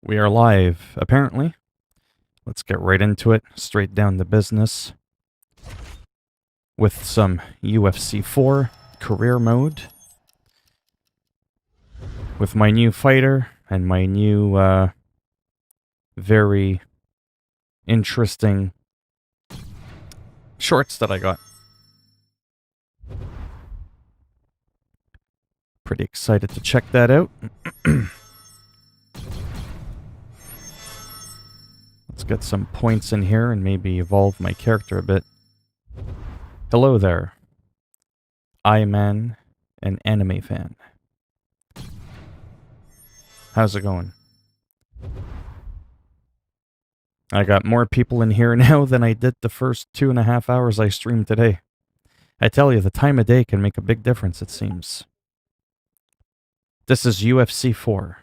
We are live, apparently. Let's get right into it, straight down to business. With some UFC 4 career mode. With my new fighter and my new, very interesting shorts that I got. Pretty excited to check that out. Let's get some points in here and maybe evolve my character a bit. Hello there. I'm an anime fan. How's it going? I got more people in here now than I did the first 2.5 hours I streamed today. I tell you, the time of day can make a big difference, it seems. This is UFC 4.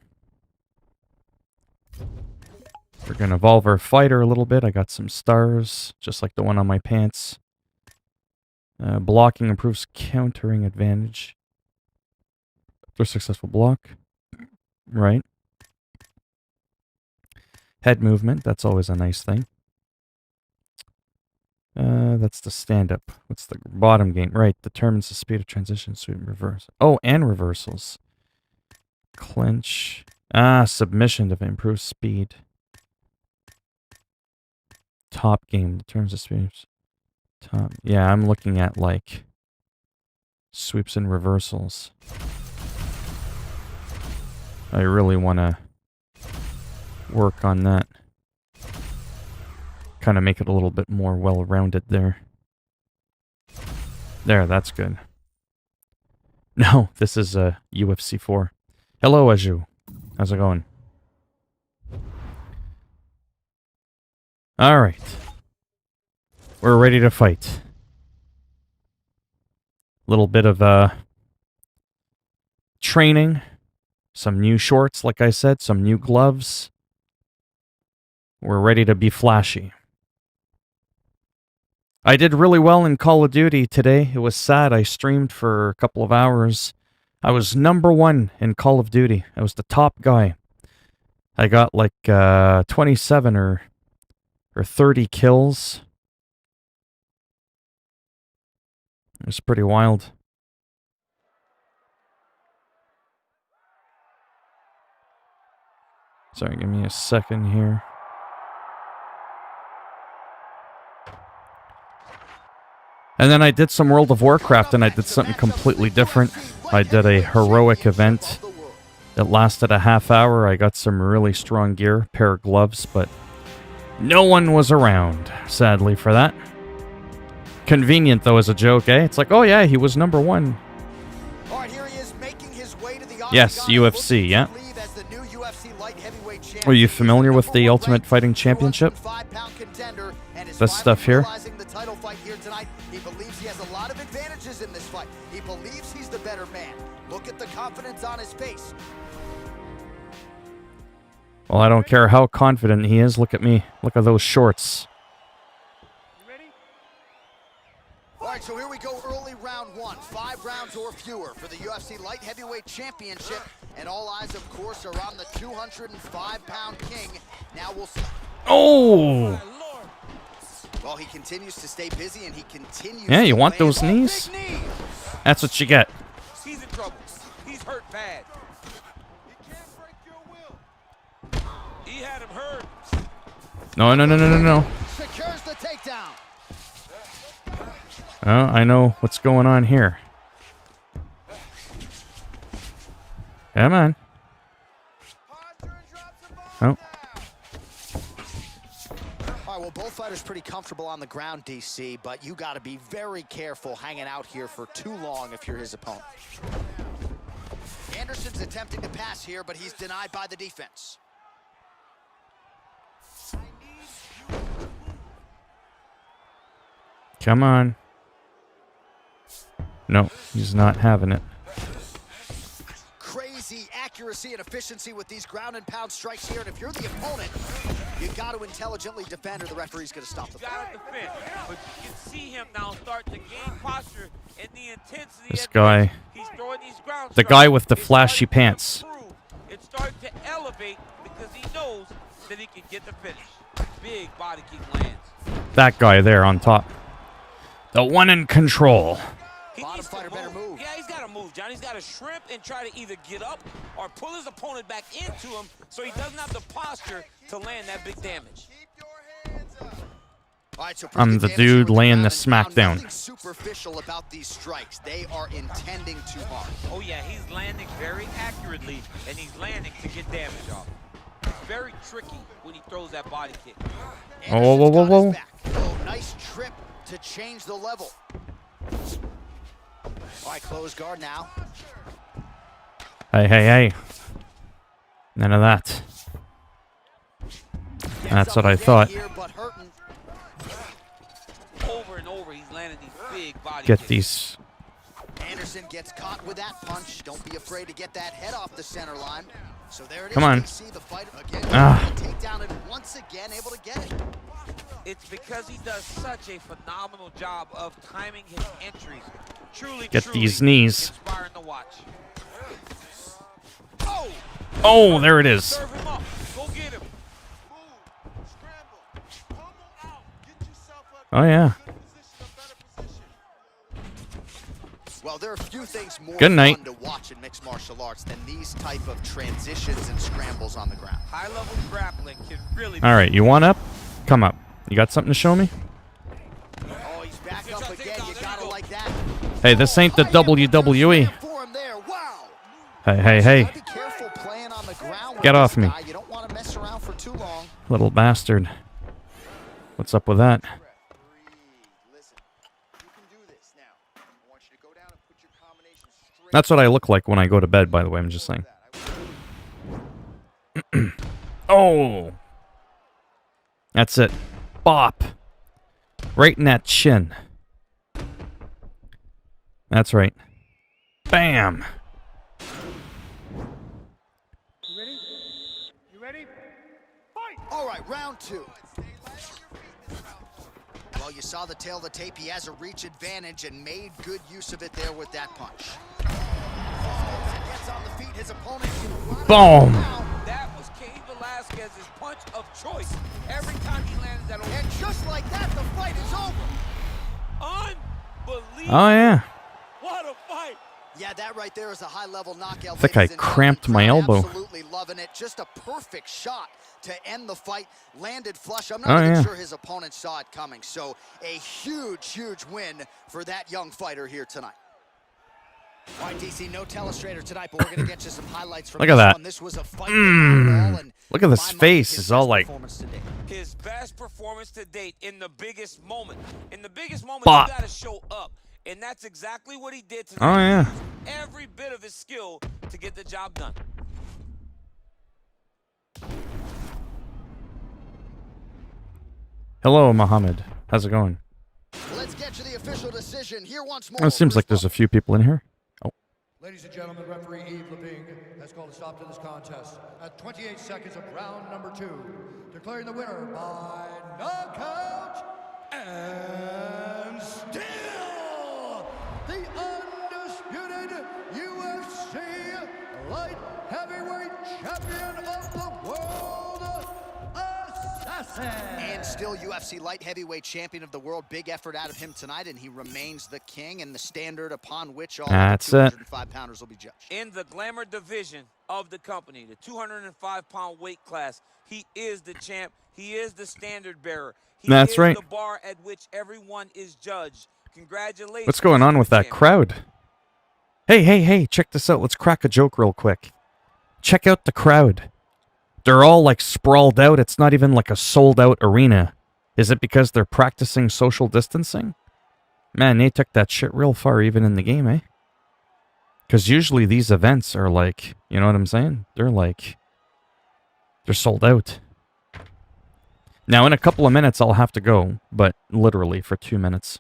We're going to evolve our fighter a little bit. I got some stars, just like the one on my pants. Blocking improves countering advantage. After successful block. Right. Head movement, that's always a nice thing. That's the stand-up. What's the bottom game? Right, determines the speed of transition, sweep and reverse. Oh, and reversals. Clinch. Submission to improve speed. Top game determines the speed. Top. Yeah, I'm looking at, like, sweeps and reversals. I really want to work on that. Kind of make it a little bit more well-rounded there. There, that's good. No, this is UFC 4. Hello, Aju. How's it going? Alright. We're ready to fight. Little bit of training. Some new shorts, like I said. Some new gloves. We're ready to be flashy. I did really well in Call of Duty today. It was sad. I streamed for a couple of hours. I was #1 in Call of Duty. I was the top guy. I got like 27 or 30 kills. It was pretty wild. Sorry, give me a second here. And then I did some World of Warcraft, and I did something completely different. I did a heroic event. It lasted a half hour. I got some really strong gear, pair of gloves, but no one was around, sadly, for that. Convenient, though, as a joke, eh? It's like, oh yeah, he was #1. Yes, UFC, yeah. Are you familiar with the Ultimate Fighting Championship? This stuff here? He believes he has a lot of advantages in this fight. He believes he's the better man. Look at the confidence on his face. Well, I don't care how confident he is. Look at me. Look at those shorts. You ready? All right, so here we go. Early round 1. 5 rounds or fewer for the UFC Light Heavyweight Championship. And all eyes, of course, are on the 205-pound king. Now we'll see. Oh! Well, he continues to stay busy and he continues. Yeah, you want those knees? That's what you get. He's in trouble. He's hurt bad. He can't break your will. He had him hurt. No. Secures the takedown. Oh, I know what's going on here. Come on. Oh. Well, both fighters pretty comfortable on the ground, DC, but you got to be very careful hanging out here for too long if you're his opponent. Anderson's attempting to pass here, but he's denied by the defense. Come on. No, he's not having it. Crazy accuracy and efficiency with these ground and pound strikes here, and if you're the opponent, you got to intelligently defend or the referee's going to stop the fight. You got to defend, but you can see him now start to gain posture and the intensity. This guy, he's throwing these ground the guy with the flashy pants. It's starting to elevate because he he knows that he can get the finish. Big body kick lands. That guy there on top. The one in control. He needs to move. Yeah, he's got to move, John. He's got to shrimp and try to either get up or pull his opponent back into him so he doesn't have the posture to land that big damage. All right, so I'm the dude laying the smackdown. Nothing superficial about these strikes. They are intending too hard. Oh, yeah, he's landing very accurately, and he's landing to get damage off. It's very tricky when he throws that body kick. Oh, whoa, whoa, whoa. Oh, nice trip to change the level. All right, close guard now. Hey, hey, hey. None of that. That's what I thought. Over and over, he's landing these big body Get kicks. these. Anderson gets caught with that punch. Don't be afraid to get that head off the center line. So there it is. Come on. See the fight again. Take down and once again able to get it. It's because he does such a phenomenal job of timing his entries. Truly, Get these knees. inspiring to watch. Oh, there it is. Serve him up. Go get him. Oh, yeah. Well, there are a few things more Good night. fun to watch in mixed martial arts than these type of transitions and scrambles on the ground. High-level grappling can really. All right, you want up? Come up. You got something to show me? Oh, he's back up again. You gotta like that. Hey, this ain't the WWE. For him there. Wow. Hey, hey, hey. Be careful playing on the ground. Get off me. You don't want to mess around for too long. Little bastard. What's up with that? Listen, you can do this now. I want you to go down and put your combination straight. That's what I look like when I go to bed, by the way. I'm just saying. Oh. That's it. Bop. Right in that chin. That's right. Bam. You ready? You ready? Fight! All right, round two. Well, you saw the tail of the tape. He has a reach advantage and made good use of it there with that punch. Gets on the feet, his opponent. Boom. That was Cain Velasquez's punch of choice. Every time he landed that. And just like that, the fight is over. Unbelievable. Oh, yeah. What a fight. Yeah, that right there is a high-level knockout. I think I cramped my elbow. Absolutely loving it. Just a perfect shot to end the fight. Landed flush. I'm not even sure his opponent saw it coming. So a huge, huge win for that young fighter here tonight. All right, DC, no telestrator tonight, but we're going to get you some highlights from Look at that. one. This was a fight and Look at this face. It's all like... His best performance to date in the biggest moment. In the biggest moment, Bop. you got to show up. And that's exactly what he did tonight. Oh, yeah. Every bit of his skill to get the job done. Hello, Mohammed. How's it going? Let's get you the official decision here once more. Well, it seems like there's a few people in here. Oh. Ladies and gentlemen, referee Yves Leving has called a stop to this contest at 28 seconds of round number 2, declaring the winner by knockout and still the undisputed UFC light heavyweight champion of the world, Assassin. And still UFC light heavyweight champion of the world. Big effort out of him tonight, and he remains the king and the standard upon which all That's the it. 205-pounders will be judged. In the glamour division of the company, the 205-pound weight class, he is the champ. He is the standard bearer. He That's is right. the bar at which everyone is judged. Congratulations. What's going on with that champion. crowd? Hey, hey, hey, check this out. Let's crack a joke real quick. Check out the crowd. They're all like sprawled out. It's not even like a sold out arena. Is it because they're practicing social distancing? Man, they took that shit real far even in the game, eh? Because usually these events are like, you know what I'm saying? They're sold out. Now, in a couple of minutes, I'll have to go, but literally for 2 minutes.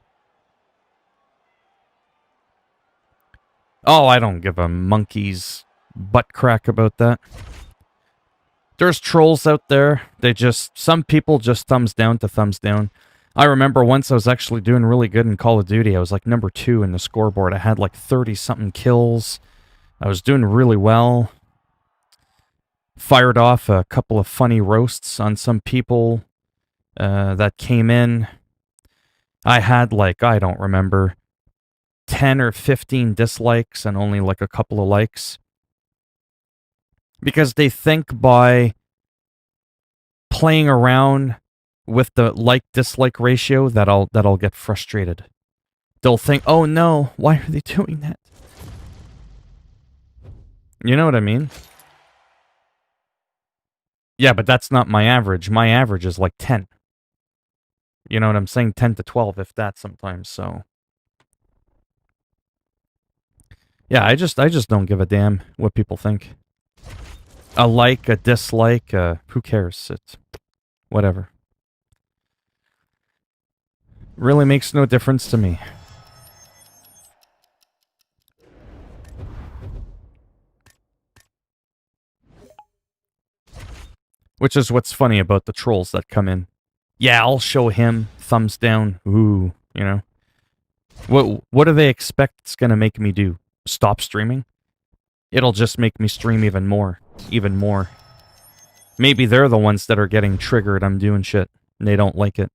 Oh, I don't give a monkey's butt crack about that. There's trolls out there. Some people just thumbs down to thumbs down. I remember once I was actually doing really good in Call of Duty. I was like number 2 in the scoreboard. I had like 30-something kills. I was doing really well. Fired off a couple of funny roasts on some people that came in. I had like, I don't remember, 10 or 15 dislikes and only like a couple of likes. Because they think by playing around with the like-dislike ratio that I'll get frustrated. They'll think, oh no, why are they doing that? You know what I mean? Yeah, but that's not my average. My average is like 10. You know what I'm saying? 10 to 12, if that sometimes, so. Yeah, I just don't give a damn what people think. A like, a dislike, who cares? It's whatever. Really makes no difference to me. Which is what's funny about the trolls that come in. Yeah, I'll show him, thumbs down, ooh, you know. What do they expect it's gonna make me do? Stop streaming? It'll just make me stream even more. Even more. Maybe they're the ones that are getting triggered. I'm doing shit, and they don't like it.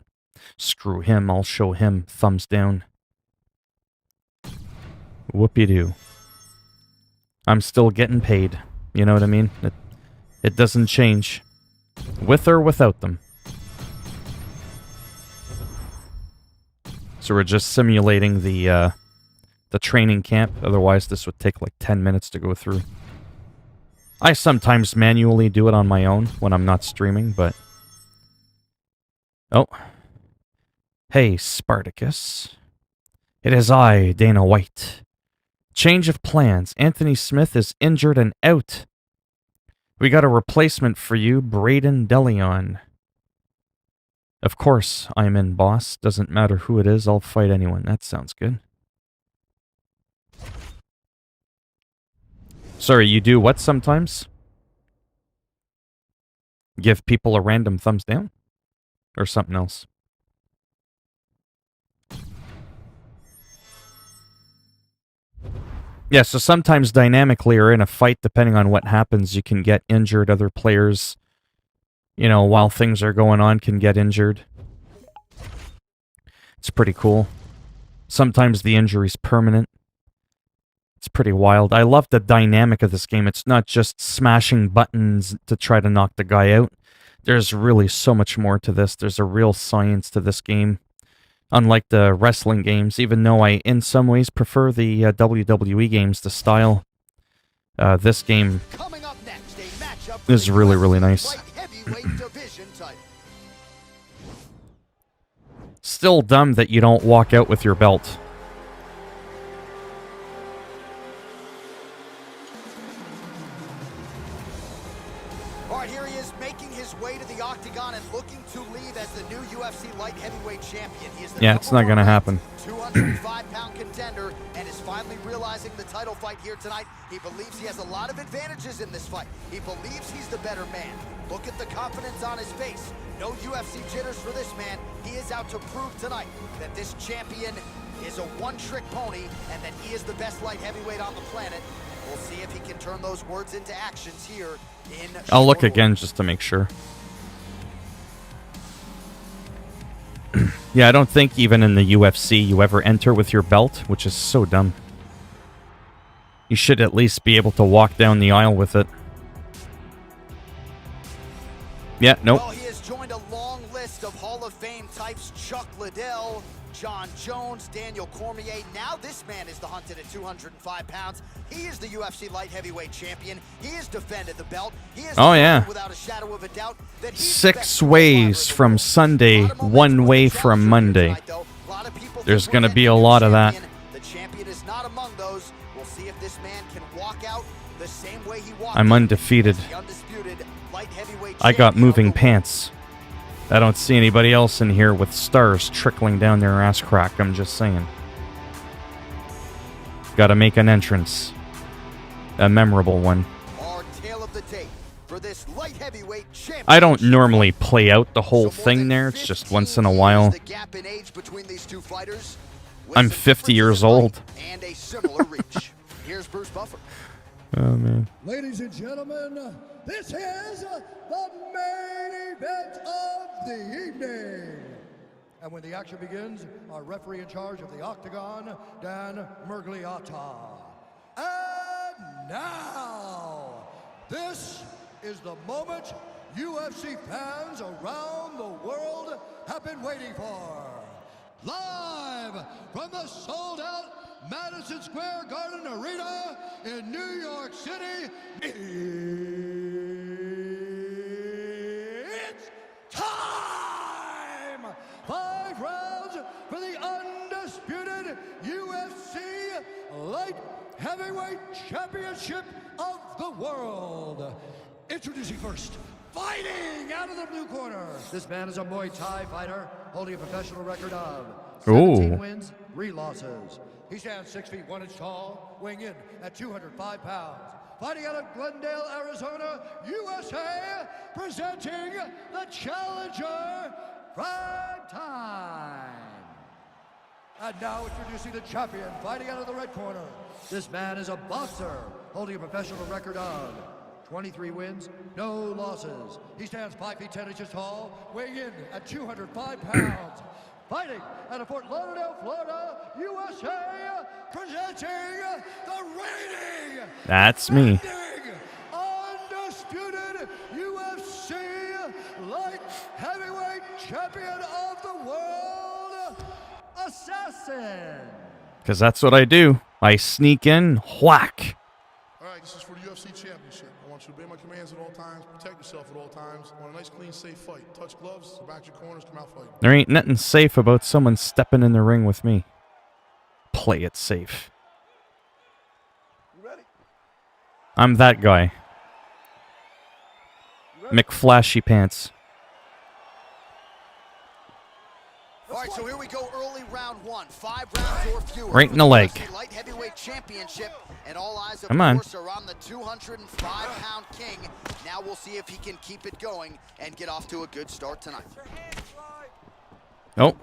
Screw him, I'll show him, thumbs down. Whoopie-doo. I'm still getting paid. You know what I mean? It doesn't change. With or without them. So we're just simulating the training camp. Otherwise, this would take like 10 minutes to go through. I sometimes manually do it on my own when I'm not streaming, but... Oh. Hey, Spartacus. It is I, Dana White. Change of plans. Anthony Smith is injured and out. We got a replacement for you, Braden DeLeon. Of course, I'm in, boss. Doesn't matter who it is, I'll fight anyone. That sounds good. Sorry, you do what sometimes? Give people a random thumbs down? Or something else? Yeah, so sometimes dynamically or in a fight, depending on what happens, you can get injured. Other players, you know, while things are going on, can get injured. It's pretty cool. Sometimes the injury's permanent. It's pretty wild. I love the dynamic of this game. It's not just smashing buttons to try to knock the guy out. There's really so much more to this. There's a real science to this game. Unlike the wrestling games, even though I, in some ways, prefer the WWE games, the style. This game is really, really nice. Still dumb that you don't walk out with your belt. Alright, here he is making his way to the octagon and looking to leave as the new UFC light heavyweight champion. He is the it's not gonna happen. 205-pound contender and is finally realizing the title fight here tonight. He believes he has a lot of advantages in this fight. He believes he's the better man. Look at the confidence on his face. No UFC jitters for this man. He is out to prove tonight that this champion is a one-trick pony and that he is the best light heavyweight on the planet. We'll see if he can turn those words into actions here in... I'll look again just to make sure. Yeah, I don't think even in the UFC you ever enter with your belt, which is so dumb. You should at least be able to walk down the aisle with it. Yeah, nope. Well, he has joined a long list of Hall of Fame types. Chuck Liddell, John Jones, Daniel Cormier. Now this man is the hunted at 205 pounds. He is the UFC light heavyweight champion. He has defended the belt. He has without a shadow of a doubt that he's 6 ways from Sunday, 1 way from Monday. There's going to be a lot of that. The champion is not among those. We'll see if this man can walk out the same way he walked. I'm undefeated. I got moving pants. I don't see anybody else in here with stars trickling down their ass crack. I'm just saying. Gotta make an entrance. A memorable one. Our tale of the tape for this light heavyweight championship. I don't normally play out the whole thing there. It's just once in a while. The gap in age between these two fighters. I'm 50 years old. And a similar reach. Here's Bruce Buffer. Oh, man. Ladies and gentlemen, this is the main event of the evening. And when the action begins, our referee in charge of the Octagon, Dan Murgliata. And now, this is the moment UFC fans around the world have been waiting for. Live from the sold-out Madison Square Garden Arena in New York City, it's time! 5 rounds for the undisputed UFC Light Heavyweight Championship of the world. Introducing first, fighting out of the blue corner. This man is a Muay Thai fighter holding a professional record of 17 wins, 3 losses. He stands 6 feet 1 inch tall, weighing in at 205 pounds. Fighting out of Glendale, Arizona, USA, presenting the challenger, Prime Time. And now introducing the champion, fighting out of the red corner. This man is a boxer, holding a professional record of 23 wins, no losses. He stands 5 feet 10 inches tall, weighing in at 205 pounds. Fighting out of Fort Lauderdale, Florida, USA, presenting the reigning, That's me. undisputed UFC Light Heavyweight Champion of the World, Assassin. Because that's what I do. I sneak in, whack. All right, this is for the UFC Championship. I want you to obey my commands at all times, protect yourself at all times. I want a nice, clean, safe fight. Touch gloves, back your corners, come out fighting. There ain't nothing safe about someone stepping in the ring with me. Play it safe. You ready? I'm that guy. McFlashy pants. All right, so here we go, early round 1. 5 rounds or fewer. Right in the leg. UFC Light Heavyweight Championship, and all eyes, of Come on. course, are on the 205-pound king. Now we'll see if he can keep it going and get off to a good start tonight. Oh,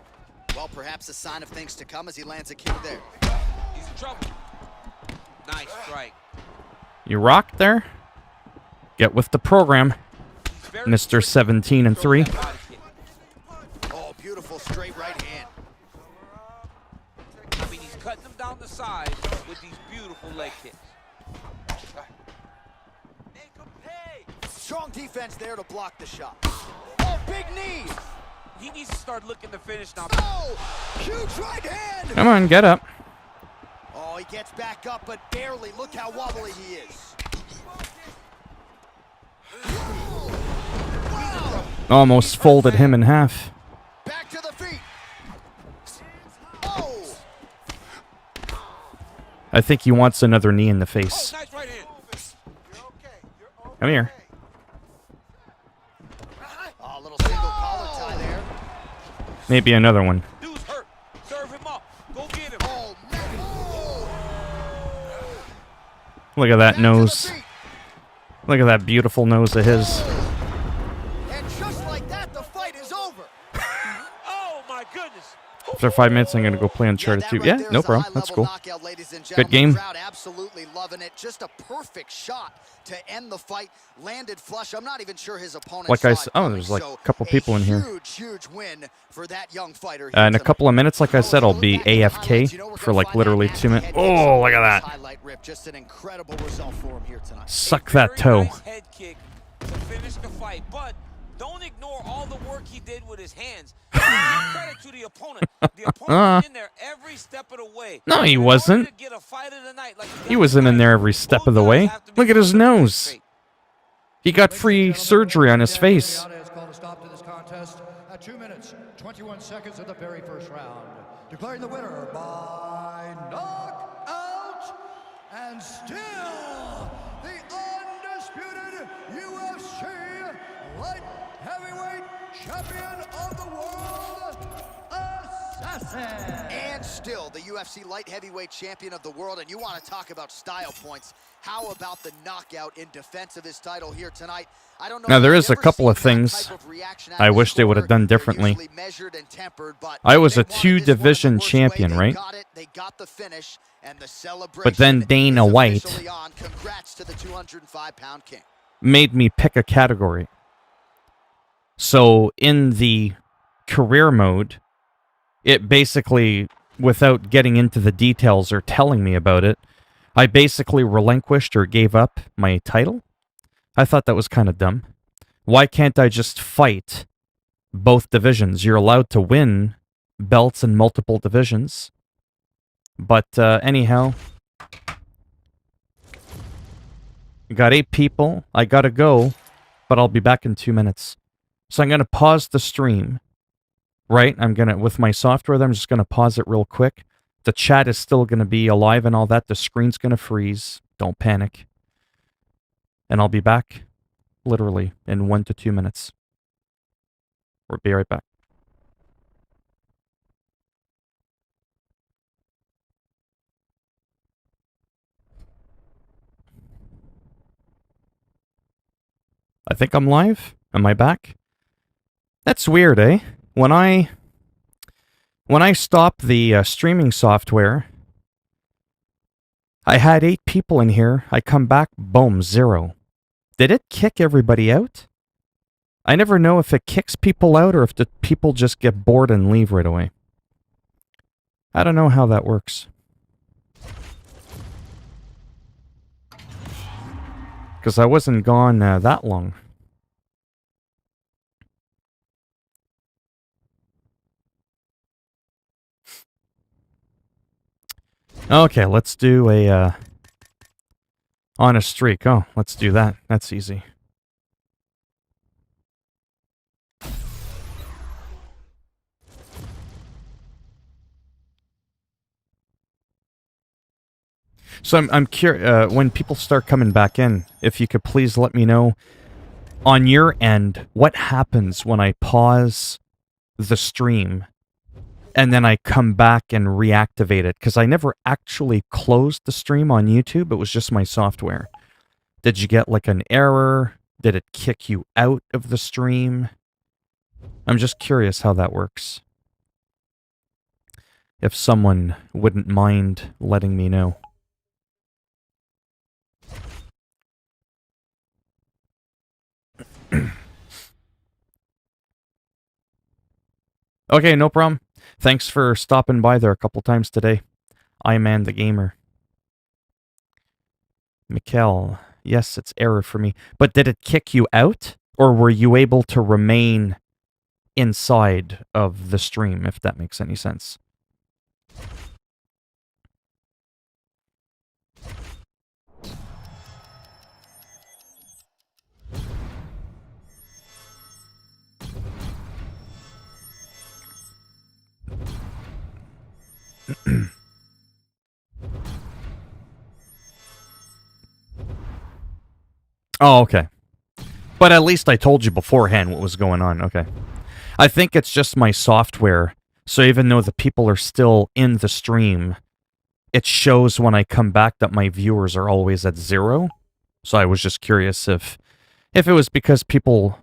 Well, perhaps a sign of things to come as he lands a kick there. He's in trouble. Nice strike. you rocked there? Get with the program, He's very Mr. quick. 17 and 3. Throws that body kick. Oh, beautiful straight right hand. I mean, he's cutting them down the side with these beautiful leg kicks. Strong defense there to block the shot. Oh, big knee. He needs to start looking to finish now. Oh, huge right hand. Come on, get up. Oh, he gets back up, but barely. Look how wobbly he is. Wow. Almost folded him in half. Back to the feet. Oh. I think he wants another knee in the Oh, face. nice right hand. Come here. Oh, a little single collar tie there. Maybe another one. Dude's hurt. Serve him up. Go get him. Oh, man. Oh. Look at that Back to the nose. feet. Look at that beautiful nose of his. And just like that, the fight is over. Oh, my goodness. After 5 minutes, I'm going to go play Uncharted that 2. right Yeah, there no is a problem. That's high-level cool. knockout, ladies and Good gentlemen. game. The crowd absolutely loving it. Just a perfect shot to end the fight. Landed flush. I'm not even sure his opponent Like saw I it said, oh, coming. there's like So a couple people in here. Huge win for that young fighter. In a couple of minutes, like I said, I'll be AFK for like literally 2 minutes. Oh, look at that. Highlight rip. Just an incredible result for him here tonight. Suck A that very toe. Nice head kick to finish the fight, but don't ignore all the work he did with his hands. Give credit to the opponent. The opponent was in there every step of the way. No, he In order wasn't. to get a fight of the night like He wasn't in there every step of the way. Look at his nose. He got free surgery on his face. Has called a stop to this contest at 2 minutes, 21 seconds of the very first round. Declaring the winner by knockout, and still the undisputed UFC Light Heavyweight Champion of the World, Assassin. And still the UFC light heavyweight champion of the world, and you want to talk about style points. How about the knockout in defense of his title here tonight? I don't know. Now, there if is I've a ever couple of seen that things type of reaction out I of wish the they would have corner. done They're differently. usually measured and tempered, but I was they a wanted this one two-division the worst champion, way. They right? got it, they got the finish, and the But then celebration Dana is White officially on. Congrats to the 205-pound king. made me pick a category. So in the career mode, it basically, without getting into the details or telling me about it, I basically relinquished or gave up my title. I thought that was kind of dumb. Why can't I just fight both divisions? You're allowed to win belts in multiple divisions. But anyhow, got 8 people. I gotta go, but I'll be back in 2 minutes. So I'm gonna pause the stream. Right? I'm gonna, with my software, I'm just gonna pause it real quick. The chat is still gonna be alive and all that. The screen's gonna freeze. Don't panic. And I'll be back, literally, in 1 to 2 minutes. We'll be right back. I think I'm live. Am I back? That's weird, eh? When I stopped the streaming software, I had 8 people in here. I come back, boom, 0. Did it kick everybody out? I never know if it kicks people out or if the people just get bored and leave right away. I don't know how that works. Because I wasn't gone that long. Okay, let's do a on a streak. Oh, let's do that. That's easy. So I'm curious, when people start coming back in, if you could please let me know on your end what happens when I pause the stream and then I come back and reactivate it, because I never actually closed the stream on YouTube. It was just my software. Did you get like an error? Did it kick you out of the stream? I'm just curious how that works. If someone wouldn't mind letting me know. Okay, no problem. Thanks for stopping by there a couple times today. Man the Gamer. Mikkel, yes, it's error for me. But did it kick you out? Or were you able to remain inside of the stream, if that makes any sense? Oh, okay. But at least I told you beforehand what was going on. Okay. I think it's just my software. So even though the people are still in the stream, it shows when I come back that my viewers are always at 0. So I was just curious if it was because people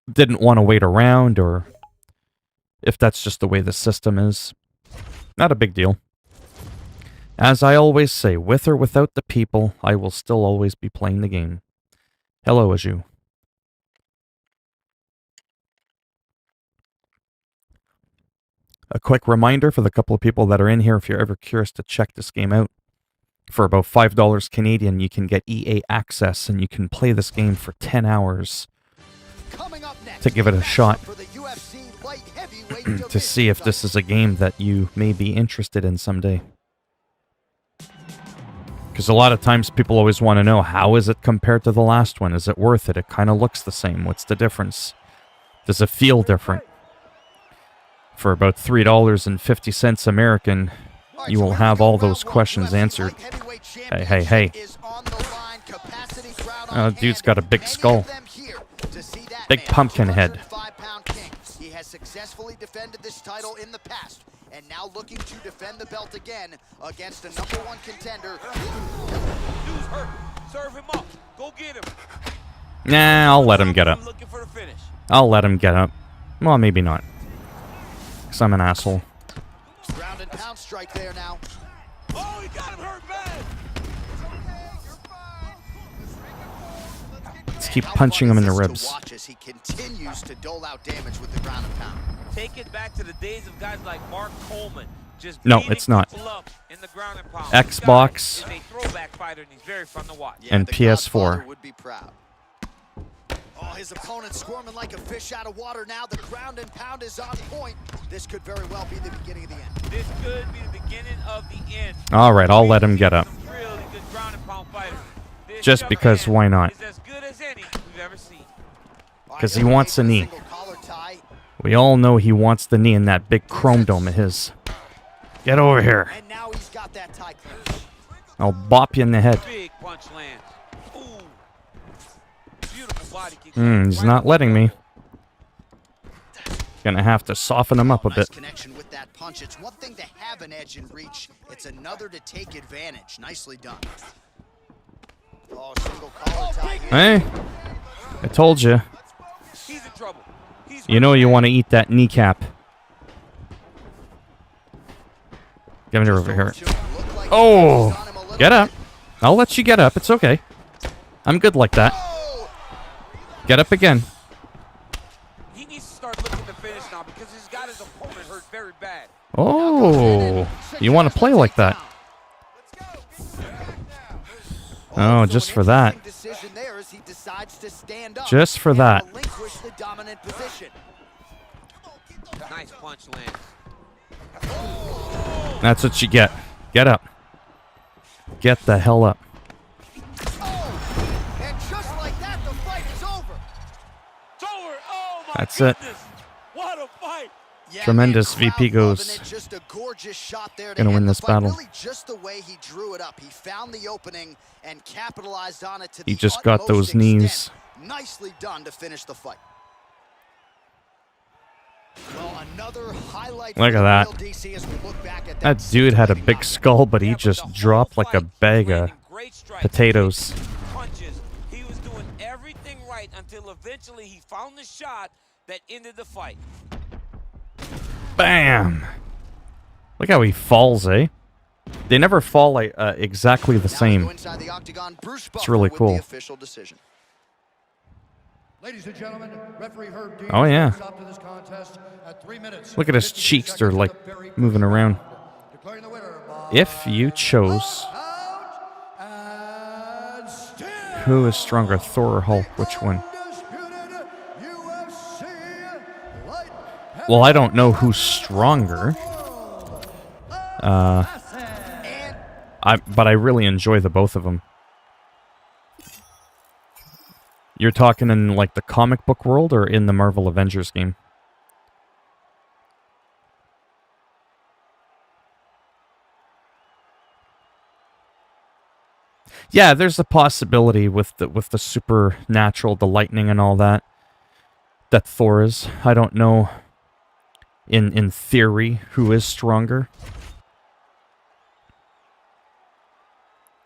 didn't want to wait around, or if that's just the way the system is. Not a big deal. As I always say, with or without the people, I will still always be playing the game. Hello, Aju. A quick reminder for the couple of people that are in here, if you're ever curious to check this game out, for about $5 Canadian, you can get EA access, and you can play this game for 10 hours to give it a shot, to see if this is a game that you may be interested in someday. Because a lot of times people always want to know, how is it compared to the last one? Is it worth it? It kind of looks the same. What's the difference? Does it feel different? For about $3.50 American, you will have all those questions answered. Hey. Dude's got a big skull. Big pumpkin head. He has successfully defended this title in the past, and now looking to defend the belt again against a #1 contender. Dude's hurt. Serve him up. Go get him. Nah, I'll let him get up. Looking for the finish. I'll let him get up. Well, maybe not. Because I'm an asshole. Ground and pound strike there now. Oh, he got him hurt bad. Let's keep punching him in the ribs. Watch as he continues to dole out damage with the ground and pound. Take it back to the days of guys like Mark Coleman. Just No, beating it's not. people up in the ground and pound. Xbox This guy is a throwback fighter, and he's very fun to watch. Yeah, and the PS4. Godfather would be proud. Oh, his opponent squirming like a fish out of water now. The ground and pound is on point. This could very well be the beginning of the end. This could be the beginning of the end. All right, I'll let him get up. Some really good ground and pound fighters. This Just young because, man why not? is as good as any we've ever seen. Because he wants a knee. Single collar tie. We all know he wants the knee in that big chrome dome of his. Get over here. And now he's got that tie clinch. I'll bop you in the head. Big punch lands. Ooh. Beautiful body kick. He's not letting me. Gonna have to soften him up a Nice bit. connection with that punch. It's one thing to have an edge and reach. It's another to take advantage. Nicely done. Oh, single collar tie here. Hey, I told you. He's in trouble. He's You know you want to eat that kneecap. Get me over here. Looked like Oh, he was on him a little get up. bit. I'll let you get up. It's okay. I'm good like that. Oh, Get up again. He needs to start looking to finish now because he's got his opponent hurt very bad. Oh, you want to play like that? Oh, just for that. decision there as he decides to stand up Just for and that. relinquish the dominant position. Nice punch lands. That's what you get. Get up. Get the hell up. Oh, and just like that, the fight is over. It's over. Oh my That's it. goodness. What a fight. Yeah, Tremendous man, VP crowd loving goes. it. Just a gorgeous shot there to Gonna win end the this fight. battle. Really just the way he drew it up. He found the opening and capitalized on it to He the just got utmost those extent. knees. Nicely done to finish the fight. Well, another highlight Look for at the that. real DC as we look back at That dude had a scintillating big knockout. skull, but he Yeah, but just the whole dropped like a fight, bag of landing great strikes, potatoes. punches. He was doing everything right until eventually he found the shot that ended the fight. Bam! Look how he falls, eh? They never fall like exactly the Now we go same. inside the octagon. Bruce It's really Buffer with cool. the official decision. Ladies and gentlemen, referee Herb Dean Oh, yeah. stop to this contest at 3 minutes. Look at his 52 cheeks, they're seconds like of the very moving first around. round. Declaring the winner by If you chose, knockout and still who is stronger, Thor or Hulk? Which one? undisputed UFC light Well, I don't know who's stronger. But I really enjoy the both of them. You're talking in like the comic book world or in the Marvel Avengers game? Yeah, there's a possibility with the supernatural, the lightning and all that Thor is. I don't know in theory who is stronger.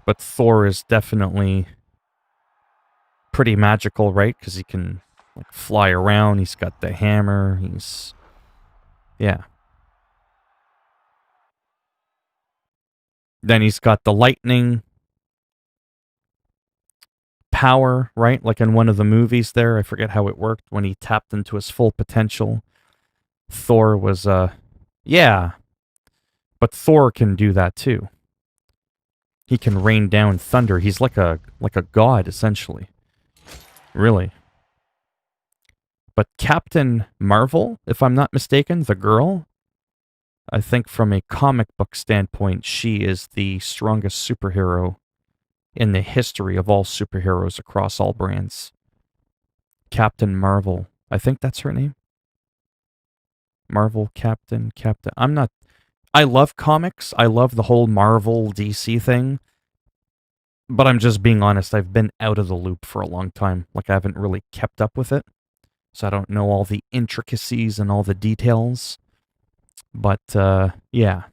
But Thor is definitely pretty magical, right? Because he can like fly around. He's got the hammer. Yeah. Then he's got the lightning power, right? Like in one of the movies there. I forget how it worked when he tapped into his full potential. Thor was, yeah. But Thor can do that too. He can rain down thunder. He's like a god, essentially. Really. But Captain Marvel, if I'm not mistaken, the girl, I think from a comic book standpoint, she is the strongest superhero in the history of all superheroes across all brands. Captain Marvel. I think that's her name. Marvel Captain. I love comics. I love the whole Marvel DC thing. But I'm just being honest, I've been out of the loop for a long time. Like, I haven't really kept up with it. So I don't know all the intricacies and all the details. But, yeah.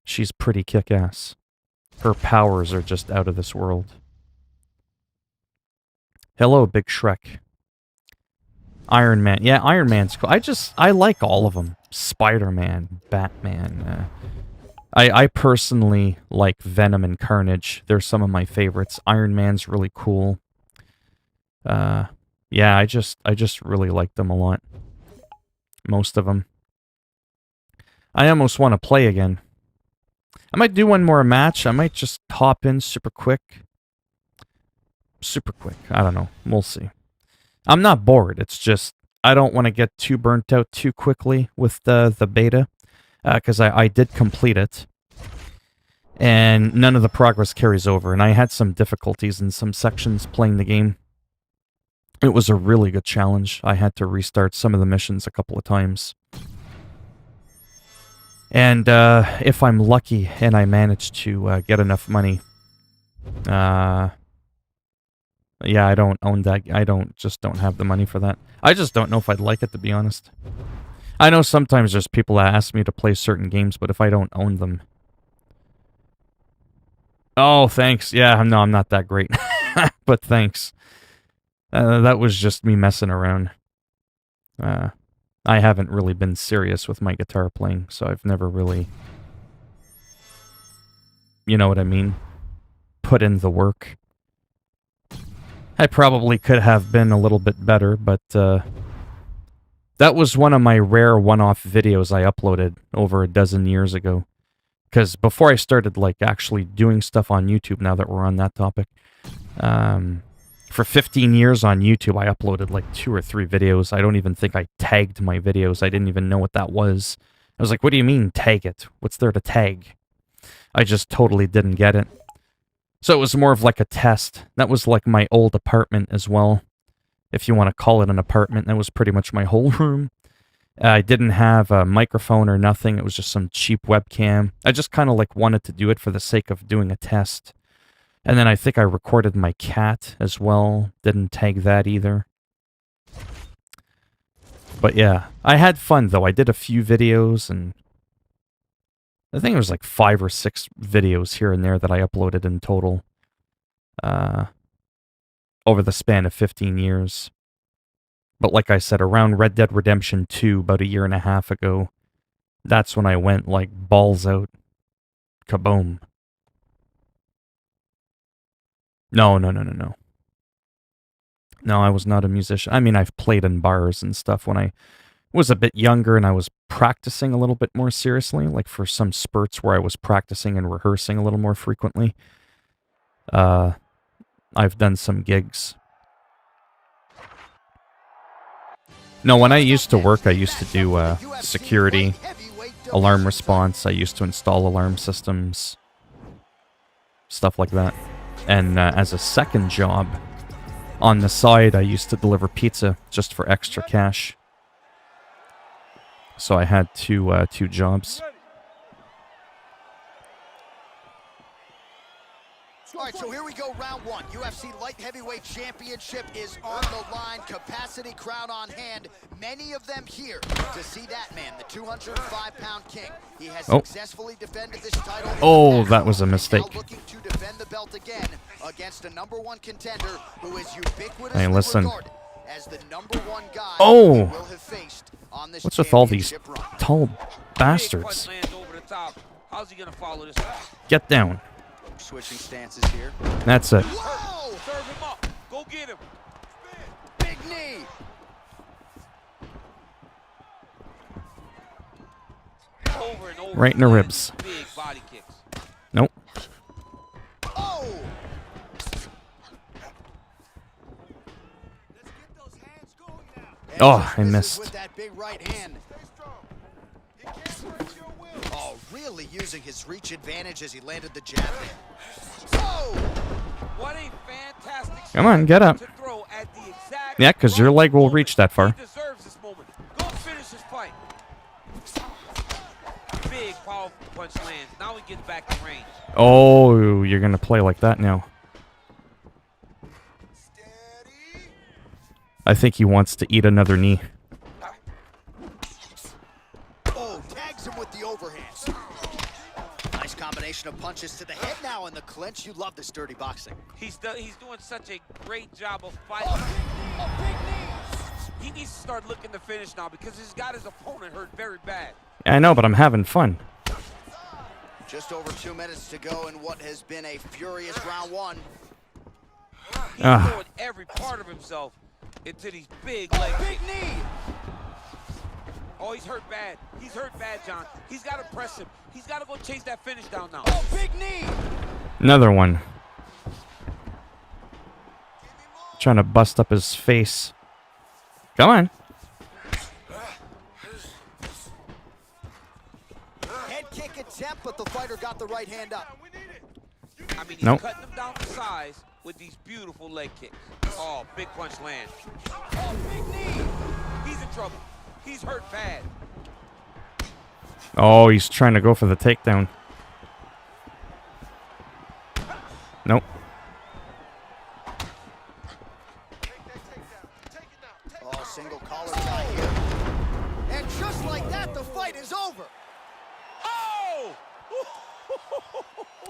She's pretty kick-ass. Her powers are just out of this world. Hello, Big Shrek. Iron Man. Yeah, Iron Man's cool. I like all of them. Spider-Man, Batman. I personally like Venom and Carnage. They're some of my favorites. Iron Man's really cool. Yeah, I just really like them a lot. Most of them. I almost want to play again. I might do one more match. I might just hop in super quick. Super quick. I don't know. We'll see. I'm not bored. It's just I don't want to get too burnt out too quickly with the beta. Because I did complete it. And none of the progress carries over. And I had some difficulties in some sections playing the game. It was a really good challenge. I had to restart some of the missions a couple of times. And if I'm lucky and I manage to get enough money, yeah, I don't own that. I just don't have the money for that. I just don't know if I'd like it, to be honest. I know sometimes there's people that ask me to play certain games, but if I don't own them... Oh, thanks. Yeah, no, I'm not that great. But thanks. That was just me messing around. I haven't really been serious with my guitar playing, so I've never really... You know what I mean? Put in the work. I probably could have been a little bit better, but that was one of my rare one-off videos I uploaded over a dozen years ago. Because before I started like actually doing stuff on YouTube, now that we're on that topic, for 15 years on YouTube, I uploaded like 2 or 3 videos. I don't even think I tagged my videos. I didn't even know what that was. I was like, what do you mean tag it? What's there to tag? I just totally didn't get it. So it was more of like a test. That was like my old apartment as well. If you want to call it an apartment, that was pretty much my whole room. I didn't have a microphone or nothing. It was just some cheap webcam. I just kind of like wanted to do it for the sake of doing a test. And then I think I recorded my cat as well. Didn't tag that either. But yeah, I had fun though. I did a few videos and I think it was like 5 or 6 videos here and there that I uploaded in total. Over the span of 15 years. But like I said, around Red Dead Redemption 2, about 1.5 years ago, that's when I went like balls out. Kaboom. No. No, I was not a musician. I mean, I've played in bars and stuff when I was a bit younger and I was practicing a little bit more seriously, like for some spurts where I was practicing and rehearsing a little more frequently. I've done some gigs. No, when I used to work, I used to do security, alarm response. I used to install alarm systems, stuff like that. And as a second job, on the side, I used to deliver pizza just for extra cash. So I had two jobs. All right, so here we go, round 1. UFC Light Heavyweight Championship is on the line. Capacity crowd on hand. Many of them here to see that man, the 205-pound king. He has successfully defended this title. Oh, that was a mistake. Now looking to defend the belt again against a #1 contender who is ubiquitously hey, listen. regarded as the #1 guy oh, he will have faced on this what's with all these championship run. tall bastards? How's he gonna follow this? Get down. Switching stances here. That's it. Whoa! Serve him up. Go get him. Big knee. Over and over. Right in the ribs. Big body kicks. Nope. Oh! Oh, I missed. With that big right hand. Oh, really using his reach advantage as he landed the jab there. Oh! What a fantastic Come on, get up. to throw at the exact Yeah, because your leg will reach that far. He deserves this moment. Go finish his fight. Big, powerful punch lands. Now he gets back in range. Oh, you're going to play like that now. I think he wants to eat another knee. Oh, tags him with punches to the head now in the clinch. You love this dirty boxing. He's doing such a great job of fighting. He needs to start looking to finish now because he's got his opponent hurt very bad. I know, but I'm having fun. Just over 2 minutes to go in what has been a furious round one. He's throwing every part of himself into these big leg Big knee! Oh, he's hurt bad. He's hurt bad, John. He's got to press him. He's got to go chase that finish down now. Oh, big knee! Another one. Trying to bust up his face. Come on. Head kick attempt, but the fighter got the right hand up. I mean, he's Nope. cutting him down to size with these beautiful leg kicks. Oh, big punch land. Oh, big knee! He's in trouble. He's hurt bad. Oh, he's trying to go for the takedown. Nope. Oh, single collar tie here. And just like that, the fight is over. Oh!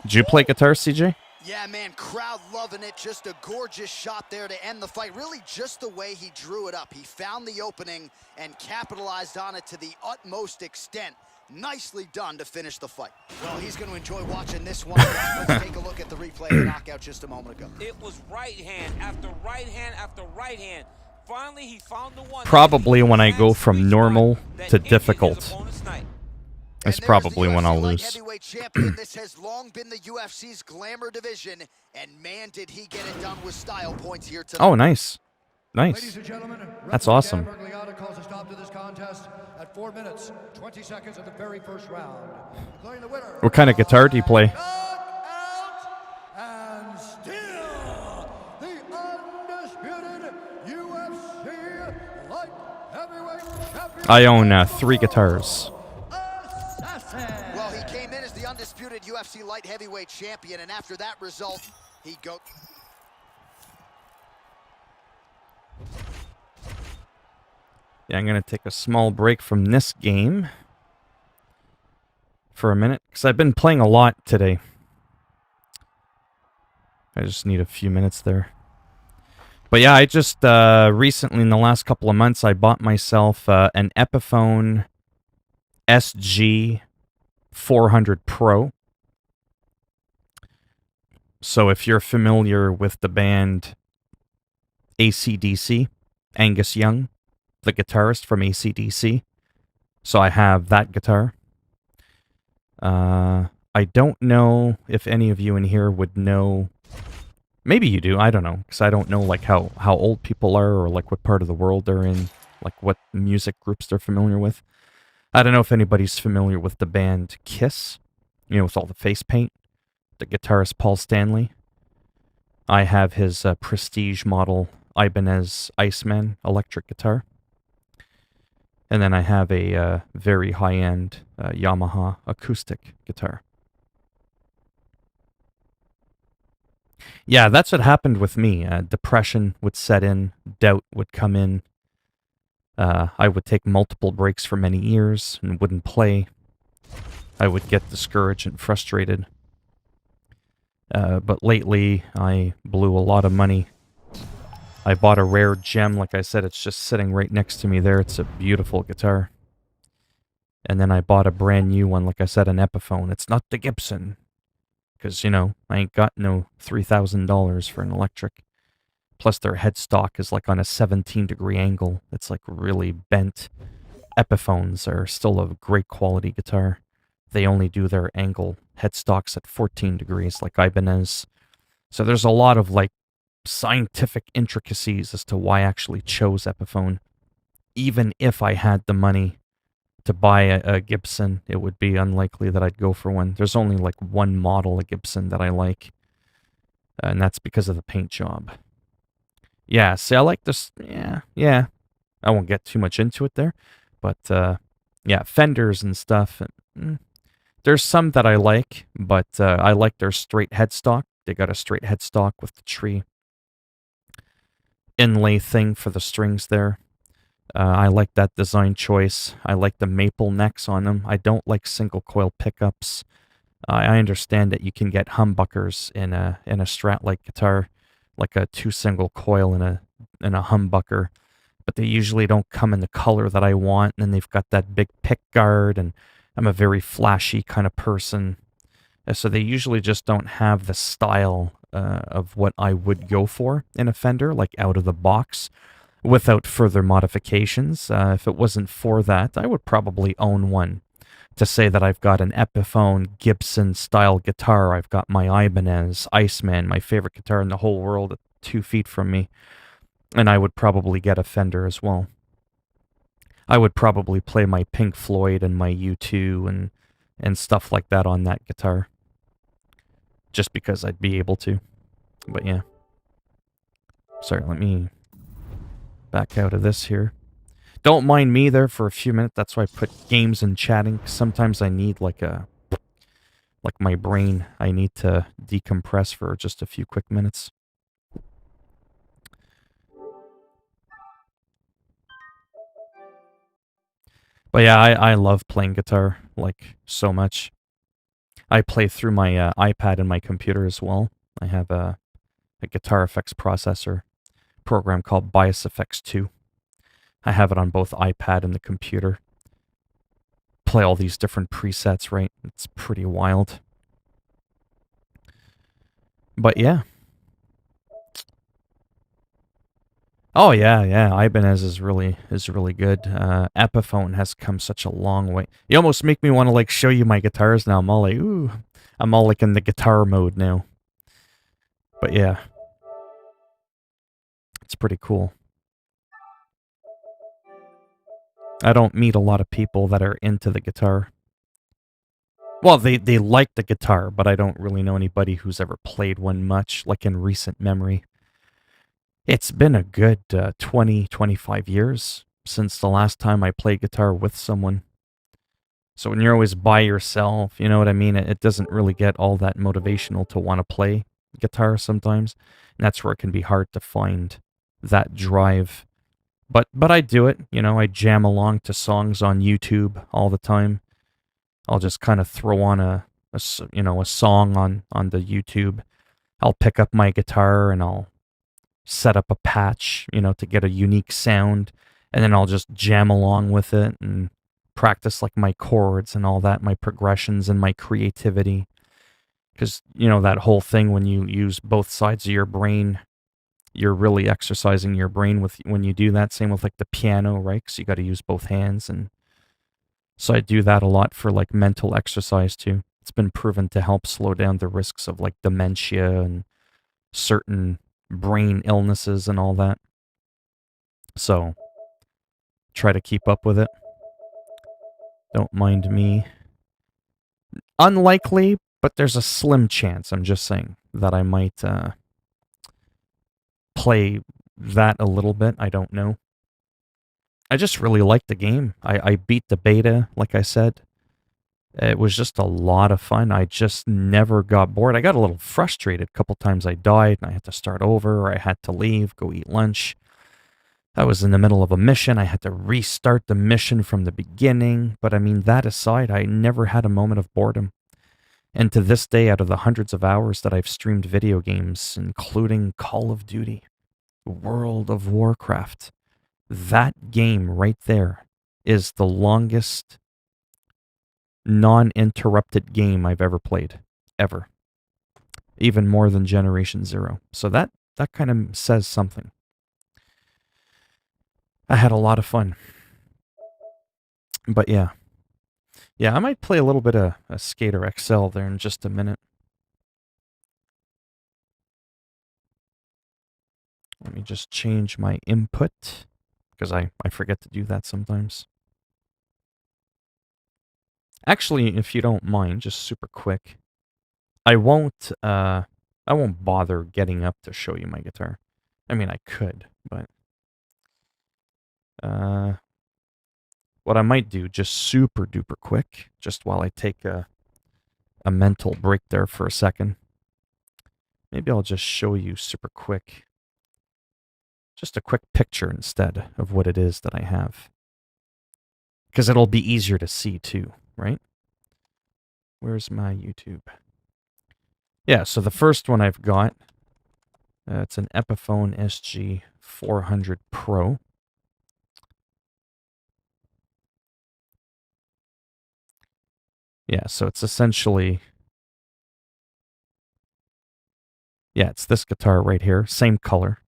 Did you play guitar, CJ? Yeah, man, crowd loving it. Just a gorgeous shot there to end the fight. Really just the way he drew it up. He found the opening and capitalized on it to the utmost extent. Nicely done to finish the fight. Well, he's going to enjoy watching this one. Let's take a look at the replay of the knockout just a moment ago. It was right hand after right hand after right hand. Finally, he found the one. Probably when I go from normal to difficult. That's And there's probably the when UFC I'll light lose. Heavyweight champion. This has long been the UFC's glamour division, and man, did he get it done with style points here tonight. Oh, nice. Nice. Ladies and gentlemen, That's referee awesome. Dan Bergliata calls a stop to this contest at 4 minutes, 20 seconds of the very first round. Declaring the winner. What kind of guitar do you play? Knockout, and still the undisputed UFC light heavyweight champion. I own 3 guitars. Assassin. Well, he came in as the undisputed UFC light heavyweight champion, and after that result, he go. Yeah, I'm going to take a small break from this game for a minute, because I've been playing a lot today. I just need a few minutes there. But yeah, I just recently, in the last couple of months, I bought myself an Epiphone SG 400 Pro. So if you're familiar with the band AC/DC, Angus Young, the guitarist from AC/DC. So I have that guitar. I don't know if any of you in here would know. Maybe you do. I don't know, because I don't know like how old people are or like what part of the world they're in, like what music groups they're familiar with. I don't know if anybody's familiar with the band Kiss, you know, with all the face paint. The guitarist Paul Stanley. I have his Prestige model Ibanez Iceman electric guitar. And then I have a very high-end Yamaha acoustic guitar. Yeah, that's what happened with me. Depression would set in, doubt would come in. I would take multiple breaks for many years and wouldn't play. I would get discouraged and frustrated. But lately, I blew a lot of money. I bought a rare gem, like I said, it's just sitting right next to me there. It's a beautiful guitar. And then I bought a brand new one, like I said, an Epiphone. It's not the Gibson. Because, you know, I ain't got no $3,000 for an electric. Plus their headstock is like on a 17-degree angle. It's like really bent. Epiphones are still a great quality guitar. They only do their angle headstocks at 14 degrees, like Ibanez. So there's a lot of like scientific intricacies as to why I actually chose Epiphone. Even if I had the money to buy a Gibson, it would be unlikely that I'd go for one. There's only like one model of Gibson that I like, and that's because of the paint job. Yeah, see, I like this. Yeah. I won't get too much into it there, but yeah, Fenders and stuff. There's some that I like, but I like their straight headstock. They got a straight headstock with the tree inlay thing for the strings there. I like that design choice. I like the maple necks on them. I don't like single coil pickups. I understand that you can get humbuckers in a Strat-like guitar, like a 2-single coil in a humbucker, but they usually don't come in the color that I want, and then they've got that big pick guard, and I'm a very flashy kind of person, so they usually just don't have the style of what I would go for in a Fender, like out of the box, without further modifications. If it wasn't for that, I would probably own one. To say that I've got an Epiphone Gibson style guitar, I've got my Ibanez Iceman, my favorite guitar in the whole world, at 2 feet from me, and I would probably get a Fender as well. I would probably play my Pink Floyd and my U2 and stuff like that on that guitar, just because I'd be able to. But yeah. Sorry, let me back out of this here. Don't mind me there for a few minutes. That's why I put games and chatting. Sometimes I need like my brain. I need to decompress for just a few quick minutes. But yeah, I love playing guitar, like, so much. I play through my iPad and my computer as well. I have a guitar effects processor program called Bias Effects 2. I have it on both iPad and the computer. Play all these different presets, right? It's pretty wild. But yeah. Oh yeah, Ibanez is really good. Epiphone has come such a long way. You almost make me want to like show you my guitars now. I'm all like, ooh, I'm all like in the guitar mode now. But yeah, it's pretty cool. I don't meet a lot of people that are into the guitar. Well, they like the guitar, but I don't really know anybody who's ever played one much, like in recent memory. It's been a good 20, 25 years since the last time I played guitar with someone. So when you're always by yourself, you know what I mean? It doesn't really get all that motivational to want to play guitar sometimes. And that's where it can be hard to find that drive. But I do it, you know, I jam along to songs on YouTube all the time. I'll just kind of throw on a song on the YouTube. I'll pick up my guitar and I'll set up a patch, you know, to get a unique sound, and then I'll just jam along with it and practice like my chords and all that, my progressions and my creativity. Because, you know, that whole thing, when you use both sides of your brain, you're really exercising your brain when you do that. Same with like the piano, right? Because you got to use both hands. And so I do that a lot for like mental exercise too. It's been proven to help slow down the risks of like dementia and certain brain illnesses and all that. So try to keep up with it. Don't mind me. Unlikely, but there's a slim chance, I'm just saying, that I might play that a little bit. I don't know. I just really like the game. I beat the beta, like I said. It was just a lot of fun. I just never got bored. I got a little frustrated. A couple times I died and I had to start over, or I had to leave, go eat lunch. I was in the middle of a mission. I had to restart the mission from the beginning. But I mean, that aside, I never had a moment of boredom. And to this day, out of the hundreds of hours that I've streamed video games, including Call of Duty, World of Warcraft, that game right there is the longest non-interrupted game I've ever played, ever. Even more than Generation Zero. So that kind of says something. I had a lot of fun. But yeah. Yeah, I might play a little bit of a Skater XL there in just a minute. Let me just change my input, because I forget to do that sometimes. Actually, if you don't mind, just super quick, I won't bother getting up to show you my guitar. I mean, I could, but what I might do, just super duper quick, just while I take a mental break there for a second. Maybe I'll just show you super quick. Just a quick picture instead of what it is that I have. Because it'll be easier to see too, right? Where's my YouTube? Yeah, so the first one I've got, it's an Epiphone SG 400 Pro. Yeah, so it's essentially... Yeah, it's this guitar right here, same color.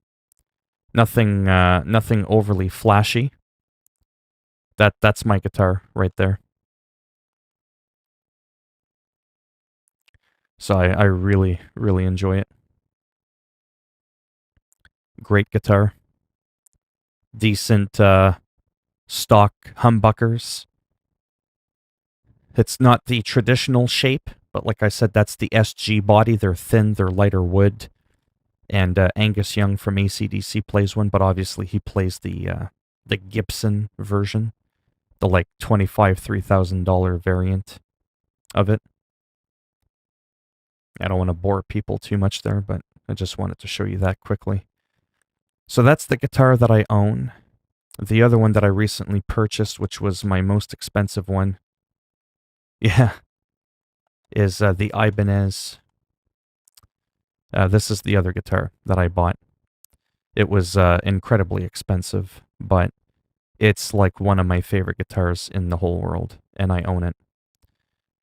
Nothing overly flashy. That's my guitar right there. So I really, really enjoy it. Great guitar. Decent stock humbuckers. It's not the traditional shape, but like I said, that's the SG body. They're thin, they're lighter wood. And Angus Young from AC/DC plays one, but obviously he plays the Gibson version, the like $3,000 variant of it. I don't want to bore people too much there, but I just wanted to show you that quickly. So that's the guitar that I own. The other one that I recently purchased, which was my most expensive one, yeah, is the Ibanez. This is the other guitar that I bought. It was incredibly expensive, but it's like one of my favorite guitars in the whole world, and I own it.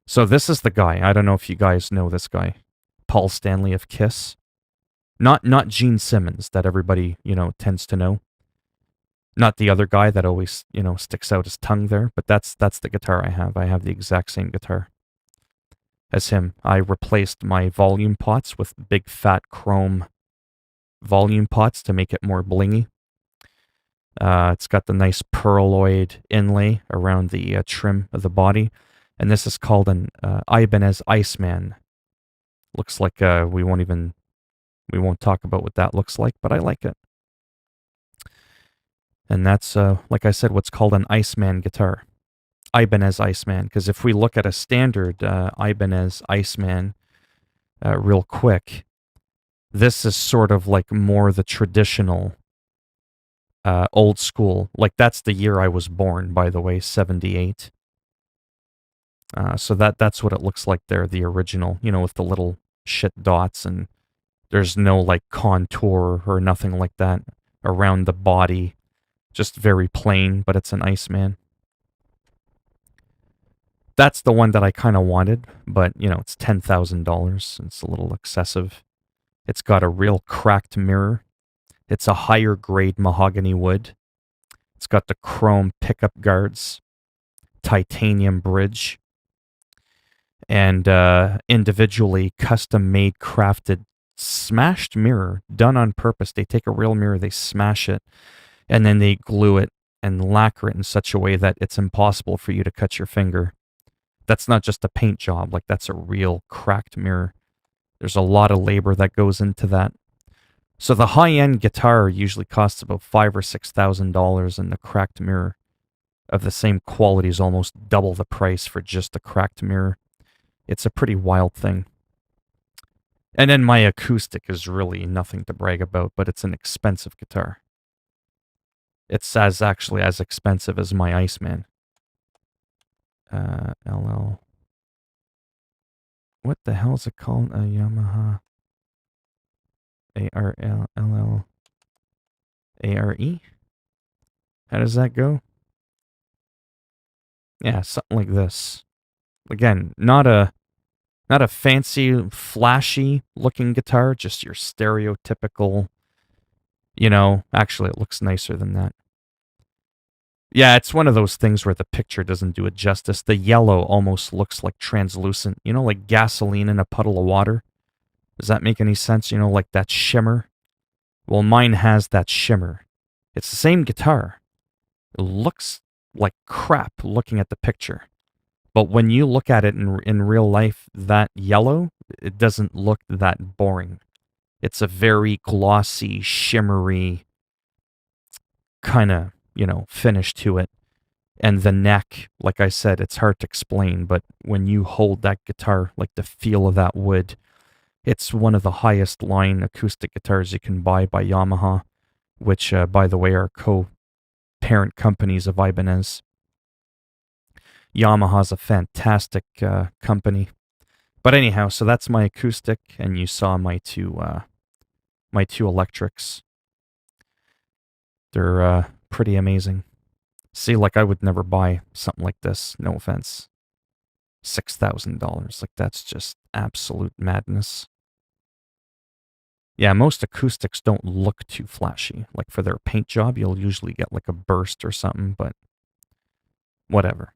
So this is the guy. I don't know if you guys know this guy. Paul Stanley of Kiss. Not Gene Simmons that everybody, tends to know. Not the other guy that always, sticks out his tongue there, but that's the guitar I have. I have the exact same guitar as him. I replaced my volume pots with big fat chrome volume pots to make it more blingy. It's got the nice pearloid inlay around the trim of the body, and this is called an Ibanez Iceman. Looks like we won't talk about what that looks like, but I like it. And that's, like I said, what's called an Iceman guitar. Ibanez Iceman, because if we look at a standard Ibanez Iceman real quick, this is sort of like more the traditional old school. Like that's the year I was born, by the way, 78. So that's what it looks like there, the original, with the little shit dots, and there's no like contour or nothing like that around the body. Just very plain, but it's an Iceman. That's the one that I kind of wanted, but, it's $10,000. It's a little excessive. It's got a real cracked mirror. It's a higher grade mahogany wood. It's got the chrome pickup guards, titanium bridge, and individually custom-made, crafted, smashed mirror done on purpose. They take a real mirror, they smash it, and then they glue it and lacquer it in such a way that it's impossible for you to cut your finger. That's not just a paint job, like that's a real cracked mirror. There's a lot of labor that goes into that. So the high-end guitar usually costs about $5,000 or $6,000, and the cracked mirror of the same quality is almost double the price for just a cracked mirror. It's a pretty wild thing. And then my acoustic is really nothing to brag about, but it's an expensive guitar. It's actually as expensive as my Iceman. LL. What the hell is it called? A Yamaha. ARLL. ARE? How does that go? Yeah, something like this. Again, not a fancy, flashy looking guitar, just your stereotypical, actually it looks nicer than that. Yeah, it's one of those things where the picture doesn't do it justice. The yellow almost looks like translucent, like gasoline in a puddle of water. Does that make any sense? Like that shimmer? Well, mine has that shimmer. It's the same guitar. It looks like crap looking at the picture. But when you look at it in real life, that yellow, it doesn't look that boring. It's a very glossy, shimmery kind of, finish to it. And the neck, like I said, it's hard to explain, but when you hold that guitar, like the feel of that wood, it's one of the highest line acoustic guitars you can buy by Yamaha, which, by the way, are co-parent companies of Ibanez. Yamaha's a fantastic company. But anyhow, so that's my acoustic, and you saw my two electrics. They're pretty amazing. See, like I would never buy something like this. No offense. $6,000. Like that's just absolute madness. Yeah, most acoustics don't look too flashy. Like for their paint job, you'll usually get like a burst or something, but whatever.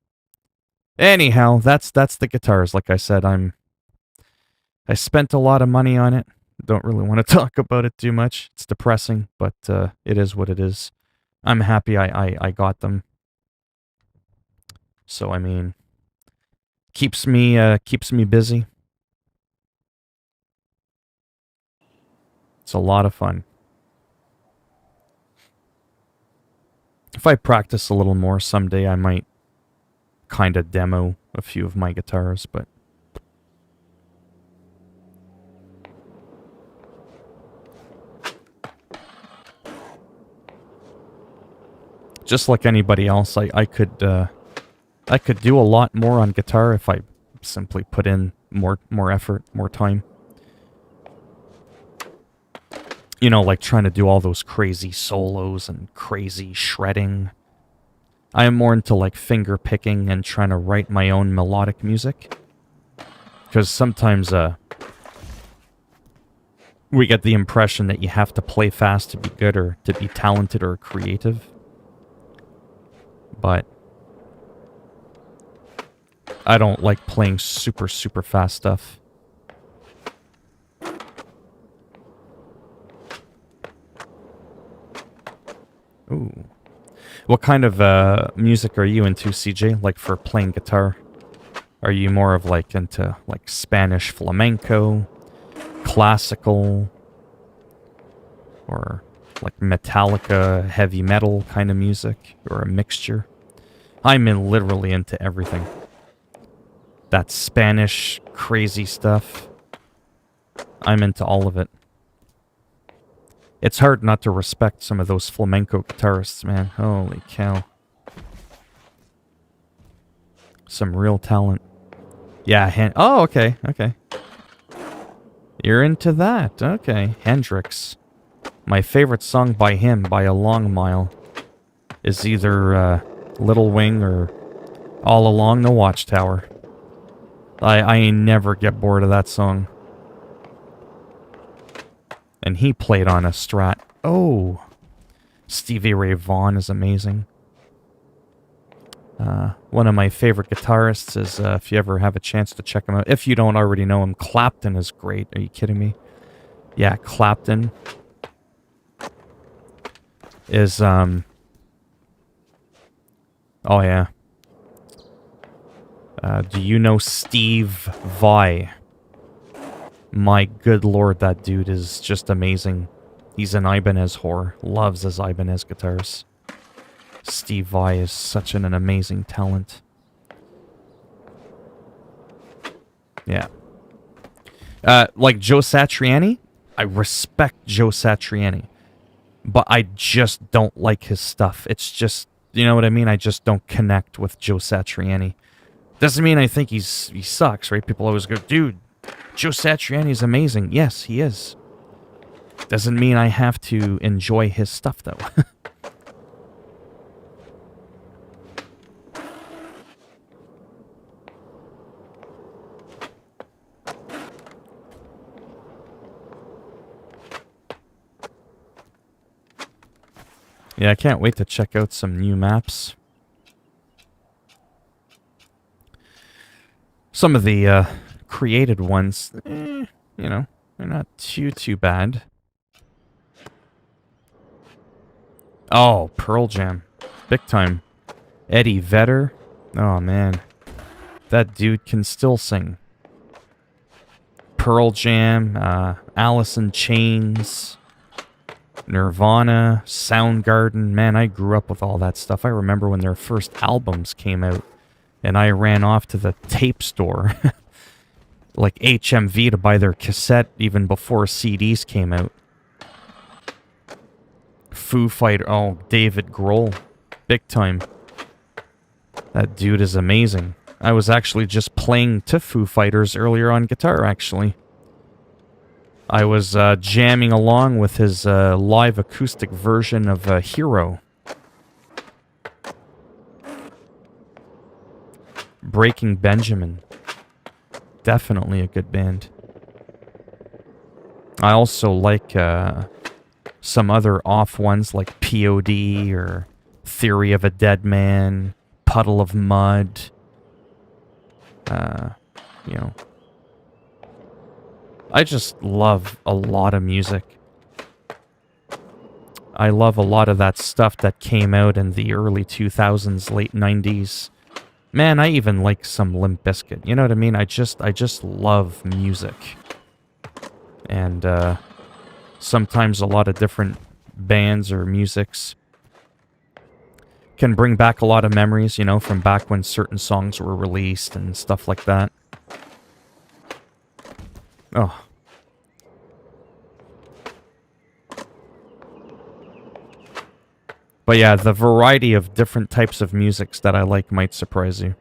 Anyhow, that's the guitars. Like I said, I spent a lot of money on it. Don't really want to talk about it too much. It's depressing, but it is what it is. I'm happy I got them. So I mean, keeps me busy. It's a lot of fun. If I practice a little more someday, I might kind of demo a few of my guitars, but just like anybody else, I could do a lot more on guitar if I simply put in more effort, more time. You know, like trying to do all those crazy solos and crazy shredding. I am more into like finger picking and trying to write my own melodic music. Because sometimes we get the impression that you have to play fast to be good or to be talented or creative. But I don't like playing super fast stuff. Ooh. What kind of music are you into, CJ? Like for playing guitar? Are you more of like into like Spanish flamenco, classical, or like Metallica, heavy metal kind of music, or a mixture? I'm literally into everything. That Spanish crazy stuff. I'm into all of it. It's hard not to respect some of those flamenco guitarists, man. Holy cow. Some real talent. Yeah, oh, okay, okay. You're into that, okay. Hendrix. My favorite song by him, by a long mile, is either Little Wing or All Along the Watchtower. I never get bored of that song. And he played on a Strat. Oh! Stevie Ray Vaughan is amazing. One of my favorite guitarists is, if you ever have a chance to check him out, if you don't already know him, Clapton is great. Are you kidding me? Yeah, Clapton is, oh yeah. Do you know Steve Vai? My good lord, that dude is just amazing. He's an Ibanez whore. Loves his Ibanez guitars. Steve Vai is such an amazing talent. Yeah. Like Joe Satriani? I respect Joe Satriani. But I just don't like his stuff. It's just, you know what I mean? I just don't connect with Joe Satriani. Doesn't mean I think he sucks, right? People always go, dude, Joe Satriani is amazing. Yes, he is. Doesn't mean I have to enjoy his stuff, though. Yeah, I can't wait to check out some new maps. Some of the created ones, you know, they're not too bad. Oh, Pearl Jam. Big time. Eddie Vedder. Oh, man. That dude can still sing. Pearl Jam, Alice in Chains, Nirvana, Soundgarden. Man, I grew up with all that stuff. I remember when their first albums came out, and I ran off to the tape store, like HMV, to buy their cassette even before CDs came out. Foo Fighter. Oh, David Grohl. Big time. That dude is amazing. I was actually just playing to Foo Fighters earlier on guitar, actually. I was jamming along with his live acoustic version of Hero. Breaking Benjamin. Definitely a good band. I also like some other off ones like POD or Theory of a Dead Man, Puddle of Mud. You know. I just love a lot of music. I love a lot of that stuff that came out in the early 2000s, late 90s. Man, I even like some Limp Bizkit. You know what I mean? I just love music. And sometimes a lot of different bands or musics can bring back a lot of memories, you know, from back when certain songs were released and stuff like that. Oh. But yeah, the variety of different types of musics that I like might surprise you.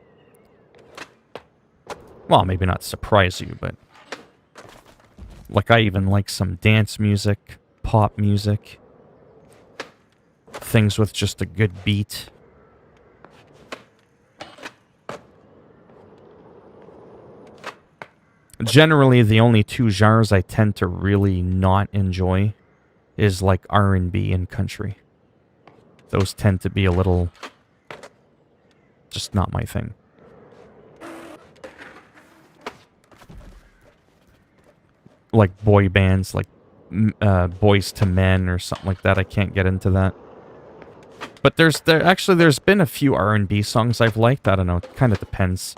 Well, maybe not surprise you, but... Like, I even like some dance music, pop music. Things with just a good beat. Generally, the only two genres I tend to really not enjoy is like R&B and country. Those tend to be a little... just not my thing. Like boy bands, like Boys to Men or something like that. I can't get into that. But there's been a few R&B songs I've liked. I don't know. It kind of depends.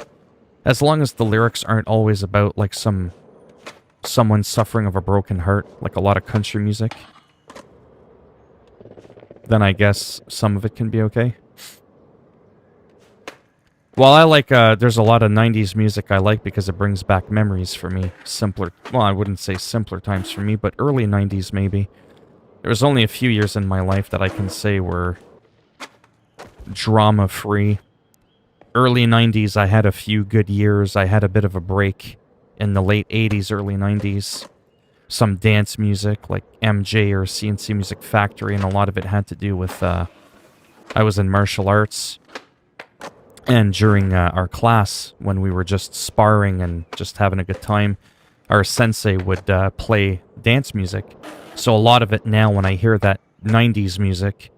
As long as the lyrics aren't always about like someone suffering of a broken heart, like a lot of country music, then I guess some of it can be okay. Well, I like, there's a lot of 90s music I like because it brings back memories for me. Simpler, well, I wouldn't say simpler times for me, but early 90s maybe. There was only a few years in my life that I can say were drama-free. Early 90s, I had a few good years. I had a bit of a break in the late 80s, early 90s. Some dance music, like MJ or CNC Music Factory, and a lot of it had to do with, I was in martial arts. And during our class, when we were just sparring and just having a good time, our sensei would play dance music. So a lot of it now, when I hear that 90s music,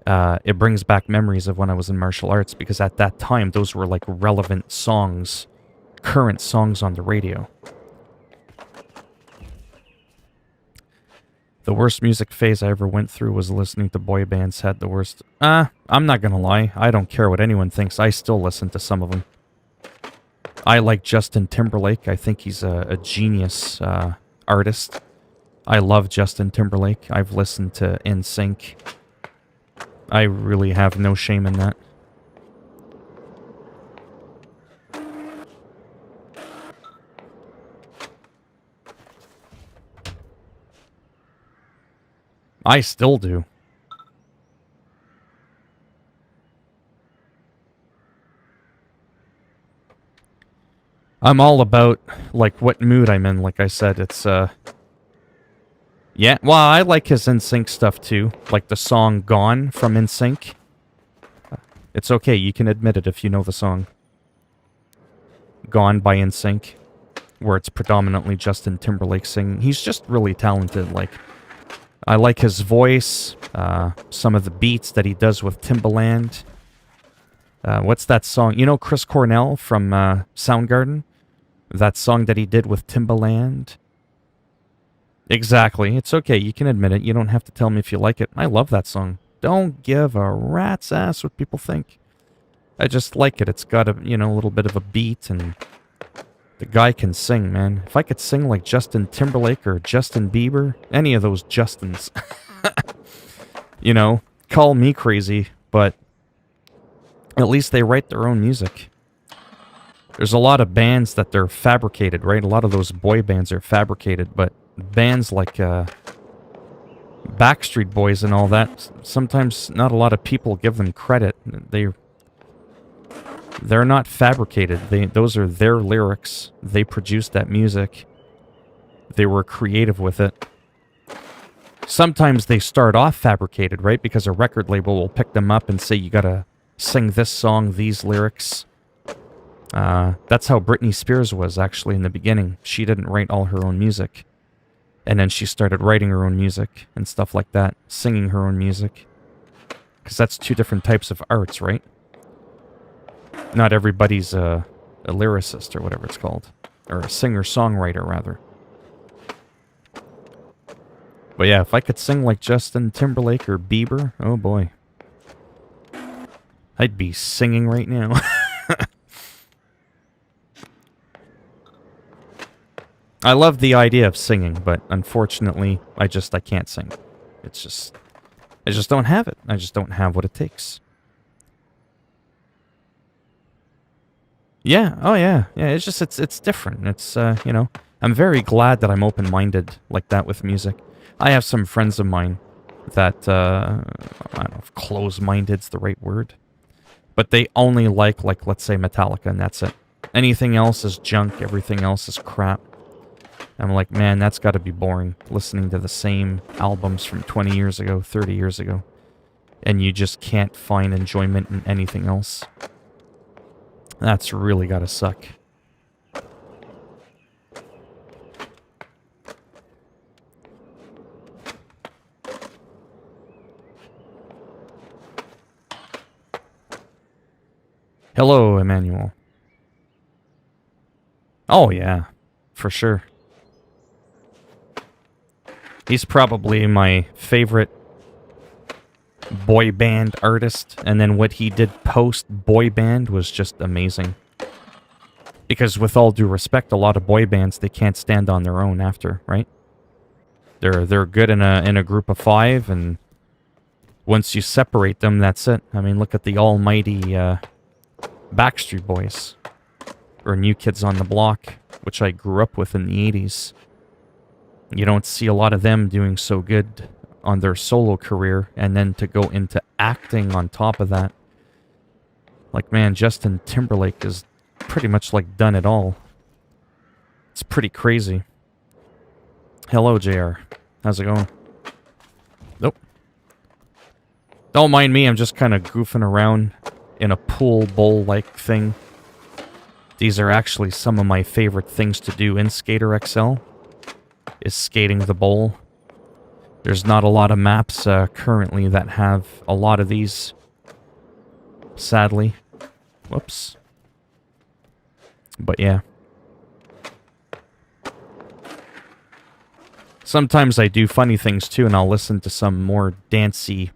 it brings back memories of when I was in martial arts, because at that time, those were like relevant songs, current songs on the radio. The worst music phase I ever went through was listening to boy bands had the worst... I'm not gonna lie. I don't care what anyone thinks. I still listen to some of them. I like Justin Timberlake. I think he's a genius artist. I love Justin Timberlake. I've listened to NSYNC. I really have no shame in that. I still do. I'm all about, like, what mood I'm in, like I said. It's, yeah, well, I like his NSYNC stuff, too. Like the song Gone from NSYNC. It's okay, you can admit it if you know the song. Gone by NSYNC. Where it's predominantly Justin Timberlake singing. He's just really talented, like... I like his voice, some of the beats that he does with Timbaland. What's that song? You know Chris Cornell from Soundgarden? That song that he did with Timbaland? Exactly. It's okay. You can admit it. You don't have to tell me if you like it. I love that song. Don't give a rat's ass what people think. I just like it. It's got a, you know, a little bit of a beat, and the guy can sing, man. If I could sing like Justin Timberlake or Justin Bieber, any of those Justins, you know, call me crazy, but at least they write their own music. There's a lot of bands that they're fabricated, right? A lot of those boy bands are fabricated, but bands like Backstreet Boys and all that, sometimes not a lot of people give them credit. They're not fabricated. Those are their lyrics. They produced that music. They were creative with it. Sometimes they start off fabricated, right? Because a record label will pick them up and say, you gotta sing this song, these lyrics. That's how Britney Spears was, actually, in the beginning. She didn't write all her own music. And then she started writing her own music and stuff like that. Singing her own music. Because that's two different types of arts, right? Not everybody's a lyricist or whatever it's called. Or a singer-songwriter, rather. But yeah, if I could sing like Justin Timberlake or Bieber, oh boy. I'd be singing right now. I love the idea of singing, but unfortunately, I can't sing. It's just, I just don't have it. I just don't have what it takes. Yeah, oh yeah, yeah, it's just, it's different. It's, you know, I'm very glad that I'm open-minded like that with music. I have some friends of mine that, I don't know if close-minded's the right word, but they only like, let's say Metallica, and that's it. Anything else is junk, everything else is crap. I'm like, man, that's gotta be boring, listening to the same albums from 20 years ago, 30 years ago, and you just can't find enjoyment in anything else. That's really gotta suck. Hello, Emmanuel. Oh, yeah. For sure. He's probably my favorite boy band artist, and then what he did post-boy band was just amazing. Because with all due respect, a lot of boy bands, they can't stand on their own after, right? They're good in a group of 5, and once you separate them, that's it. I mean, look at the almighty Backstreet Boys, or New Kids on the Block, which I grew up with in the 80s. You don't see a lot of them doing so good on their solo career, and then to go into acting on top of that. Like, man, Justin Timberlake is pretty much like done it all. It's pretty crazy. Hello, JR. How's it going? Nope. Don't mind me, I'm just kind of goofing around in a pool bowl-like thing. These are actually some of my favorite things to do in Skater XL, is skating the bowl. There's not a lot of maps currently that have a lot of these, sadly. Whoops. But yeah. Sometimes I do funny things too, and I'll listen to some more dancey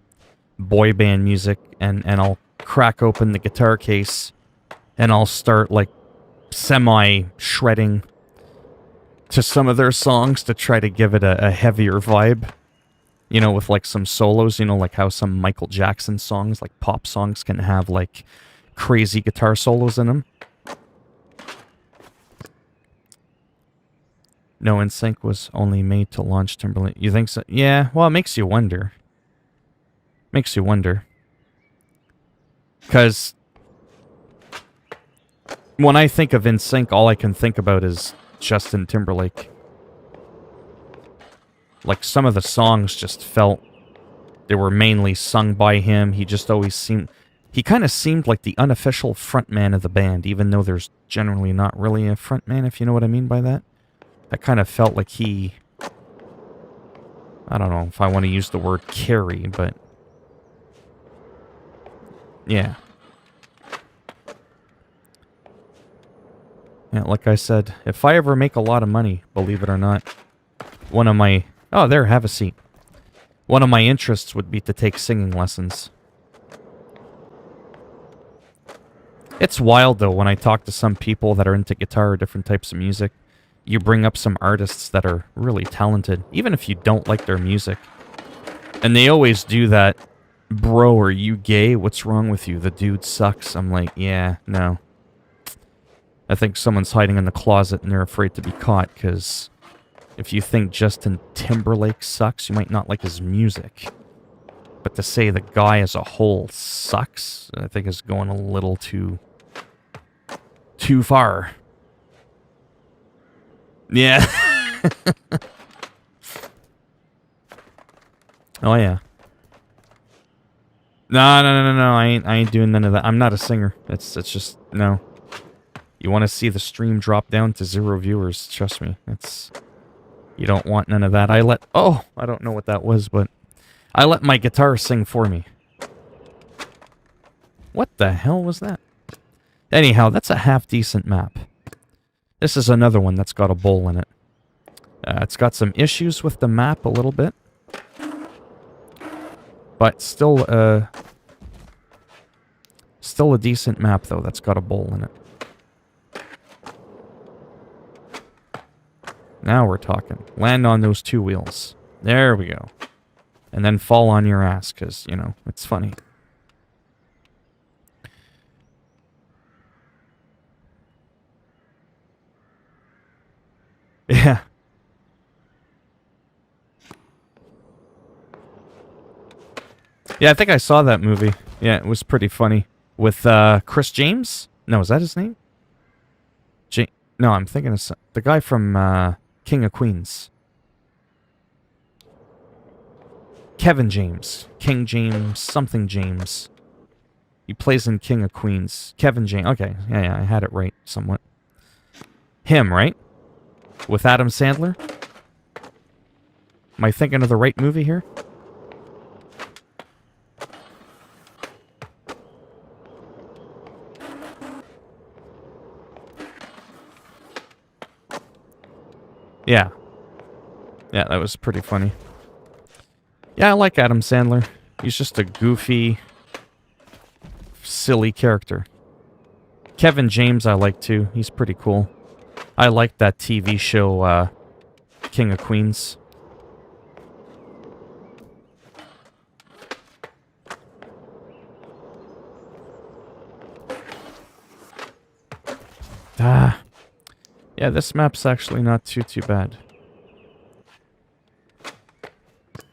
boy band music, and I'll crack open the guitar case, and I'll start like semi-shredding to some of their songs to try to give it a heavier vibe. You know, with like some solos, you know, like how some Michael Jackson songs, like pop songs, can have like crazy guitar solos in them. No, NSYNC was only made to launch Timberlake. You think so? Yeah, well, it makes you wonder. Makes you wonder. Because when I think of NSYNC, all I can think about is Justin Timberlake. Like, some of the songs just felt they were mainly sung by him. He just always seemed... He kind of seemed like the unofficial frontman of the band, even though there's generally not really a frontman, if you know what I mean by that. I kind of felt like he... I don't know if I want to use the word carry, but... Yeah. Yeah, like I said, if I ever make a lot of money, believe it or not, one of my... Oh, there, have a seat. One of my interests would be to take singing lessons. It's wild, though, when I talk to some people that are into guitar or different types of music. You bring up some artists that are really talented, even if you don't like their music. And they always do that, bro, are you gay? What's wrong with you? The dude sucks. I'm like, yeah, no. I think someone's hiding in the closet and they're afraid to be caught, because if you think Justin Timberlake sucks, you might not like his music. But to say the guy as a whole sucks, I think is going a little too too far. Yeah. Oh yeah. No. I ain't doing none of that. I'm not a singer. It's just no. You want to see the stream drop down to 0 viewers? Trust me. You don't want none of that. I don't know what that was, but I let my guitar sing for me. What the hell was that? Anyhow, that's a half-decent map. This is another one that's got a bowl in it. It's got some issues with the map a little bit. But still a decent map, though, that's got a bowl in it. Now we're talking. Land on those 2 wheels. There we go. And then fall on your ass, because, you know, it's funny. Yeah. Yeah, I think I saw that movie. Yeah, it was pretty funny. With Chris James? No, is that his name? No, I'm thinking of the guy from King of Queens. Kevin James. King James, something James. He plays in King of Queens. Kevin James. Okay, yeah, I had it right somewhat. Him, right? With Adam Sandler? Am I thinking of the right movie here? Yeah. Yeah, that was pretty funny. Yeah, I like Adam Sandler. He's just a goofy, silly character. Kevin James I like too. He's pretty cool. I like that TV show, King of Queens. Yeah, this map's actually not too bad.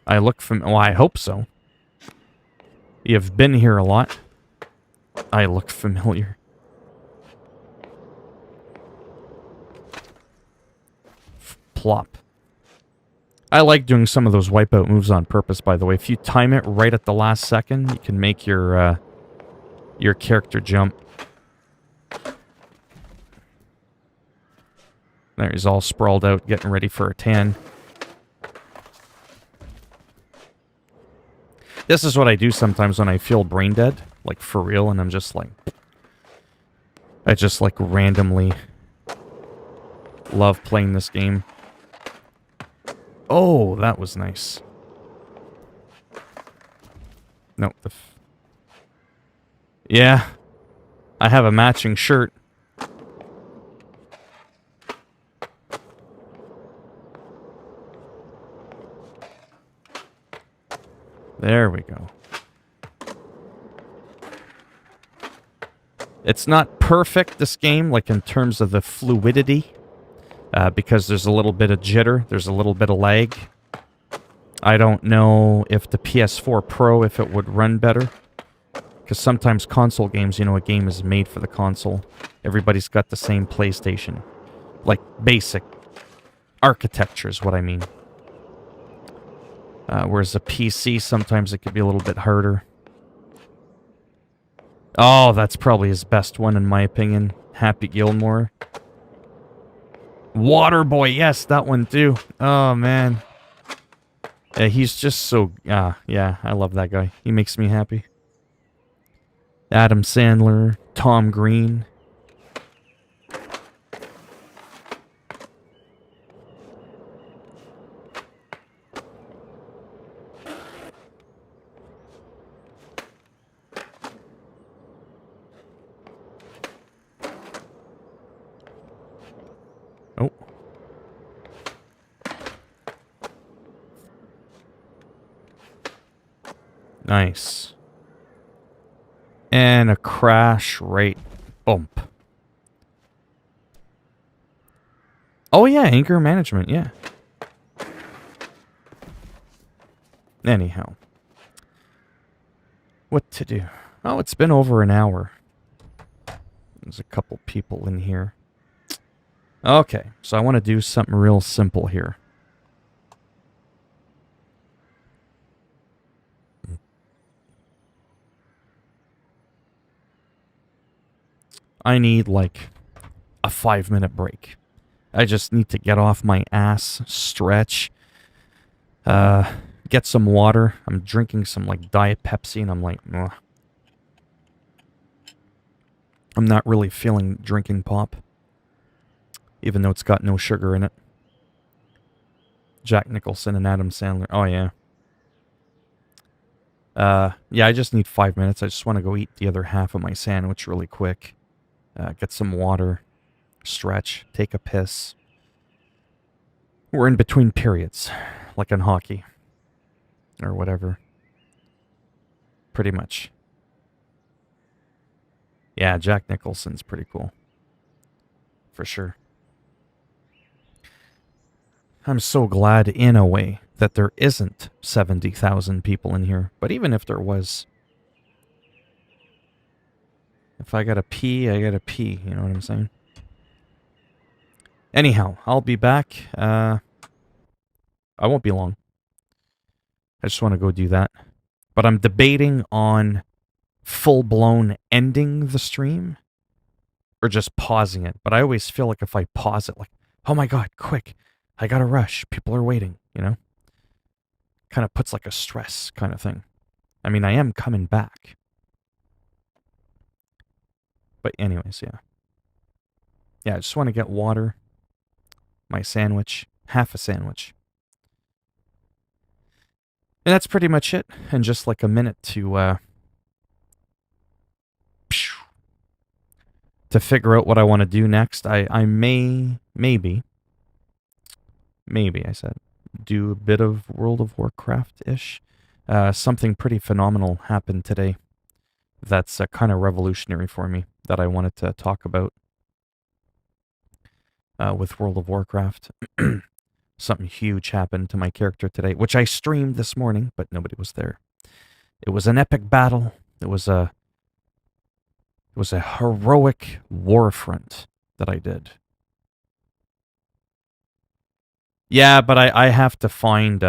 Well, I hope so. You've been here a lot. I look familiar. Plop. I like doing some of those wipeout moves on purpose, by the way. If you time it right at the last second, you can make your character jump. There, he's all sprawled out, getting ready for a tan. This is what I do sometimes when I feel brain dead, like for real, and I'm just like... I just like randomly love playing this game. Oh, that was nice. Nope. Yeah. I have a matching shirt. There we go. It's not perfect, this game, like in terms of the fluidity, because there's a little bit of jitter, there's a little bit of lag. I don't know if the PS4 Pro, if it would run better, because sometimes console games, you know, a game is made for the console. Everybody's got the same PlayStation. Like, basic architecture is what I mean. Whereas a PC, sometimes it could be a little bit harder. Oh, that's probably his best one, in my opinion. Happy Gilmore. Waterboy, yes, that one too. Oh, man. Yeah, he's just so... yeah, I love that guy. He makes me happy. Adam Sandler, Tom Green. Oh. Nice. And a crash rate bump. Oh yeah, anger management, yeah. Anyhow. What to do? Oh, it's been over an hour. There's a couple people in here. Okay, so I want to do something real simple here. I need like a 5-minute break. I just need to get off my ass, stretch, get some water. I'm drinking some like Diet Pepsi and I'm like, ugh. I'm not really feeling drinking pop, even though it's got no sugar in it. Jack Nicholson and Adam Sandler. Oh, yeah. Yeah, I just need 5 minutes. I just want to go eat the other half of my sandwich really quick. Get some water, stretch, take a piss. We're in between periods, like in hockey. Or whatever. Pretty much. Yeah, Jack Nicholson's pretty cool. For sure. I'm so glad, in a way, that there isn't 70,000 people in here. But even if there was, if I gotta pee, I gotta pee. You know what I'm saying? Anyhow, I'll be back. I won't be long. I just want to go do that. But I'm debating on full-blown ending the stream or just pausing it. But I always feel like if I pause it, like, oh my god, quick, I gotta rush. People are waiting, you know? Kind of puts like a stress kind of thing. I mean, I am coming back. But anyways, yeah. Yeah, I just want to get water, my sandwich, half a sandwich. And that's pretty much it. And just like a minute to figure out what I want to do next. I maybe I said, do a bit of World of Warcraft-ish. Something pretty phenomenal happened today that's kind of revolutionary for me that I wanted to talk about with World of Warcraft. Something huge happened to my character today, which I streamed this morning, but nobody was there. It was an epic battle. It was a heroic war front that I did. Yeah, but I have to find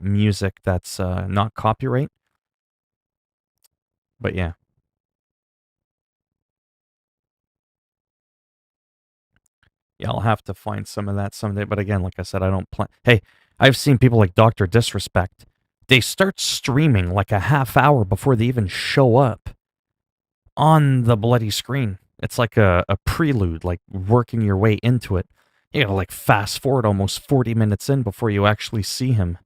music that's not copyright. But yeah. Yeah, I'll have to find some of that someday. But again, like I said, I don't plan. Hey, I've seen people like Dr. Disrespect. They start streaming like a half hour before they even show up on the bloody screen. It's like a prelude, like working your way into it. You gotta like fast forward almost 40 minutes in before you actually see him.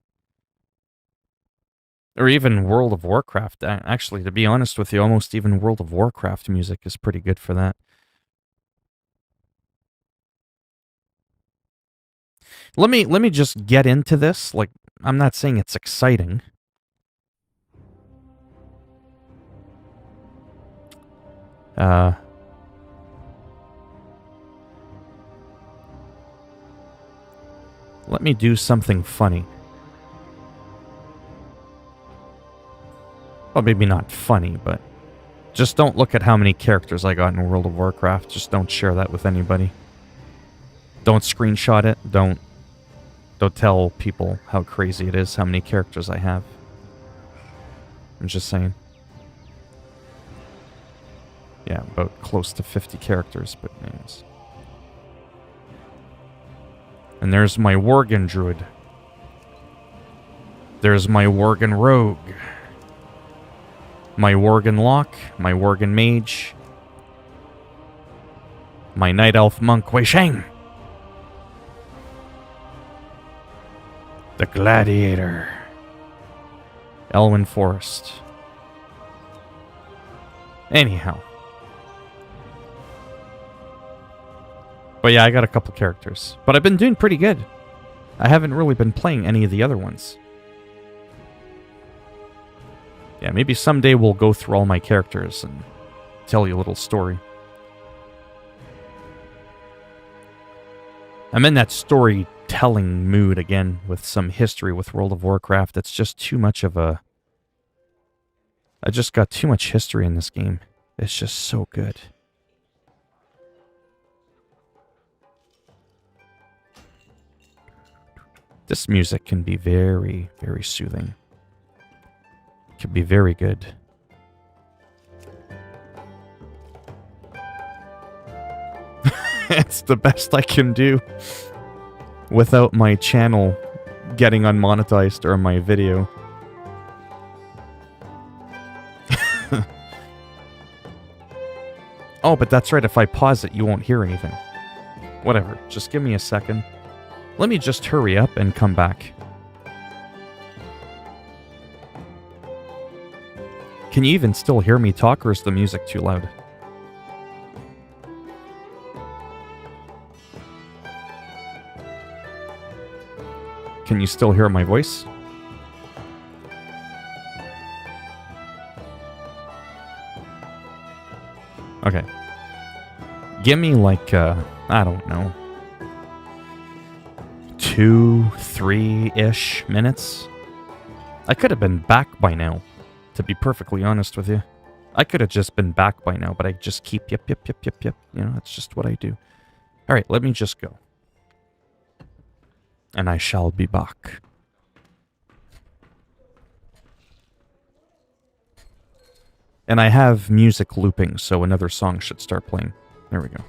Or even World of Warcraft. Actually, to be honest with you, almost even World of Warcraft music is pretty good for that. Let me just get into this. Like, I'm not saying it's exciting. Let me do something funny. Well, maybe not funny, but just don't look at how many characters I got in World of Warcraft. Just don't share that with anybody. Don't screenshot it. Don't tell people how crazy it is, how many characters I have. I'm just saying. Yeah, about close to 50 characters, but anyways. And there's my Worgen Druid. There's my Worgen Rogue. My Worgen Lock. My Worgen Mage. My Night Elf Monk Wei Shang. The Gladiator. Elwyn Forest. Anyhow. But yeah, I got a couple characters. But I've been doing pretty good. I haven't really been playing any of the other ones. Yeah, maybe someday we'll go through all my characters and tell you a little story. I'm in that storytelling mood again with some history with World of Warcraft. It's just too much of a... I just got too much history in this game. It's just so good. This music can be very, very soothing. It can be very good. It's the best I can do without my channel getting unmonetized or my video. Oh, but that's right. If I pause it, you won't hear anything. Whatever. Just give me a second. Let me just hurry up and come back. Can you even still hear me talk, or is the music too loud? Can you still hear my voice? Okay. Give me like, I don't know, 2-3-ish minutes. I could have been back by now, to be perfectly honest with you. I could have just been back by now, but I just keep yep. You know, that's just what I do. Alright, let me just go. And I shall be back. And I have music looping, so another song should start playing. There we go.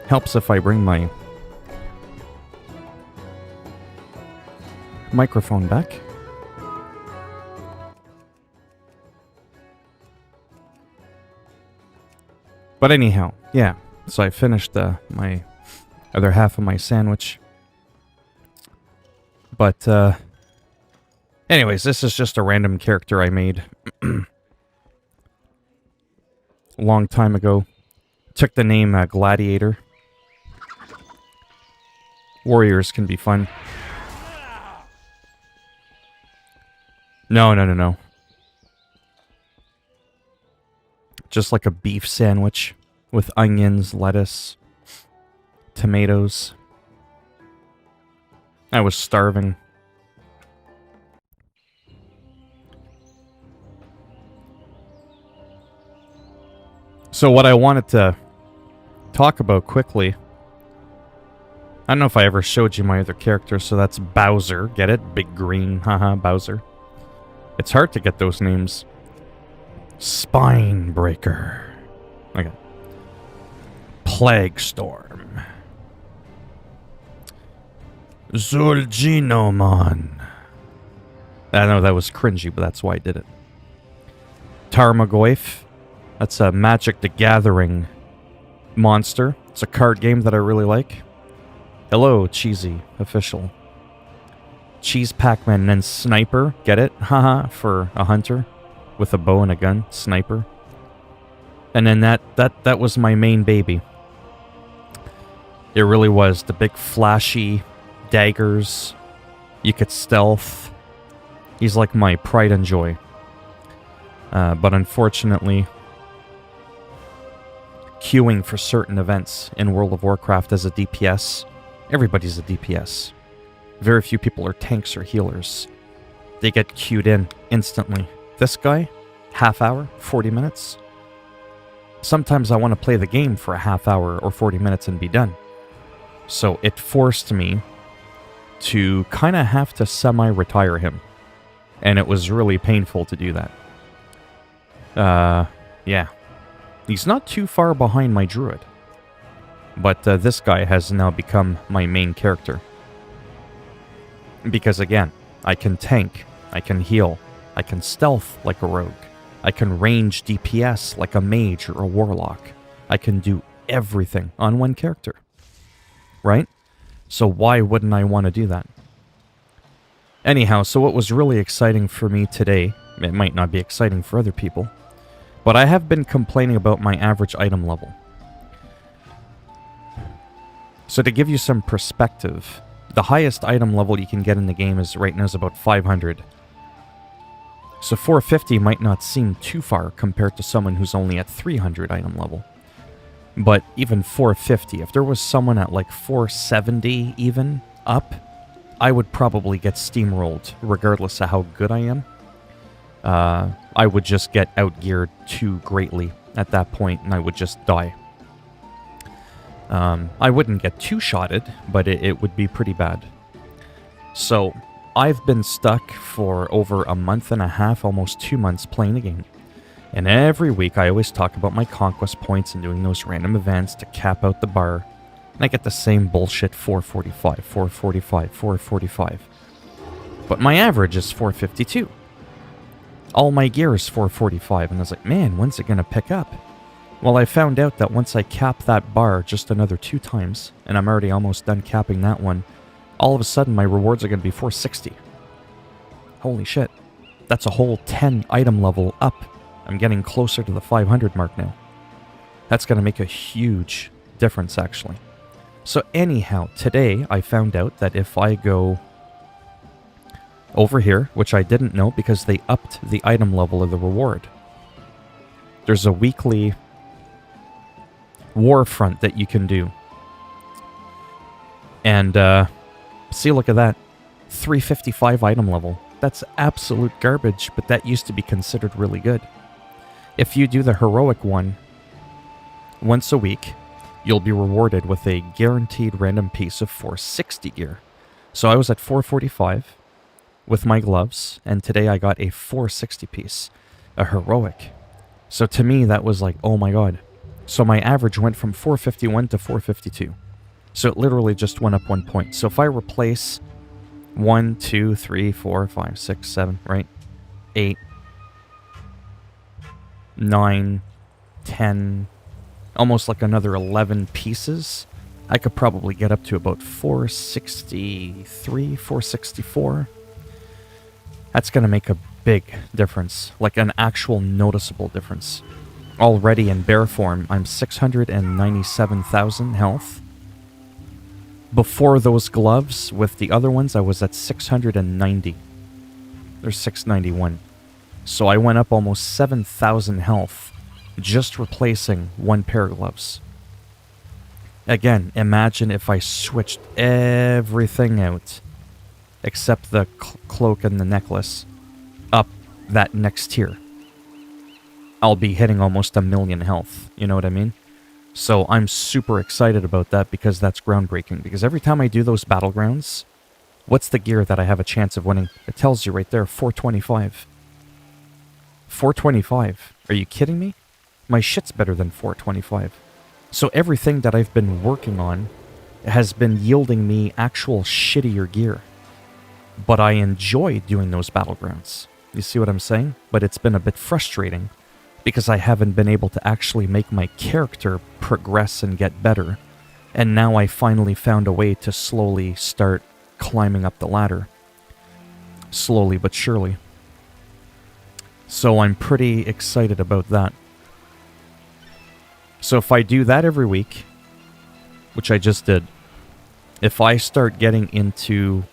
Helps if I bring my microphone back. But anyhow, yeah. So I finished my other half of my sandwich. But anyways, this is just a random character I made a long time ago. Took the name Gladiator. Warriors can be fun. No. Just like a beef sandwich with onions, lettuce, tomatoes. I was starving. So what I wanted to talk about quickly, I don't know if I ever showed you my other character, so that's Bowser. Get it? Big green, haha, Bowser. It's hard to get those names. Spine Breaker. Okay. Plague Storm. Zul'Jinomon. I know that was cringy, but that's why I did it. Tarmogoyf. That's a Magic the Gathering monster. It's a card game that I really like. Hello, Cheesy Official. Cheese Pac-Man and then Sniper. Get it? Haha, for a hunter with a bow and a gun. Sniper. And then that was my main baby. It really was. The big flashy daggers. You could stealth. He's like my pride and joy. But unfortunately, queuing for certain events in World of Warcraft as a DPS, everybody's a DPS. Very few people are tanks or healers. They get queued in instantly. This guy, half hour, 40 minutes. Sometimes I want to play the game for a half hour or 40 minutes and be done. So it forced me to kind of have to semi-retire him. And it was really painful to do that. Yeah. He's not too far behind my druid. But this guy has now become my main character. Because again, I can tank, I can heal, I can stealth like a rogue, I can range DPS like a mage or a warlock. I can do everything on one character. Right? So why wouldn't I want to do that? Anyhow, so what was really exciting for me today, it might not be exciting for other people, but I have been complaining about my average item level. So to give you some perspective, the highest item level you can get in the game is right now is about 500. So 450 might not seem too far compared to someone who's only at 300 item level. But even 450, if there was someone at like 470 even up, I would probably get steamrolled regardless of how good I am. I would just get outgeared too greatly at that point and I would just die. I wouldn't get two-shotted, but it would be pretty bad. So, I've been stuck for over a month and a half, almost 2 months playing the game. And every week I always talk about my conquest points and doing those random events to cap out the bar. And I get the same bullshit 445, 445, 445. But my average is 452. All my gear is 445, and I was like, man, when's it gonna pick up? Well, I found out that once I cap that bar just another 2 times, and I'm already almost done capping that one, all of a sudden my rewards are going to be 460. Holy shit. That's a whole 10 item level up. I'm getting closer to the 500 mark now. That's going to make a huge difference, actually. So anyhow, today I found out that if I go over here, which I didn't know because they upped the item level of the reward, there's a weekly Warfront that you can do. And, see, look at that. 355 item level. That's absolute garbage, but that used to be considered really good. If you do the heroic one once a week, you'll be rewarded with a guaranteed random piece of 460 gear. So I was at 445 with my gloves, and today I got a 460 piece. A heroic. So to me, that was like, oh my god. So my average went from 451 to 452. So it literally just went up 1 point. So if I replace 1, 2, 3, 4, 5, 6, 7, right? 8, 9, 10, almost like another 11 pieces, I could probably get up to about 463, 464. That's going to make a big difference, like an actual noticeable difference. Already in bear form, I'm 697,000 health. Before those gloves, with the other ones, I was at 690. There's 691. So I went up almost 7,000 health just replacing one pair of gloves. Again, imagine if I switched everything out except the cloak and the necklace up that next tier. I'll be hitting almost 1 million health, you know what I mean? So I'm super excited about that because that's groundbreaking. Because every time I do those battlegrounds, what's the gear that I have a chance of winning? It tells you right there, 425. 425. Are you kidding me? My shit's better than 425. So everything that I've been working on has been yielding me actual shittier gear. But I enjoy doing those battlegrounds. You see what I'm saying? But it's been a bit frustrating because I haven't been able to actually make my character progress and get better. And now I finally found a way to slowly start climbing up the ladder. Slowly but surely. So I'm pretty excited about that. So if I do that every week, which I just did, if I start getting into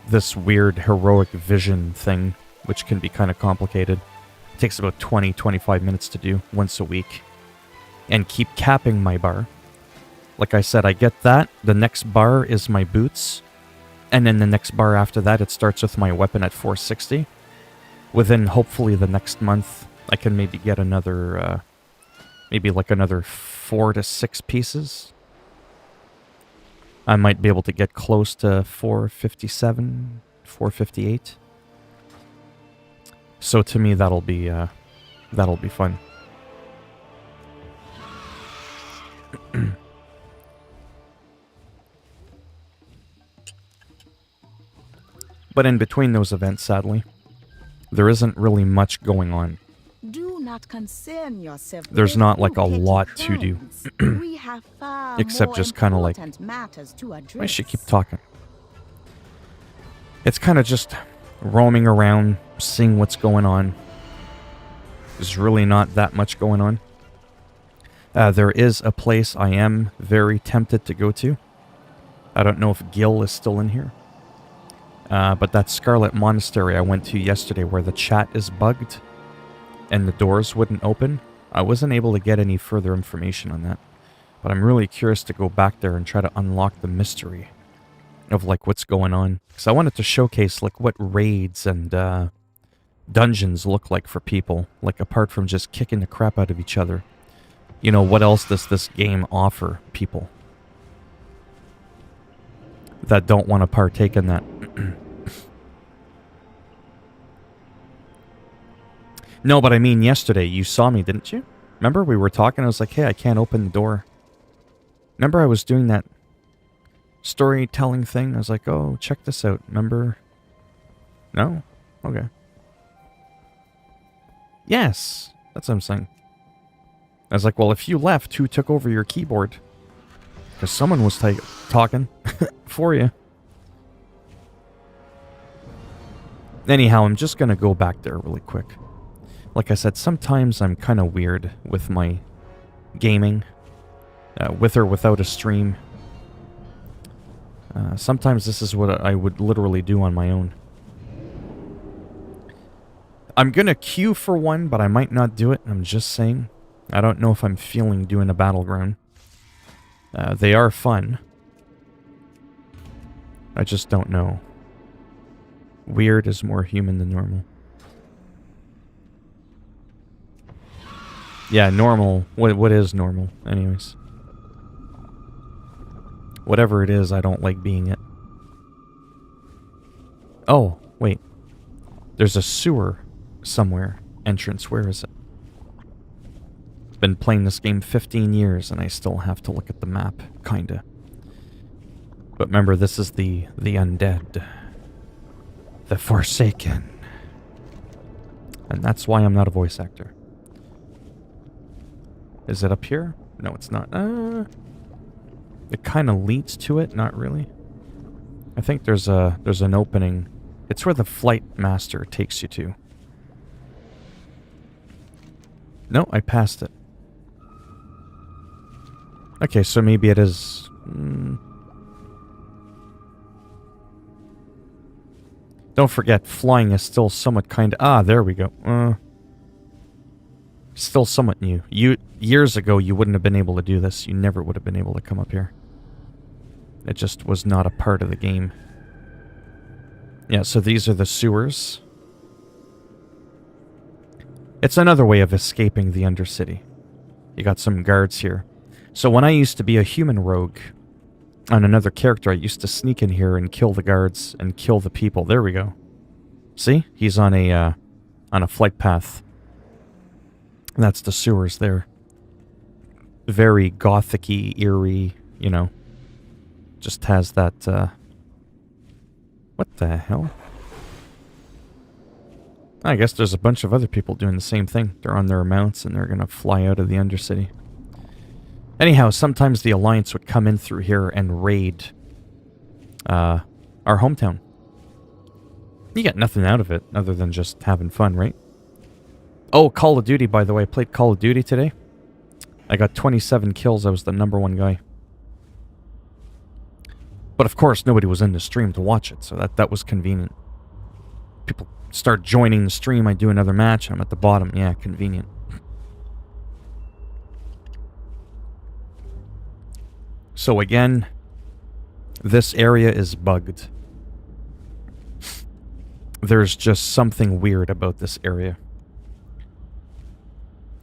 this weird heroic vision thing, which can be kind of complicated, it takes about 20-25 minutes to do once a week, and keep capping my bar. Like I said, I get that. The next bar is my boots, and then the next bar after that, it starts with my weapon at 460. Within, hopefully, the next month, I can maybe get another, maybe like another 4 to 6 pieces. I might be able to get close to 457, 458. So to me, that'll be fun. But in between those events, sadly, there isn't really much going on. Do not concern yourself. There's not like a lot to do. We have far Except more just kind of like, important matters to address. I should keep talking. It's kind of just roaming around, seeing what's going on. There's really not that much going on. There is a place I am very tempted to go to. I don't know if Gil is still in here. But that Scarlet Monastery I went to yesterday where the chat is bugged and the doors wouldn't open, I wasn't able to get any further information on that. But I'm really curious to go back there and try to unlock the mystery of like what's going on. Because I wanted to showcase like what raids and dungeons look like for people. Like apart from just kicking the crap out of each other. You know, what else does this game offer people that don't want to partake in that? No, but I mean yesterday, you saw me, didn't you? Remember we were talking, I was like, hey, I can't open the door. Remember I was doing that storytelling thing? I was like, oh, check this out. Remember? No? Okay. Yes, that's what I'm saying. I was like, well, if you left, who took over your keyboard? Because someone was talking for you. Anyhow, I'm just going to go back there really quick. Like I said, sometimes I'm kind of weird with my gaming. With or without a stream. Sometimes this is what I would literally do on my own. I'm going to queue for one, but I might not do it. I'm just saying. I don't know if I'm feeling doing a battleground. They are fun. I just don't know. Weird is more human than normal. Yeah, normal. What is normal, anyways? Whatever it is, I don't like being it. Oh, wait. There's a sewer somewhere. Entrance, where is it? been playing this game 15 years and I still have to look at the map, kinda. But remember, this is the undead. The Forsaken. And that's why I'm not a voice actor. Is it up here? No, it's not. It kind of leads to it, not really. I think there's an opening. It's where the flight master takes you to. No, I passed it. Okay, so maybe it is... Don't forget, flying is still somewhat kind of... Ah, there we go. Still somewhat new. Years ago, you wouldn't have been able to do this. You never would have been able to come up here. It just was not a part of the game. Yeah, so these are the sewers. It's another way of escaping the Undercity. You got some guards here. So when I used to be a human rogue on another character, I used to sneak in here and kill the guards and kill the people. There we go. See? He's on a flight path. That's the sewers there. Very gothic-y, eerie, you know. Just has that, What the hell? I guess there's a bunch of other people doing the same thing. They're on their mounts and they're gonna fly out of the Undercity. Anyhow, sometimes the Alliance would come in through here and raid our hometown. You get nothing out of it other than just having fun, right? Oh, Call of Duty, by the way. I played Call of Duty today. I got 27 kills. I was the #1 guy. But of course, nobody was in the stream to watch it, so that was convenient. People start joining the stream, I do another match, I'm at the bottom. Yeah, convenient. So again, this area is bugged. There's just something weird about this area.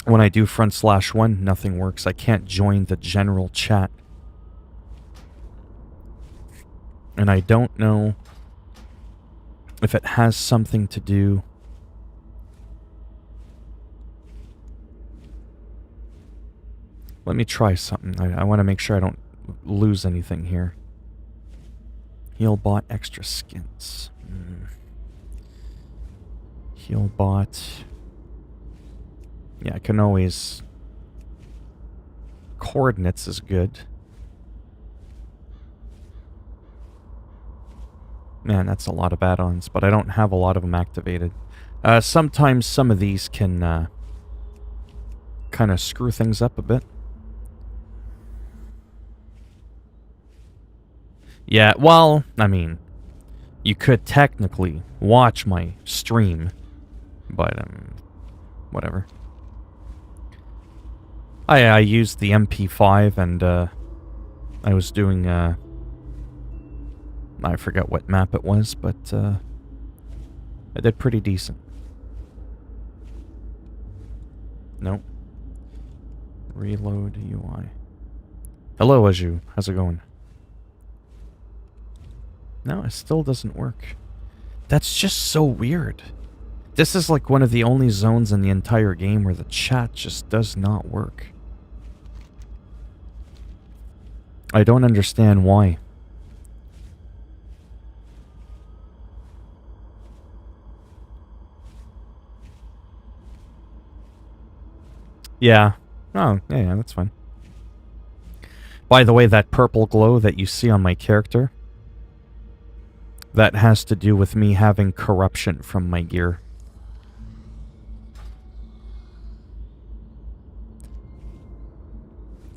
When I do /1, nothing works. I can't join the general chat. And I don't know if it has something to do... Let me try something. I want to make sure I don't lose anything here. Heal bot extra skins. Heal bot. Yeah, I can always... Coordinates is good. Man, that's a lot of add-ons, but I don't have a lot of them activated. Sometimes some of these can kind of screw things up a bit. Yeah, well, I mean, you could technically watch my stream, but whatever. I used the MP5 and I was doing I forgot what map it was, but I did pretty decent. Nope. Reload UI. Hello, Aju. How's it going? No, it still doesn't work. That's just so weird. This is like one of the only zones in the entire game where the chat just does not work. I don't understand why. Yeah. Oh, yeah, that's fine. By the way, that purple glow that you see on my character, that has to do with me having corruption from my gear.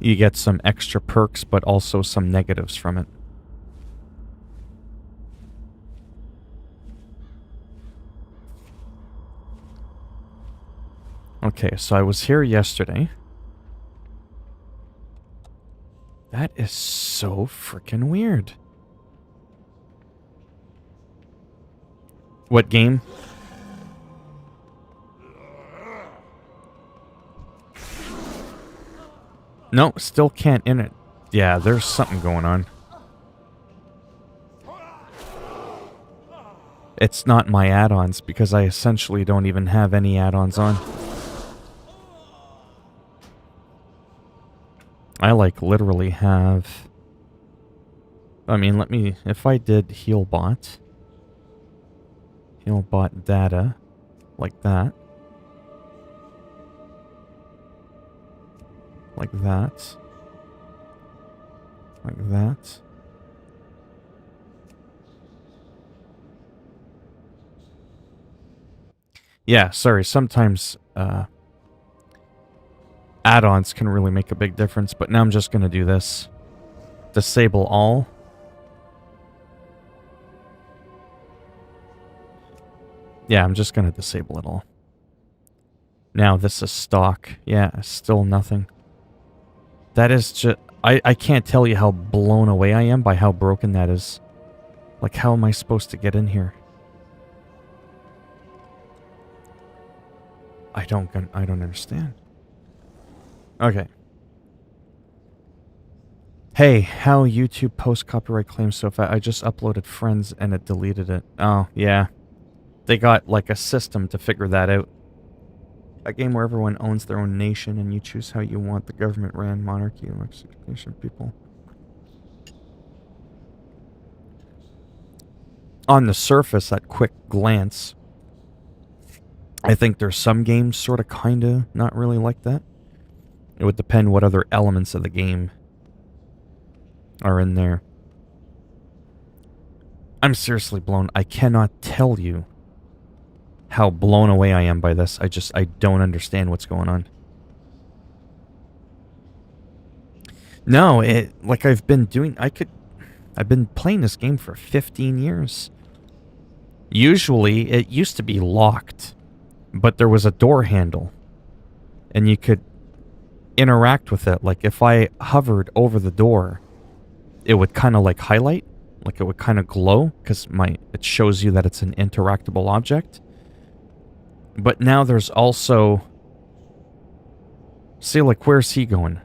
You get some extra perks, but also some negatives from it. Okay, so I was here yesterday. That is so freaking weird. What game? No, still can't in it. Yeah, there's something going on. It's not my add-ons because I essentially don't even have any add-ons on. I like literally have... I mean, let me... If I did healbot data, like that. Like that. Like that. Yeah, sorry, sometimes add-ons can really make a big difference, but now I'm just going to do this. Disable all. Yeah, I'm just going to disable it all. Now this is stock. Yeah, still nothing. That is just... I can't tell you how blown away I am by how broken that is. Like, how am I supposed to get in here? I don't understand. Okay. Hey, how YouTube post copyright claims so fast? I just uploaded Friends and it deleted it. Oh, yeah. They got, like, a system to figure that out. A game where everyone owns their own nation and you choose how you want the government ran, monarchy, execution people. On the surface, at quick glance, I think there's some games sort of kinda not really like that. It would depend what other elements of the game are in there. I'm seriously blown. I cannot tell you how blown away I am by this. I don't understand what's going on. No, like I've been playing this game for 15 years. Usually, it used to be locked, but there was a door handle, and you could interact with it. Like, if I hovered over the door, it would kind of like highlight, like it would kind of glow, because it shows you that it's an interactable object. But now there's also... See, like, where's he going?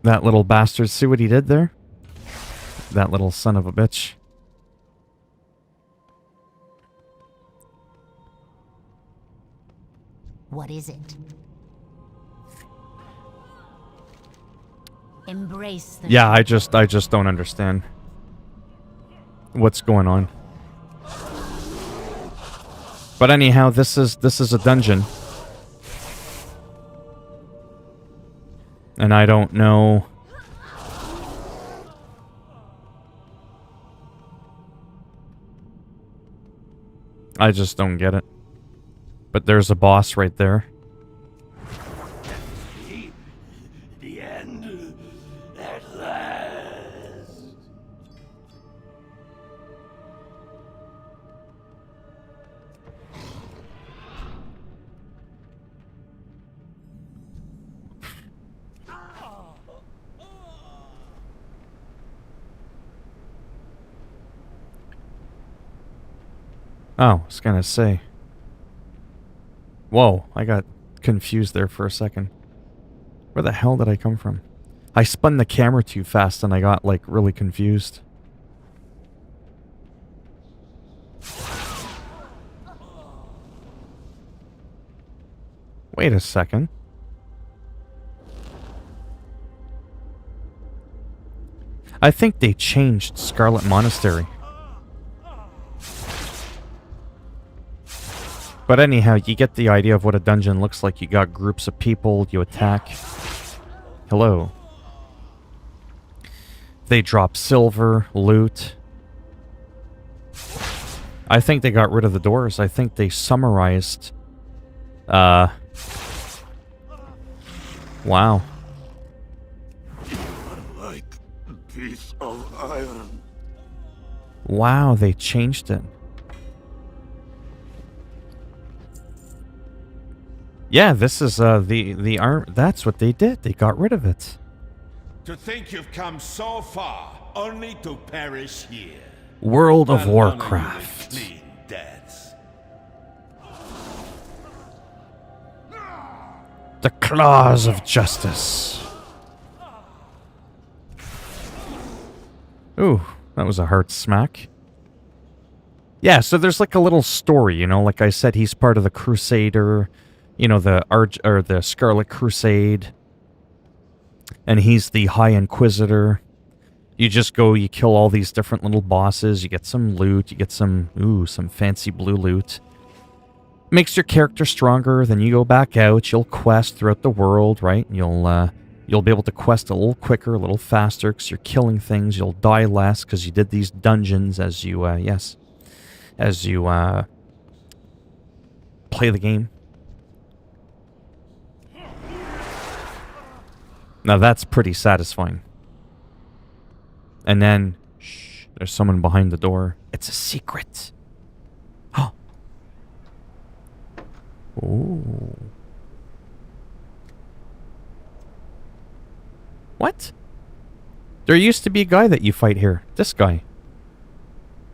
That little bastard. See what he did there? That little son of a bitch. What is it? Embrace the... Yeah, I just don't understand what's going on. But anyhow, this is a dungeon. And I don't know... I just don't get it. But there's a boss right there. The end at last. Oh, I was gonna say. Whoa, I got confused there for a second. Where the hell did I come from? I spun the camera too fast and I got, like, really confused. Wait a second. I think they changed Scarlet Monastery. But anyhow, you get the idea of what a dungeon looks like. You got groups of people, you attack. Hello. They drop silver, loot. I think they got rid of the doors. I think they summarized... Wow. Like a piece of iron. Wow, they changed it. Yeah, this is the arm. That's what they did. They got rid of it. To think you've come so far, only to perish here. World of And Warcraft. only with clean deaths. The claws of justice. Ooh, that was a hard smack. Yeah, so there's like a little story, you know, like I said, he's part of the Crusader, you know, the Scarlet Crusade, and he's the High Inquisitor. You just go, you kill all these different little bosses, you get some loot, you get some fancy blue loot. Makes your character stronger, then you go back out, you'll quest throughout the world, right? You'll be able to quest a little quicker, a little faster, because you're killing things, you'll die less, because you did these dungeons as you, play the game. Now that's pretty satisfying. And then, shh, there's someone behind the door. It's a secret. Oh. Ooh. What? There used to be a guy that you fight here. This guy.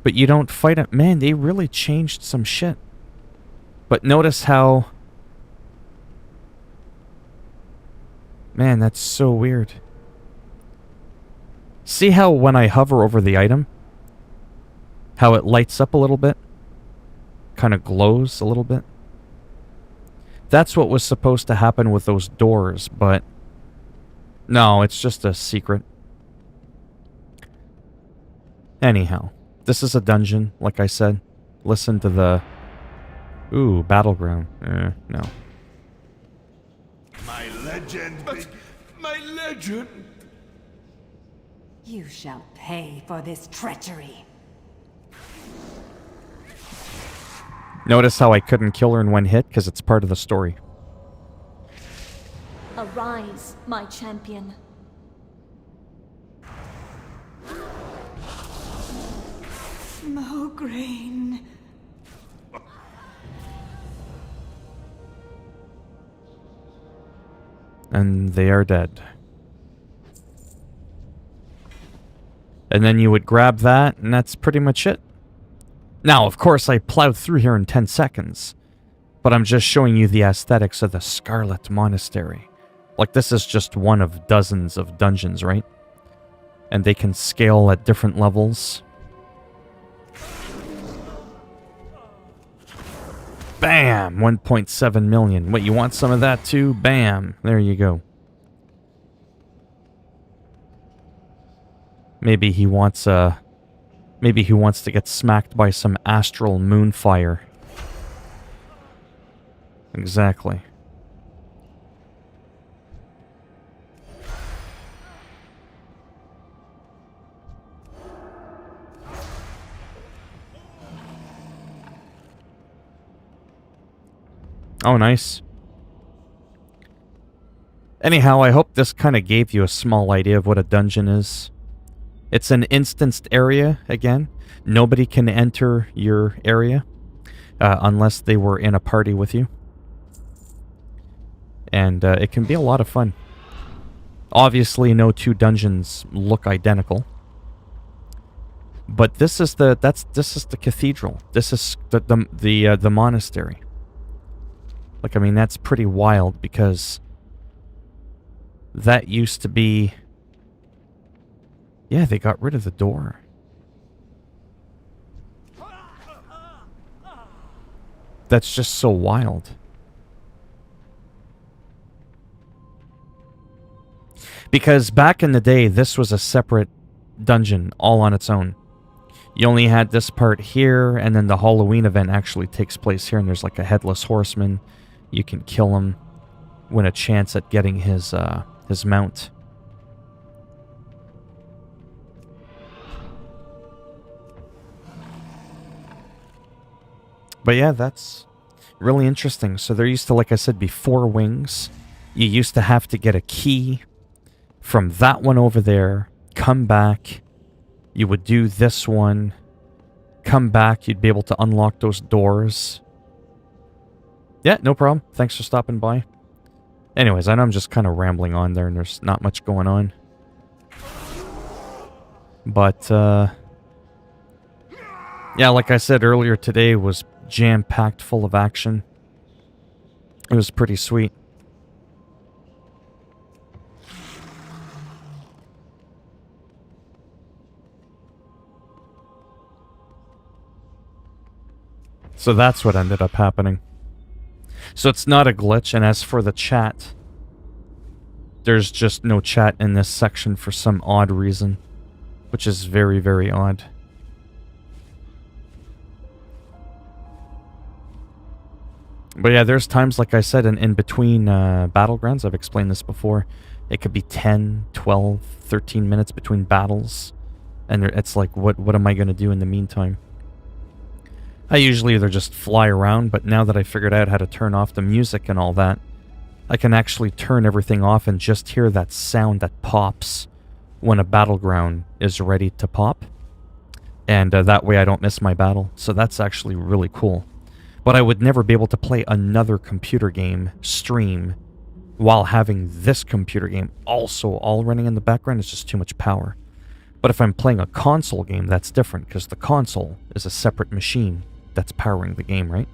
But you don't fight him. Man, they really changed some shit. But notice how... Man, that's so weird. See how when I hover over the item, how it lights up a little bit? Kind of glows a little bit? That's what was supposed to happen with those doors, but... No, it's just a secret. Anyhow, this is a dungeon, like I said. Listen to the... Ooh, battleground. No. My legend. But my legend. You shall pay for this treachery. Notice how I couldn't kill her in one hit, because it's part of the story. Arise, my champion. Mograine. And they are dead. And then you would grab that, and that's pretty much it. Now, of course, I plowed through here in 10 seconds. But I'm just showing you the aesthetics of the Scarlet Monastery. Like, this is just one of dozens of dungeons, right? And they can scale at different levels. Bam! 1.7 million. What, you want some of that too? Bam! There you go. Maybe he wants to get smacked by some astral moonfire. Exactly. Oh, nice. Anyhow, I hope this kind of gave you a small idea of what a dungeon is. It's an instanced area, again. Nobody can enter your area unless they were in a party with you. And it can be a lot of fun. Obviously, no two dungeons look identical. But this is the cathedral. This is the monastery. Like, I mean, that's pretty wild because that used to be... Yeah, they got rid of the door. That's just so wild. Because back in the day, this was a separate dungeon all on its own. You only had this part here, and then the Halloween event actually takes place here, and there's like a headless horseman. You can kill him, win a chance at getting his mount. But yeah, that's really interesting. So there used to, like I said, be 4 wings. You used to have to get a key from that one over there, come back. You would do this one, come back. You'd be able to unlock those doors. Yeah, no problem. Thanks for stopping by. Anyways, I know I'm just kind of rambling on there and there's not much going on. But, yeah, like I said earlier, today was jam-packed full of action. It was pretty sweet. So that's what ended up happening. So it's not a glitch, and as for the chat, there's just no chat in this section for some odd reason, which is very, very odd. But yeah, there's times, like I said, in between battlegrounds, I've explained this before, it could be 10, 12, 13 minutes between battles, and it's like, what am I going to do in the meantime? I usually either just fly around, but now that I figured out how to turn off the music and all that, I can actually turn everything off and just hear that sound that pops when a battleground is ready to pop. And that way I don't miss my battle. So that's actually really cool. But I would never be able to play another computer game stream while having this computer game also all running in the background. It's just too much power. But if I'm playing a console game, that's different, because the console is a separate machine that's powering the game, right?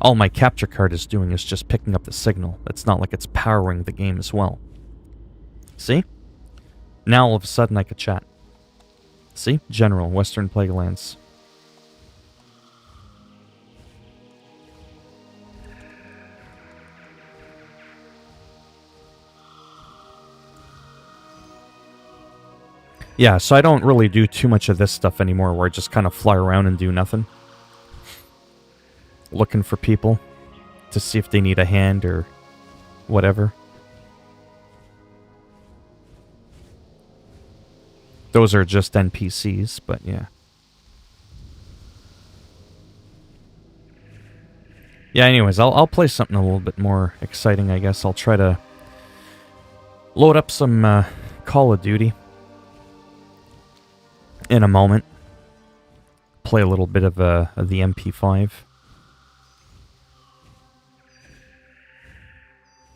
All my capture card is doing is just picking up the signal. It's not like it's powering the game as well. See? Now all of a sudden I could chat. See? General, Western Plaguelands. Yeah, so I don't really do too much of this stuff anymore, where I just kind of fly around and do nothing. Looking for people to see if they need a hand or whatever. Those are just NPCs, but yeah. Yeah, anyways, I'll play something a little bit more exciting, I guess. I'll try to load up some Call of Duty in a moment. Play a little bit of the MP5.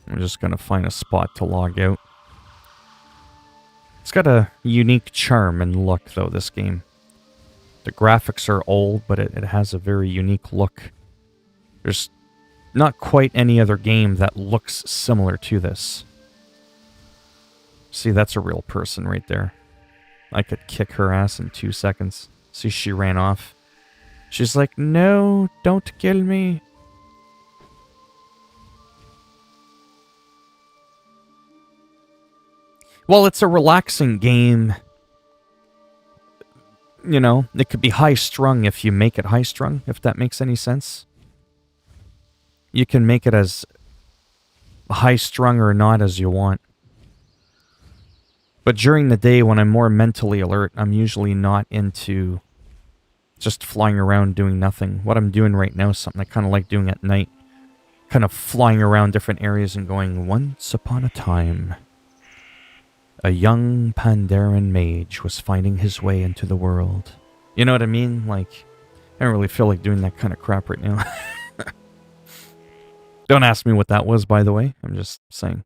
I'm just going to find a spot to log out. It's got a unique charm and look, though, this game. The graphics are old, but it has a very unique look. There's not quite any other game that looks similar to this. See, that's a real person right there. I could kick her ass in 2 seconds. See, she ran off. She's like, no, don't kill me. Well, it's a relaxing game. You know, it could be high-strung if you make it high-strung, if that makes any sense. You can make it as high-strung or not as you want. But during the day, when I'm more mentally alert, I'm usually not into just flying around doing nothing. What I'm doing right now is something I kind of like doing at night. Kind of flying around different areas and going, once upon a time, a young Pandaren mage was finding his way into the world. You know what I mean? Like, I don't really feel like doing that kind of crap right now. Don't ask me what that was, by the way. I'm just saying.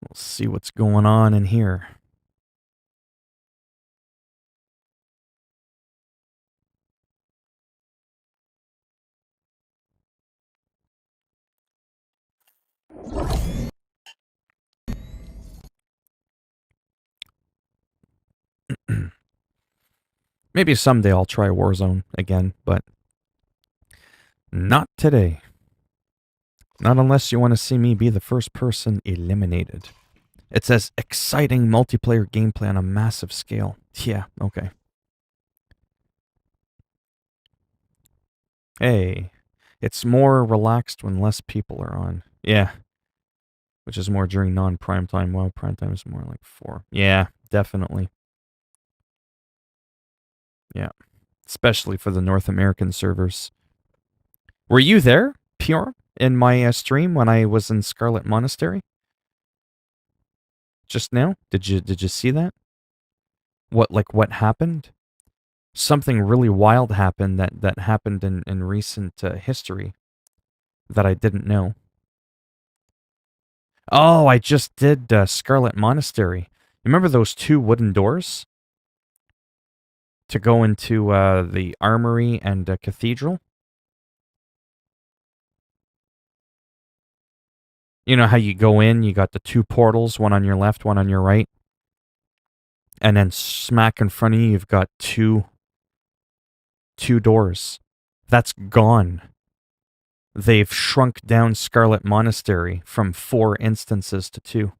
We'll see what's going on in here. Maybe someday I'll try Warzone again, but not today. Not unless you want to see me be the first person eliminated. It says exciting multiplayer gameplay on a massive scale. Yeah, okay. Hey, it's more relaxed when less people are on. Yeah. Which is more during non-prime time. Well, prime time is more like 4. Yeah, definitely. Yeah. Especially for the North American servers. Were you there, Pure, in my stream when I was in Scarlet Monastery? Just now? Did you see that? What happened? Something really wild happened that happened in recent history that I didn't know. Oh, I just did Scarlet Monastery. Remember those 2 wooden doors to go into the armory and cathedral? You know how you go in, you got the two portals, one on your left, one on your right. And then smack in front of you, you've got two doors. That's gone. They've shrunk down Scarlet Monastery from 4 instances to 2.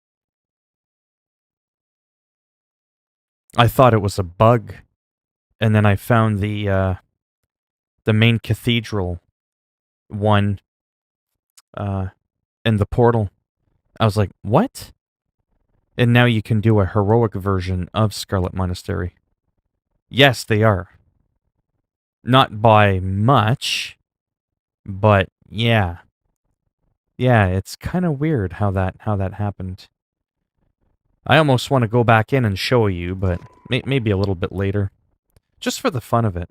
I thought it was a bug, and then I found the main cathedral one in the portal. I was like, what? And now you can do a heroic version of Scarlet Monastery. Yes, they are. Not by much, but yeah. Yeah, it's kind of weird how that happened. I almost want to go back in and show you, but maybe a little bit later. Just for the fun of it.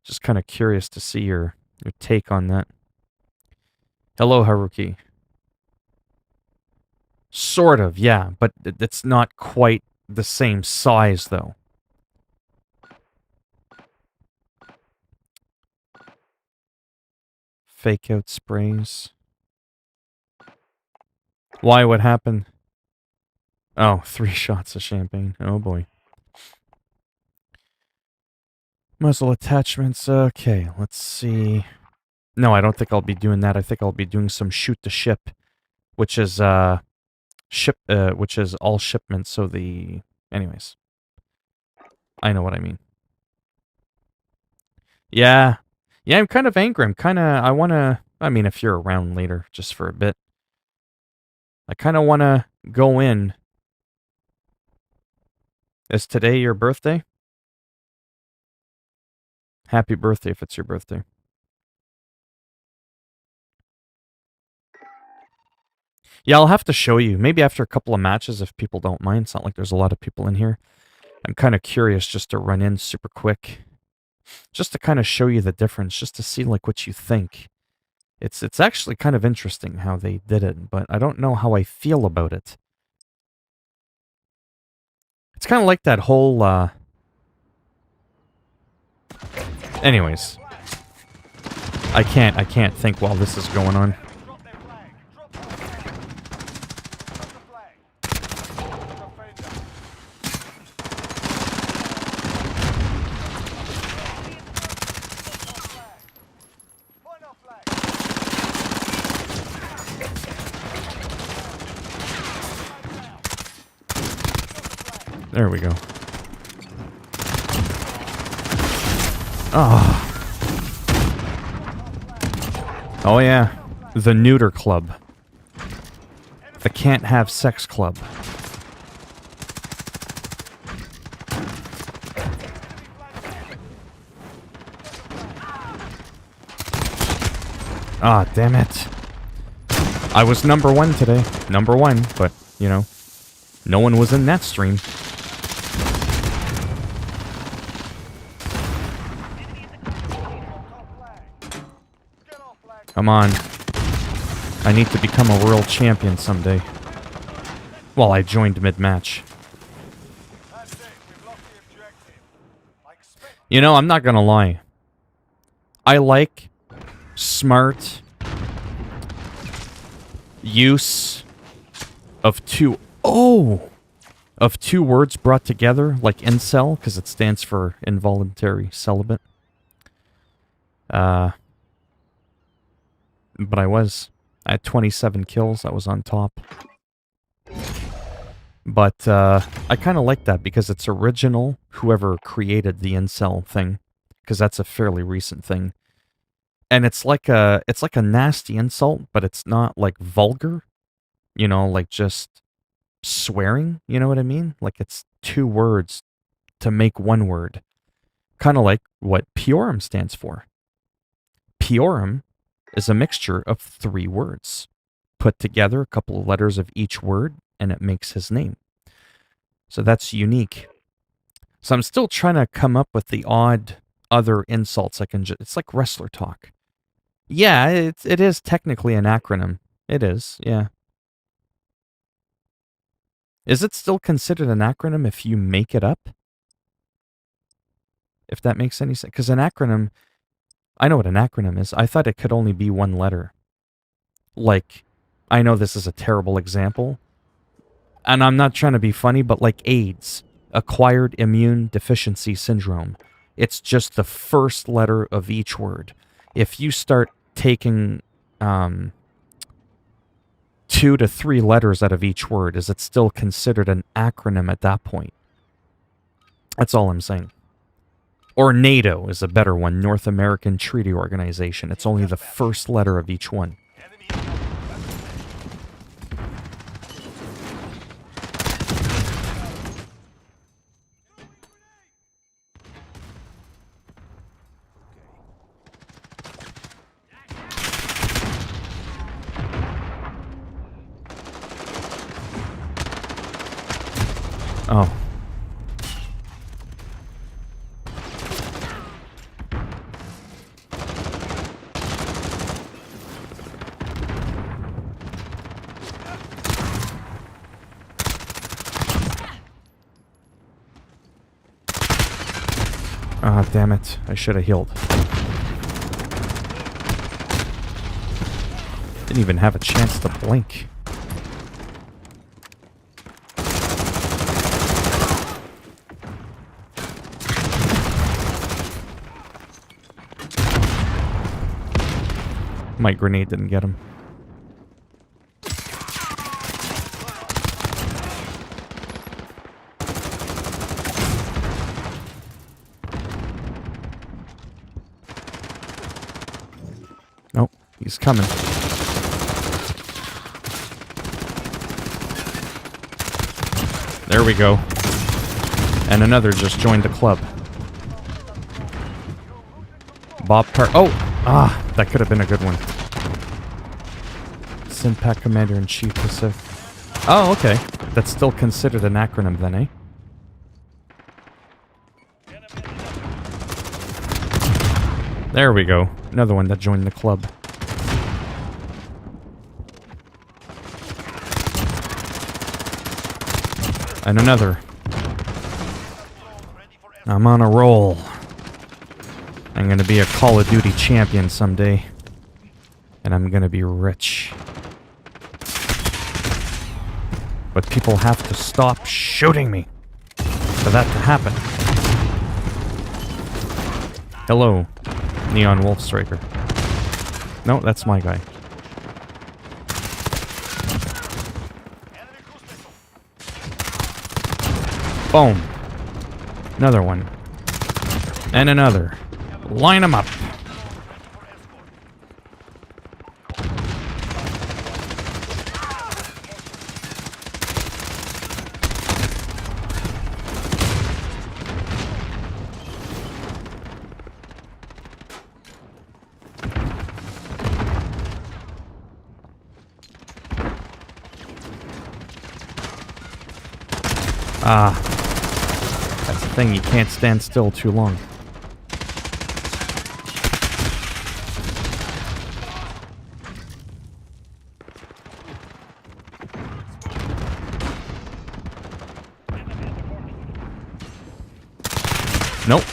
Just kind of curious to see your take on that. Hello, Haruki. Sort of, yeah, but it's not quite the same size, though. Fake out sprays. Why? What happened? Oh, 3 shots of champagne. Oh, boy. Muzzle attachments. Okay, let's see. No, I don't think I'll be doing that. I think I'll be doing some shoot to ship, which is which is all shipments. So anyways, I know what I mean. Yeah, I'm kind of angry. I wanna. I mean, if you're around later, just for a bit, I kind of wanna go in. Is today your birthday? Happy birthday if it's your birthday. Yeah, I'll have to show you. Maybe after a couple of matches if people don't mind. It's not like there's a lot of people in here. I'm kind of curious just to run in super quick. Just to kind of show you the difference, just to see like what you think. It's actually kind of interesting how they did it, but I don't know how I feel about it. It's kind of like that whole anyways. I can't think while this is going on. There we go. Oh. Oh yeah. The neuter club. The can't have sex club. Ah, damn it. I was number 1 today. Number 1, but, you know, no one was in that stream. Come on. I need to become a world champion someday. Well, I joined mid-match. You know, I'm not gonna lie. I like smart use of two words brought together, like incel, because it stands for involuntary celibate. But I had 27 kills. I was on top. But I kind of like that because it's original, whoever created the incel thing, because that's a fairly recent thing. And it's like a nasty insult, but it's not like vulgar, you know, like just swearing, you know what I mean? Like it's 2 words to make 1 word. Kind of like what Piorum stands for. Piorum is a mixture of 3 words. Put together a couple of letters of each word, and it makes his name. So that's unique. So I'm still trying to come up with the odd other insults I can just... It's like wrestler talk. Yeah, it is technically an acronym. It is, yeah. Is it still considered an acronym if you make it up? If that makes any sense. Because an acronym... I know what an acronym is. I thought it could only be 1 letter. Like I know this is a terrible example, and I'm not trying to be funny, but like AIDS, acquired immune deficiency syndrome, it's just the first letter of each word. If you start taking 2 to 3 letters out of each word, is it still considered an acronym at that point? That's all I'm saying. Or NATO is a better one, North American Treaty Organization. It's only the first letter of each one. Oh. Ah, damn it. I should have healed. Didn't even have a chance to blink. My grenade didn't get him. Nope, he's coming. There we go. And another just joined the club. Bob Park. Oh! Ah, that could have been a good one. Sinpac Commander-in-Chief Pacific. Oh, okay. That's still considered an acronym then, eh? There we go. Another one that joined the club. And another. I'm on a roll. I'm gonna be a Call of Duty champion someday. And I'm gonna be rich. But people have to stop shooting me for that to happen. Hello, Neon Wolf Striker. No, that's my guy. Boom. Another one. And another. Line them up. Ah, that's the thing, you can't stand still too long. Nope.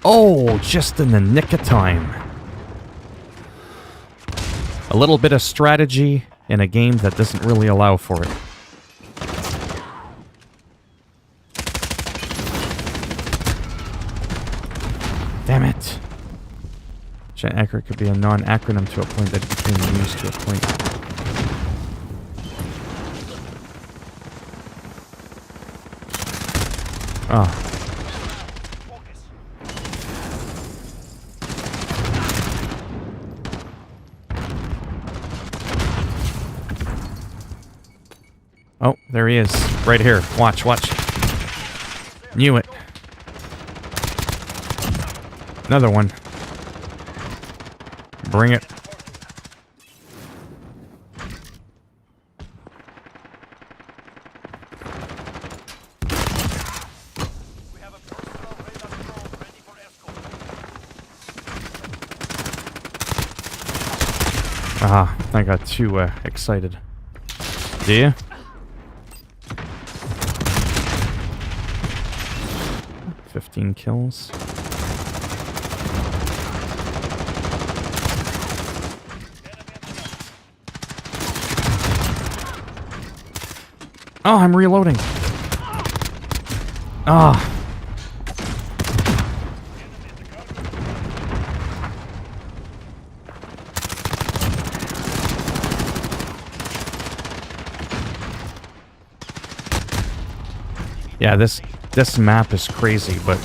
Oh, just in the nick of time. A little bit of strategy in a game that doesn't really allow for it. Damn it. Jet accurate could be a non-acronym to a point that became used to a point. Oh. Oh, there he is. Right here. Watch, watch. Knew it. Another one. Bring it. Ah, I got too excited. Do you? 15 kills. Oh, I'm reloading. Ah. Yeah, this map is crazy, but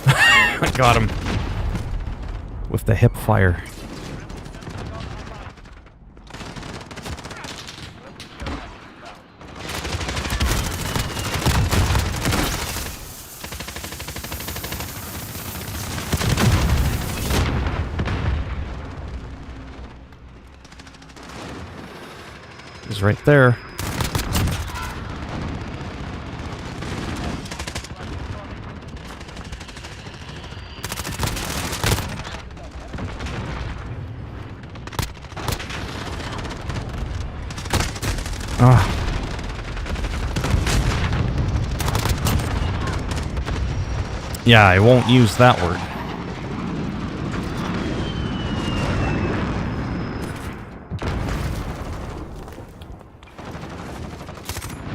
I got him with the hip fire. He's right there. Ah. Yeah, I won't use that word.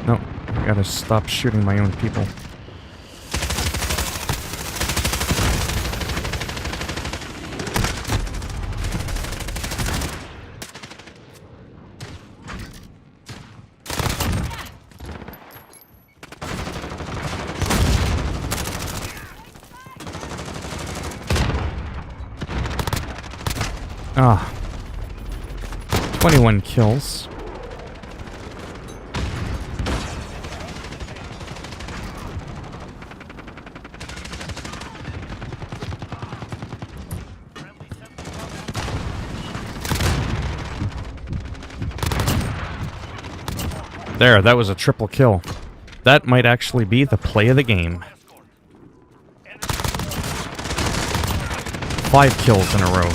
No, I gotta stop shooting my own people. Ah. 21 kills. There, that was a triple kill. That might actually be the play of the game. 5 kills in a row.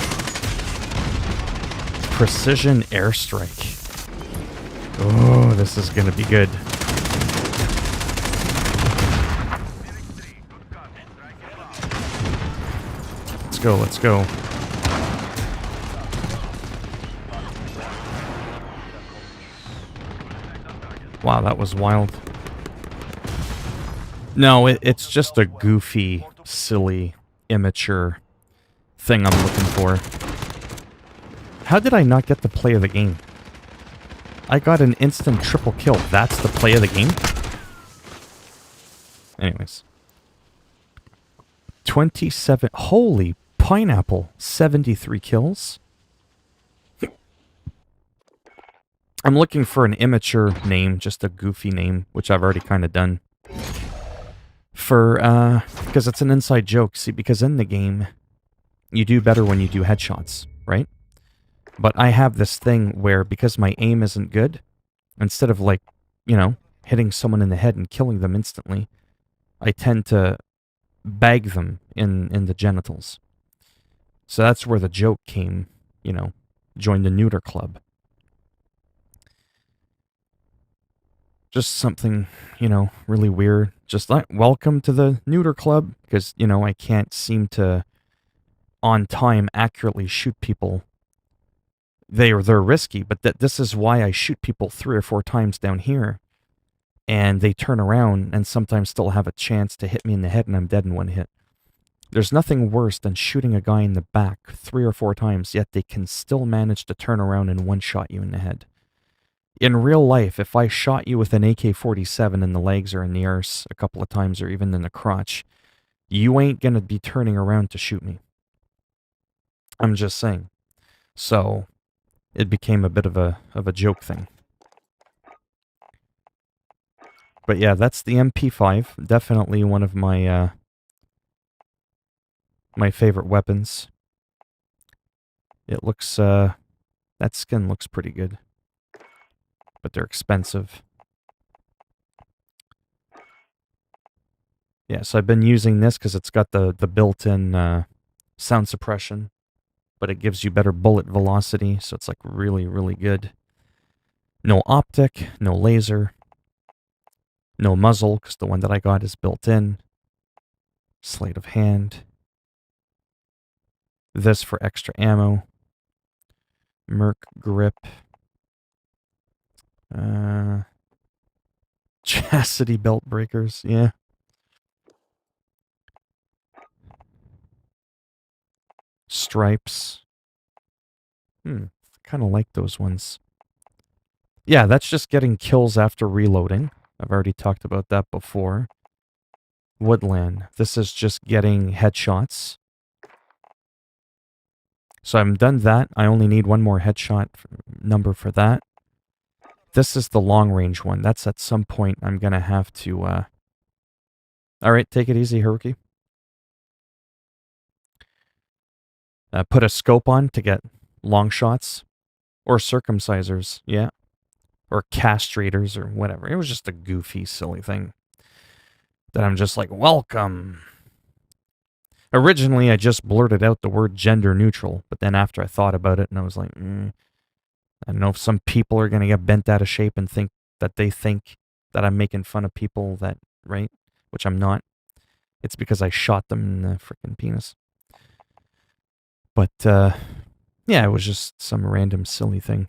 Precision airstrike. Oh, this is gonna be good. Let's go, let's go. Wow, that was wild. No, it's just a goofy, silly, immature thing I'm looking for. How did I not get the play of the game? I got an instant triple kill. That's the play of the game? Anyways. 27... Holy pineapple. 73 kills? I'm looking for an immature name, just a goofy name, which I've already kind of done. For, because it's an inside joke. See, because in the game, you do better when you do headshots, right? But I have this thing where, because my aim isn't good, instead of, like, you know, hitting someone in the head and killing them instantly, I tend to bag them in the genitals. So that's where the joke came, you know, join the neuter club. Just something, you know, really weird. Just like, welcome to the neuter club, because, you know, I can't seem to, on time, accurately shoot people. They're risky, but this is why I shoot people 3 or 4 times down here, and they turn around and sometimes still have a chance to hit me in the head and I'm dead in 1 hit. There's nothing worse than shooting a guy in the back 3 or 4 times, yet they can still manage to turn around and one-shot you in the head. In real life, if I shot you with an AK-47 in the legs or in the arse a couple of times or even in the crotch, you ain't gonna be turning around to shoot me. I'm just saying. So it became a bit of a joke thing. But yeah, that's the MP5. Definitely one of my my favorite weapons. It looks that skin looks pretty good. But they're expensive. Yeah, so I've been using this because it's got the built-in sound suppression, but it gives you better bullet velocity, so it's like really, really good. No optic, no laser. No muzzle, because the one that I got is built in. Sleight of hand. This for extra ammo. Merc grip. Chastity belt breakers, yeah. Stripes. Kind of like those ones. Yeah, that's just getting kills after reloading. I've already talked about that before. Woodland. This is just getting headshots. So I'm done that. I only need one more headshot number for that. This is the long range one. That's at some point I'm going to have to... Alright, take it easy, Haruki. Put a scope on to get long shots. Or circumcisers, yeah. Or castrators or whatever. It was just a goofy, silly thing. That I'm just like, welcome. Originally, I just blurted out the word gender neutral. But then after I thought about it, and I was like, I don't know if some people are going to get bent out of shape and think that I'm making fun of people that, right? Which I'm not. It's because I shot them in the freaking penis. But, yeah, it was just some random silly thing.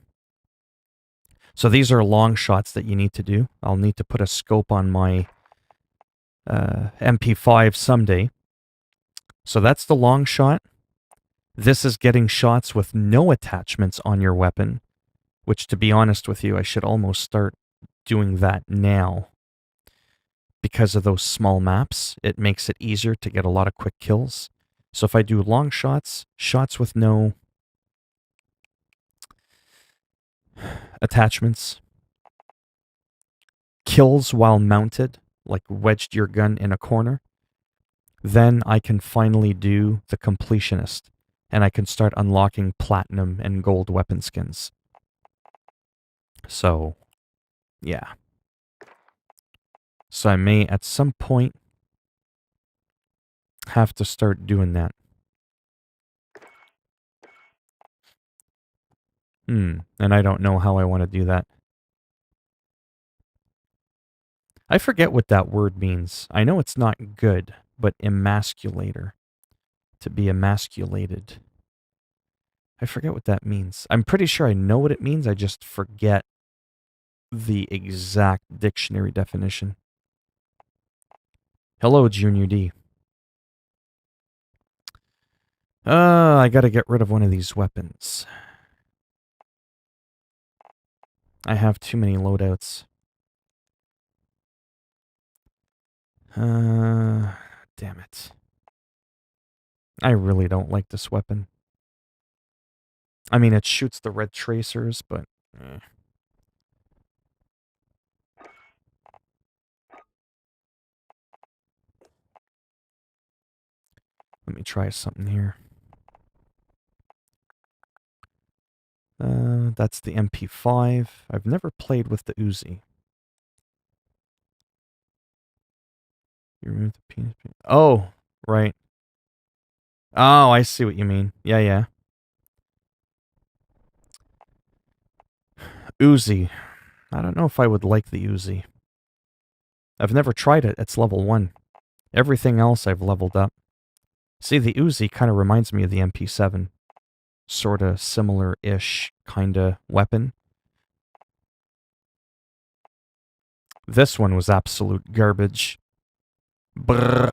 So these are long shots that you need to do. I'll need to put a scope on my MP5 someday. So that's the long shot. This is getting shots with no attachments on your weapon, which, to be honest with you, I should almost start doing that now. Because of those small maps, it makes it easier to get a lot of quick kills. So if I do long shots, shots with no attachments, kills while mounted, like wedged your gun in a corner, then I can finally do the completionist, and I can start unlocking platinum and gold weapon skins. So, yeah. So I may, at some point, have to start doing that. And I don't know how I want to do that. I forget what that word means. I know it's not good, but emasculator. To be emasculated. I forget what that means. I'm pretty sure I know what it means, I just forget the exact dictionary definition. Hello, Junior D. I gotta get rid of one of these weapons. I have too many loadouts. Damn it. I really don't like this weapon. I mean, it shoots the red tracers, but... Let me try something here. That's the MP5. I've never played with the Uzi. You remove the penis. Oh, right. Oh, I see what you mean. Yeah, yeah. Uzi. I don't know if I would like the Uzi. I've never tried it. It's level 1. Everything else I've leveled up. See, the Uzi kind of reminds me of the MP7. Sort of similar-ish kind of weapon. This one was absolute garbage. Brrr.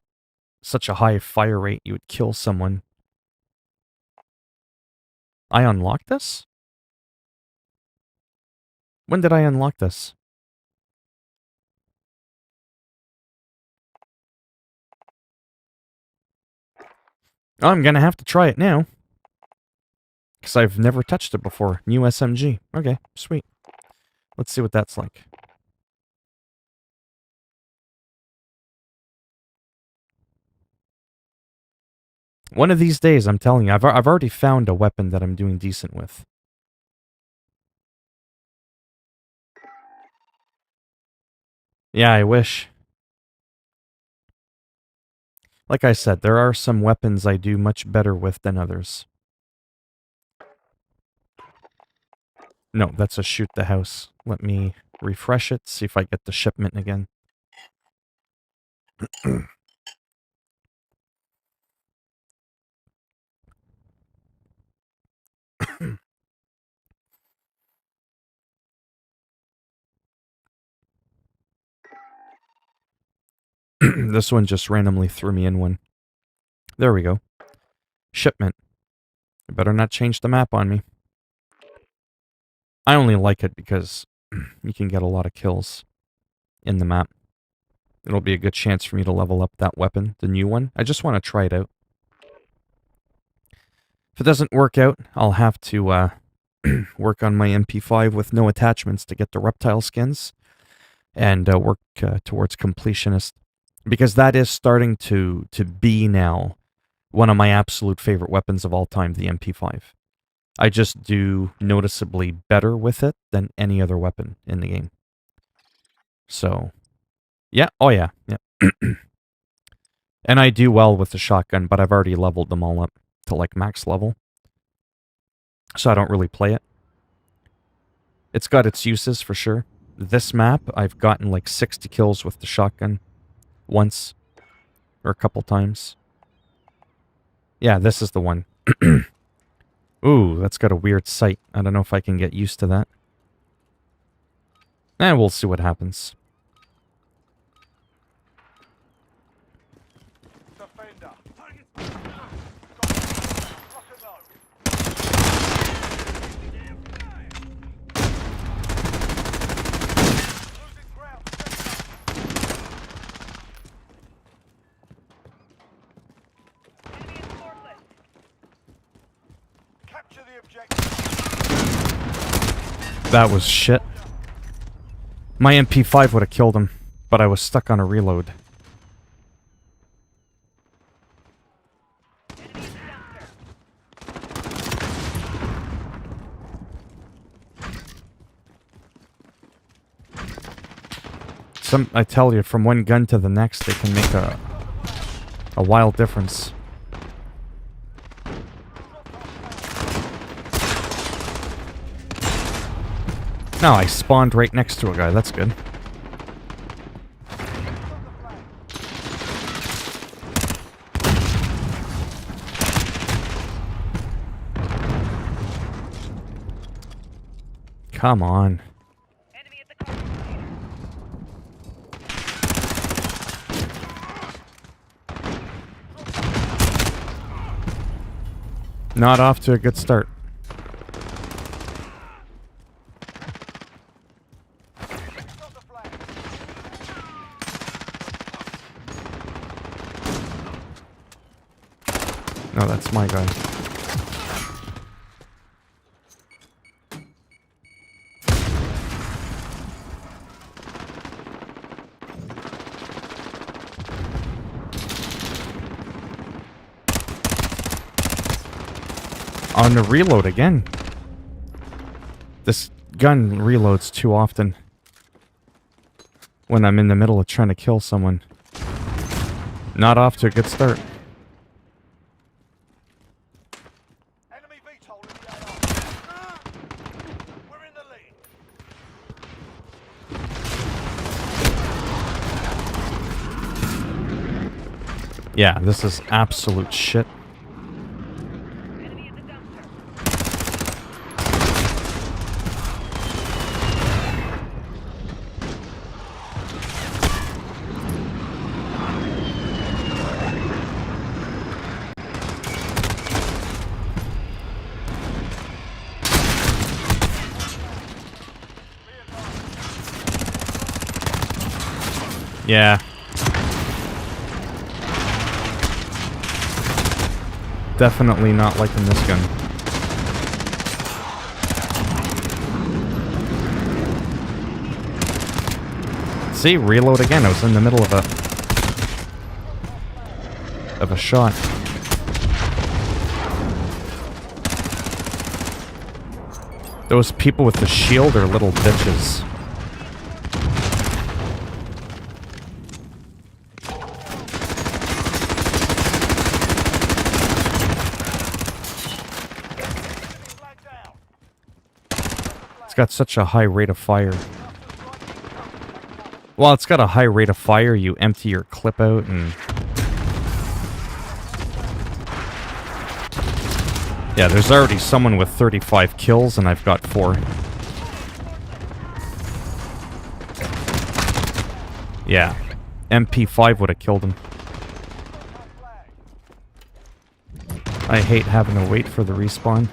Such a high fire rate, you would kill someone. I unlocked this? When did I unlock this? Oh, I'm gonna have to try it now. Because I've never touched it before. New SMG. Okay, sweet. Let's see what that's like. One of these days, I'm telling you, I've already found a weapon that I'm doing decent with. Yeah, I wish. Like I said, there are some weapons I do much better with than others. No, that's a shoot the house. Let me refresh it, see if I get the shipment again. This one just randomly threw me in one. There we go. Shipment. You better not change the map on me. I only like it because you can get a lot of kills in the map. It'll be a good chance for me to level up that weapon, the new one. I just want to try it out. If it doesn't work out, I'll have to work on my MP5 with no attachments to get the reptile skins and work towards completionist. Because that is starting to be now one of my absolute favorite weapons of all time, the MP5. I just do noticeably better with it than any other weapon in the game. So, yeah, oh yeah, yeah. And I do well with the shotgun, but I've already leveled them all up to like max level. So I don't really play it. It's got its uses for sure. This map, I've gotten like 60 kills with the shotgun once or a couple times. Yeah, this is the one. Ooh, that's got a weird sight. I don't know if I can get used to that. We'll see what happens. That was shit. My MP5 would have killed him, but I was stuck on a reload. I tell you, from one gun to the next, they can make a wild difference. No, I spawned right next to a guy. That's good. Come on. Not off to a good start. No, that's my guy. On the reload again. This gun reloads too often when I'm in the middle of trying to kill someone. Not off to a good start. Yeah, this is absolute shit. Yeah. Definitely not liking this gun. See, reload again. I was in the middle of a shot. Those people with the shield are little bitches. It's got such a high rate of fire. Well, it's got a high rate of fire. You empty your clip out and... Yeah, there's already someone with 35 kills and I've got 4. Yeah. MP5 would have killed him. I hate having to wait for the respawn.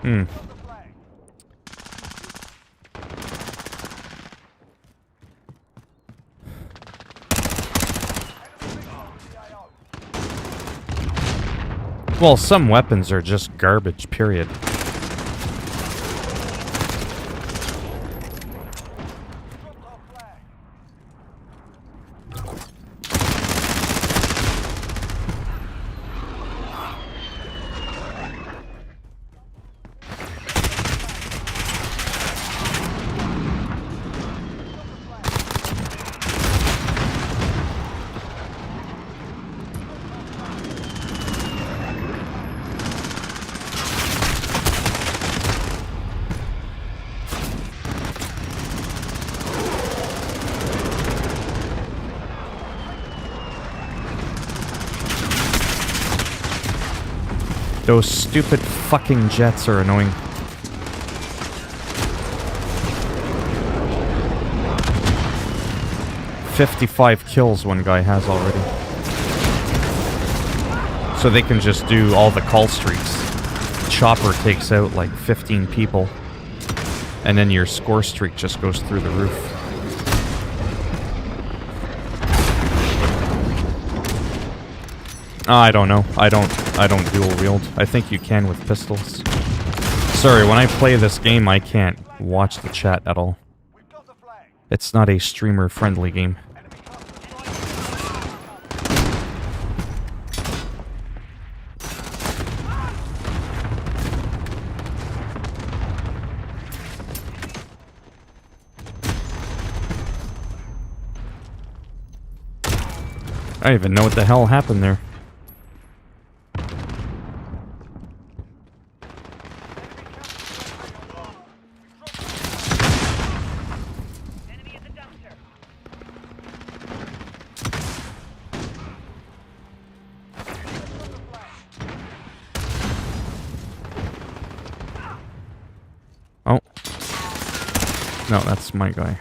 Hmm. Well, some weapons are just garbage, period. Those stupid fucking jets are annoying. "55 kills one guy has already. So they can just do all the call streaks. Chopper takes out like 15 people. And then your score streak just goes through the roof. I don't know. I don't dual wield. I think you can with pistols. Sorry, when I play this game, I can't watch the chat at all. It's not a streamer-friendly game. I don't even know what the hell happened there. Oh. No, that's my guy.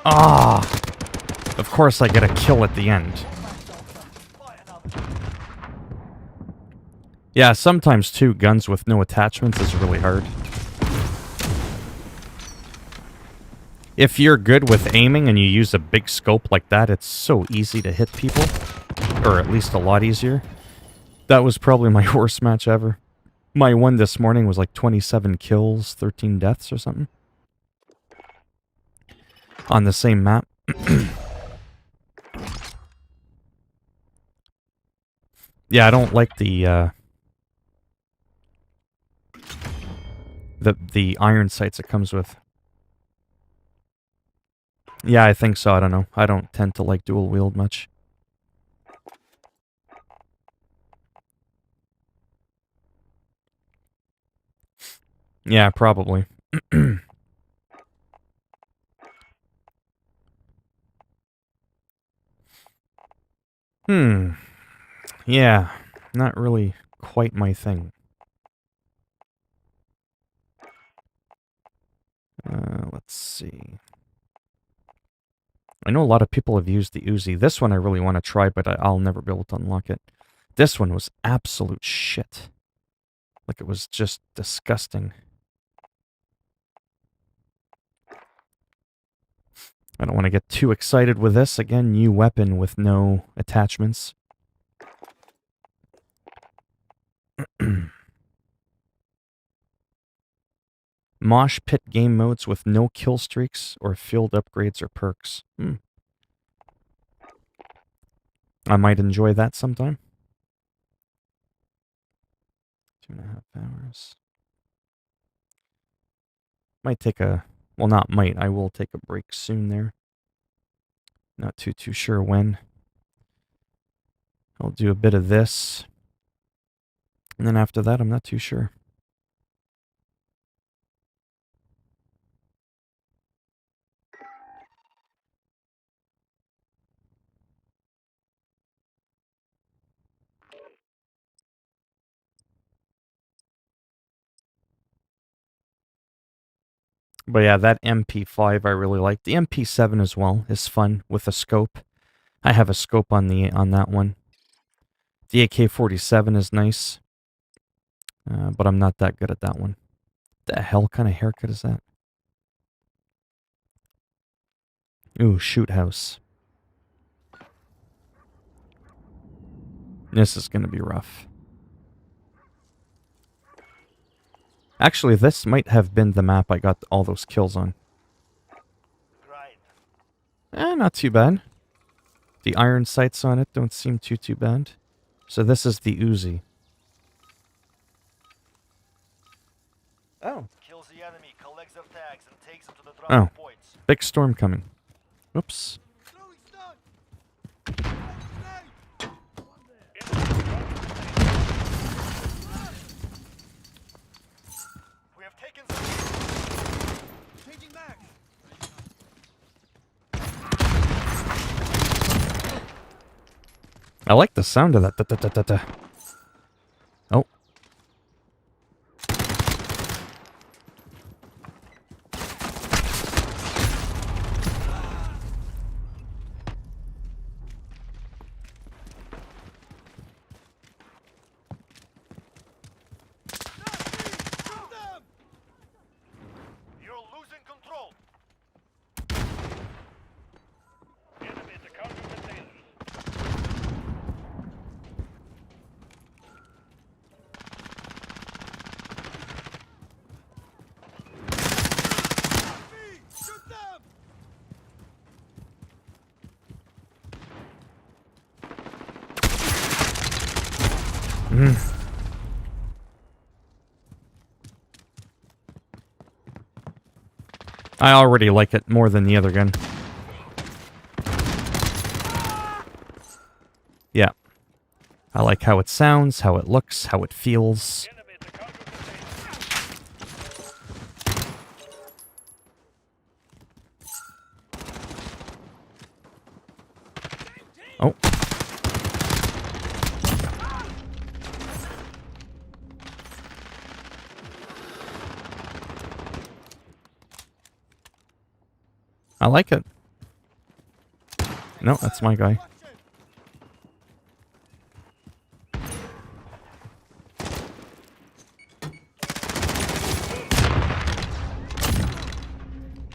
Ah! Of course I get a kill at the end. Yeah, sometimes too, guns with no attachments is really hard. If you're good with aiming and you use a big scope like that, it's so easy to hit people. Or at least a lot easier. That was probably my worst match ever. My one this morning was like 27 kills, 13 deaths or something. On the same map. Yeah, I don't like the iron sights it comes with. Yeah, I think so. I don't know. I don't tend to like dual wield much. Yeah, probably. Yeah, not really quite my thing. Let's see. I know a lot of people have used the Uzi. This one I really want to try, but I'll never be able to unlock it. This one was absolute shit. Like, it was just disgusting. I don't want to get too excited with this. Again, new weapon with no attachments. Mosh pit game modes with no kill streaks or field upgrades or perks. I might enjoy that sometime. 2.5 hours. Might take a... Well, not might. I will take a break soon there. Not too sure when. I'll do a bit of this. And then after that, I'm not too sure. But yeah, that MP5 I really like. The MP7 as well is fun with a scope. I have a scope on that one. The AK-47 is nice. But I'm not that good at that one. The hell kind of haircut is that? Ooh, shoot house. This is going to be rough. Actually, this might have been the map I got all those kills on. Not too bad. The iron sights on it don't seem too bad. So this is the Uzi. Oh. Kills the enemy, collects their tags, and takes them to the Oh. points. Big storm coming. Oops. We have taken changing back. I like the sound of that. Da-da-da-da-da. Oh. You're losing control. Enemy to counter containers. I already like it more than the other gun. Yeah. I like how it sounds, how it looks, how it feels. Oh. I like it. No, that's my guy.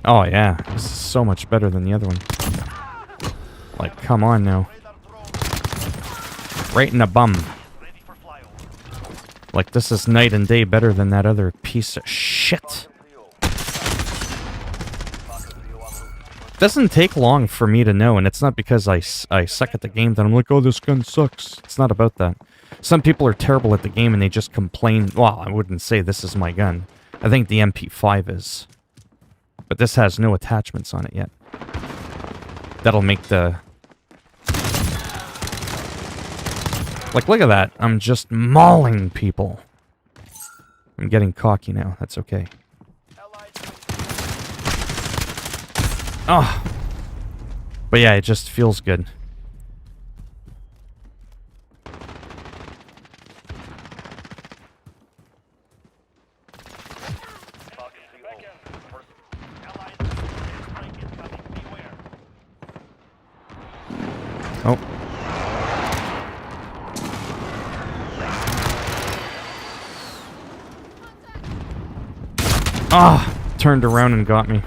Oh yeah, this is so much better than the other one. Like, come on now. Right in the bum. Like, this is night and day better than that other piece of shit. Doesn't take long for me to know, and it's not because I suck at the game that I'm like, oh, this gun sucks. It's not about that. Some people are terrible at the game and they just complain. Well, I wouldn't say this is my gun. I think the MP5 is. But this has no attachments on it yet. That'll make the... Like, look at that. I'm just mauling people. I'm getting cocky now. That's okay. Oh. But yeah, it just feels good. Oh. Ah! Turned around and got me.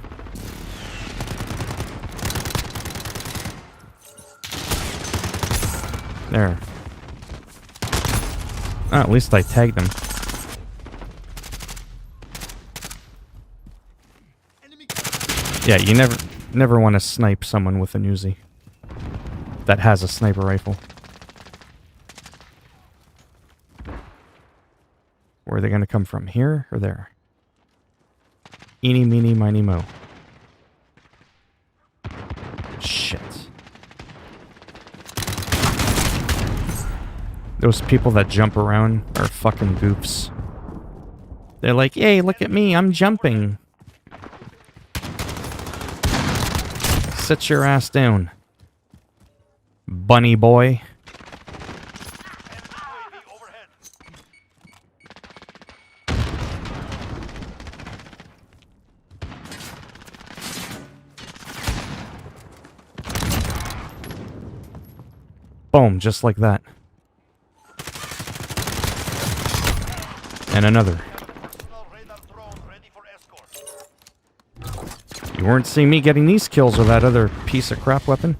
There. Ah, at least I tagged him. Yeah, you never want to snipe someone with an Uzi that has a sniper rifle. Where are they going to come from? Here or there? Eeny, meeny, miny, mo. Shit. Those people that jump around are fucking goofs. They're like, hey, look at me, I'm jumping. Sit your ass down, bunny boy. Boom, just like that. And another. You weren't seeing me getting these kills with that other piece of crap weapon.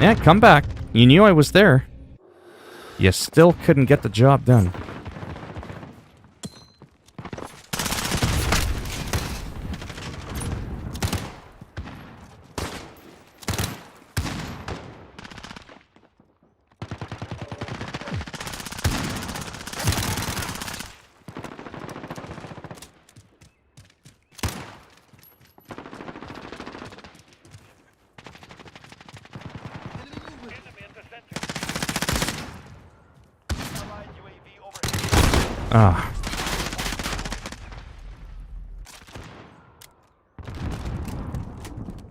Yeah, come back. You knew I was there. You still couldn't get the job done. Ah.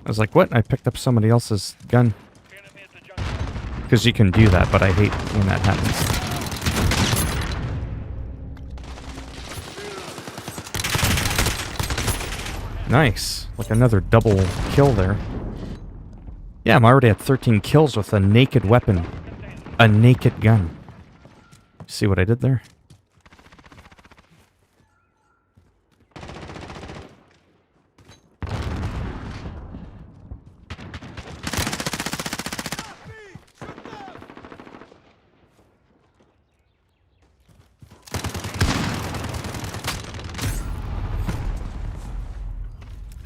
I was like, what? I picked up somebody else's gun. Because you can do that, but I hate when that happens. Nice. Like another double kill there. Yeah, I'm already at 13 kills with a naked weapon. A naked gun. See what I did there?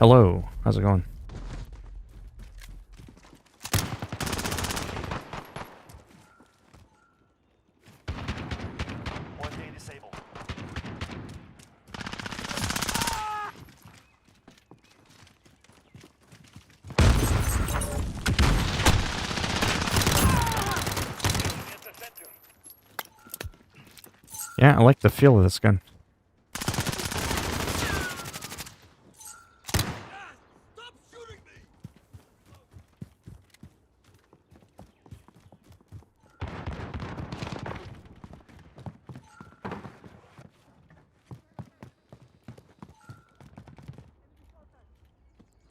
Hello, how's it going? Yeah, I like the feel of this gun.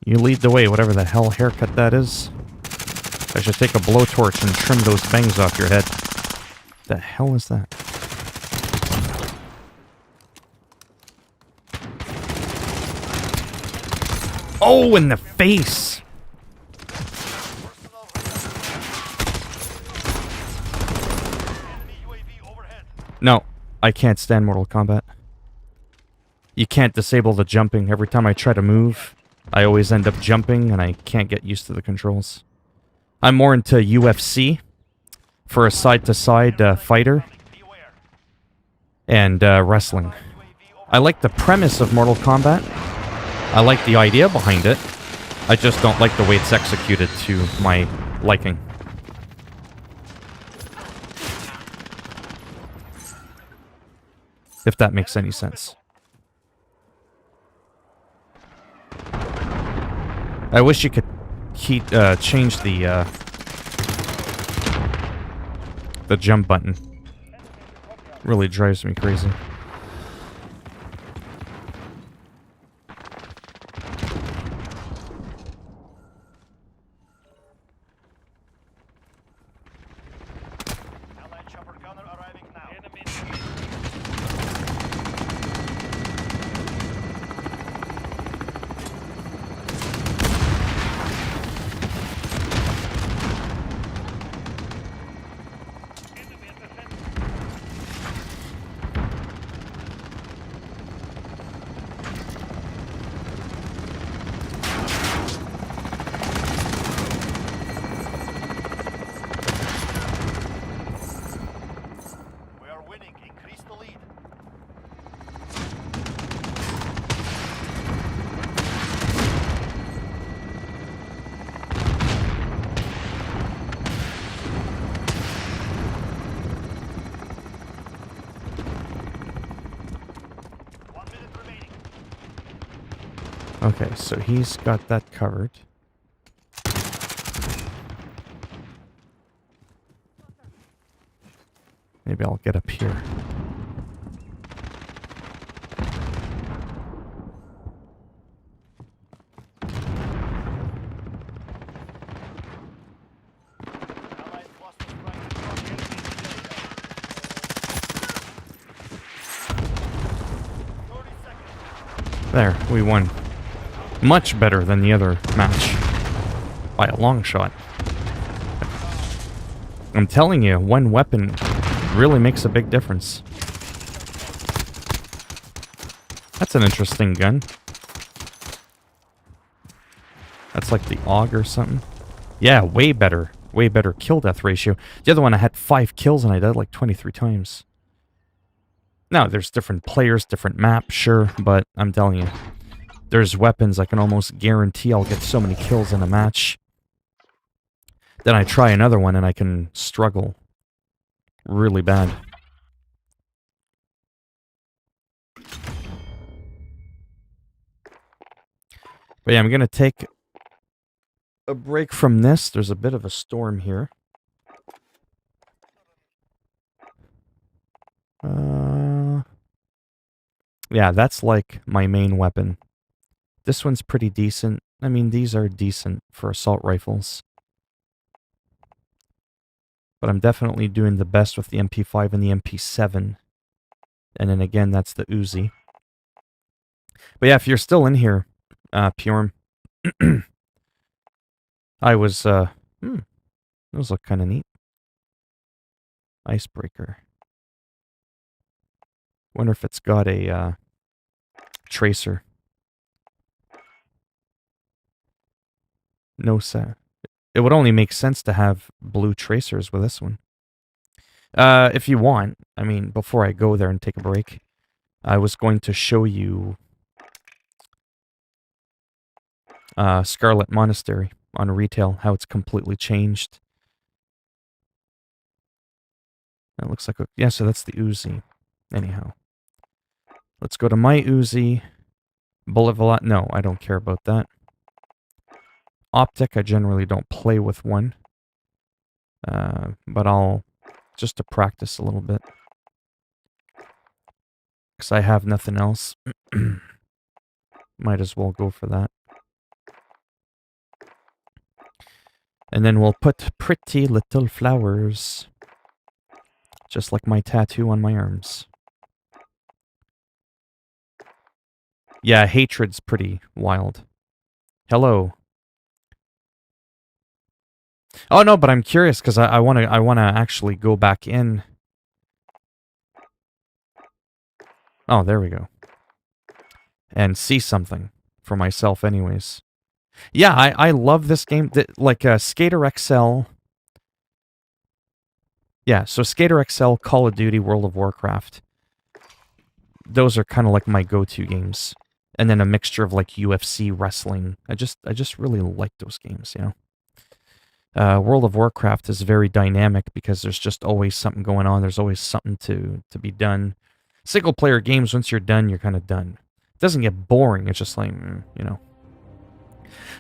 You lead the way, whatever the hell haircut that is. I should take a blowtorch and trim those bangs off your head. The hell is that? Oh, in the face! No, I can't stand Mortal Kombat. You can't disable the jumping. Every time I try to move, I always end up jumping, and I can't get used to the controls. I'm more into UFC for a side-to-side fighter and wrestling. I like the premise of Mortal Kombat. I like the idea behind it. I just don't like the way it's executed to my liking. If that makes any sense. I wish you could change the jump button. Really drives me crazy. Allied chopper gunner arriving now. Enemy. We are winning. Increase the lead. One minute remaining. Okay, so he's got that covered. Maybe I'll get up here. Allied cluster strike across enemy area. 30 seconds. There, we won. Much better than the other match. By a long shot. I'm telling you, one weapon really makes a big difference. That's an interesting gun. That's like the AUG or something. Yeah, way better. Way better kill-death ratio. The other one, I had 5 kills and I died like 23 times. Now, there's different players, different maps, sure, but I'm telling you, there's weapons I can almost guarantee I'll get so many kills in a match. Then I try another one and I can struggle really bad. But yeah, I'm going to take a break from this. There's a bit of a storm here. Yeah, that's like my main weapon. This one's pretty decent. I mean, these are decent for assault rifles. But I'm definitely doing the best with the MP5 and the MP7. And then again, that's the Uzi. But yeah, if you're still in here, Purm, I was, those look kind of neat. Icebreaker. Wonder if it's got a, tracer. No set. It would only make sense to have blue tracers with this one. If you want, I mean, before I go there and take a break, I was going to show you Scarlet Monastery on retail, how it's completely changed. That looks like, yeah, so that's the Uzi. Anyhow. Let's go to my Uzi. Bullet velocity, no, I don't care about that. Optic, I generally don't play with one. But I'll, just to practice a little bit. Because I have nothing else. Might as well go for that. And then we'll put pretty little flowers. Just like my tattoo on my arms. Yeah, hatred's pretty wild. Hello. Oh no, but I'm curious because I wanna actually go back in. Oh, there we go. And see something for myself anyways. Yeah, I love this game. Like Skater XL. Yeah, so Skater XL, Call of Duty, World of Warcraft. Those are kind of like my go-to games. And then a mixture of like UFC, wrestling. I just really like those games, you know. World of Warcraft is very dynamic because there's just always something going on. There's always something to be done. Single-player games, once you're done, you're kind of done. It doesn't get boring. It's just like, you know.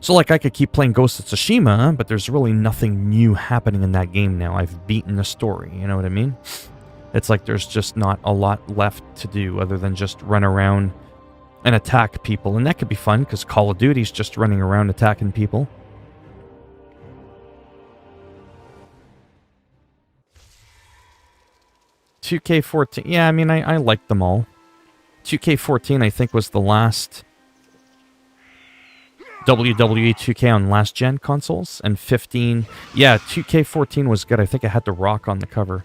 So, like, I could keep playing Ghost of Tsushima, but there's really nothing new happening in that game now. I've beaten the story, you know what I mean? It's like there's just not a lot left to do other than just run around and attack people. And that could be fun, because Call of Duty's just running around attacking people. $2K14, yeah, I mean, I like them all. 2K14, I think, was the last WWE 2K on last-gen consoles, and 15... Yeah, 2K14 was good. I think it had The Rock on the cover.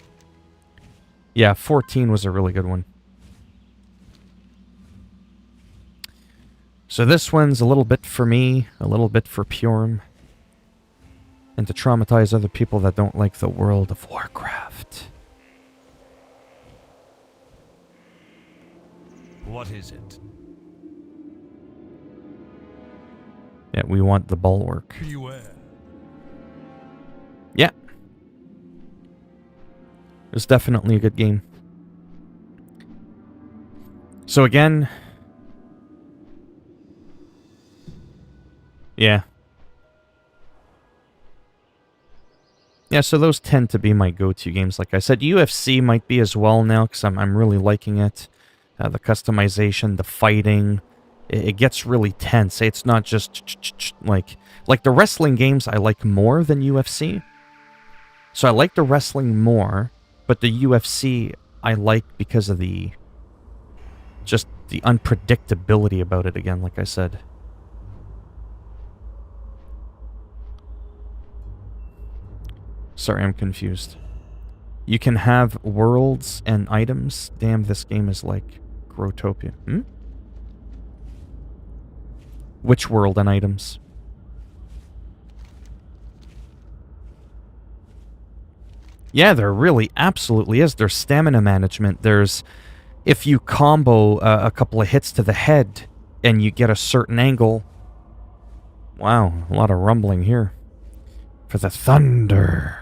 Yeah, 14 was a really good one. So this one's a little bit for me, a little bit for Purim, and to traumatize other people that don't like the World of Warcraft. What is it? Yeah, we want the bulwark. Beware. Yeah. It's definitely a good game. So again... Yeah. Yeah, so those tend to be my go-to games. Like I said, UFC might be as well now, because I'm really liking it. The customization, the fighting, it gets really tense. It's not just like the wrestling games I like more than UFC. So I like the wrestling more, but the UFC I like because of the unpredictability about it again, like I said. Sorry, I'm confused. You can have worlds and items. Damn, this game is like Growtopia. Which world and items? Yeah, there really absolutely is. There's stamina management. There's... If you combo a couple of hits to the head and you get a certain angle... Wow, a lot of rumbling here. For the thunder.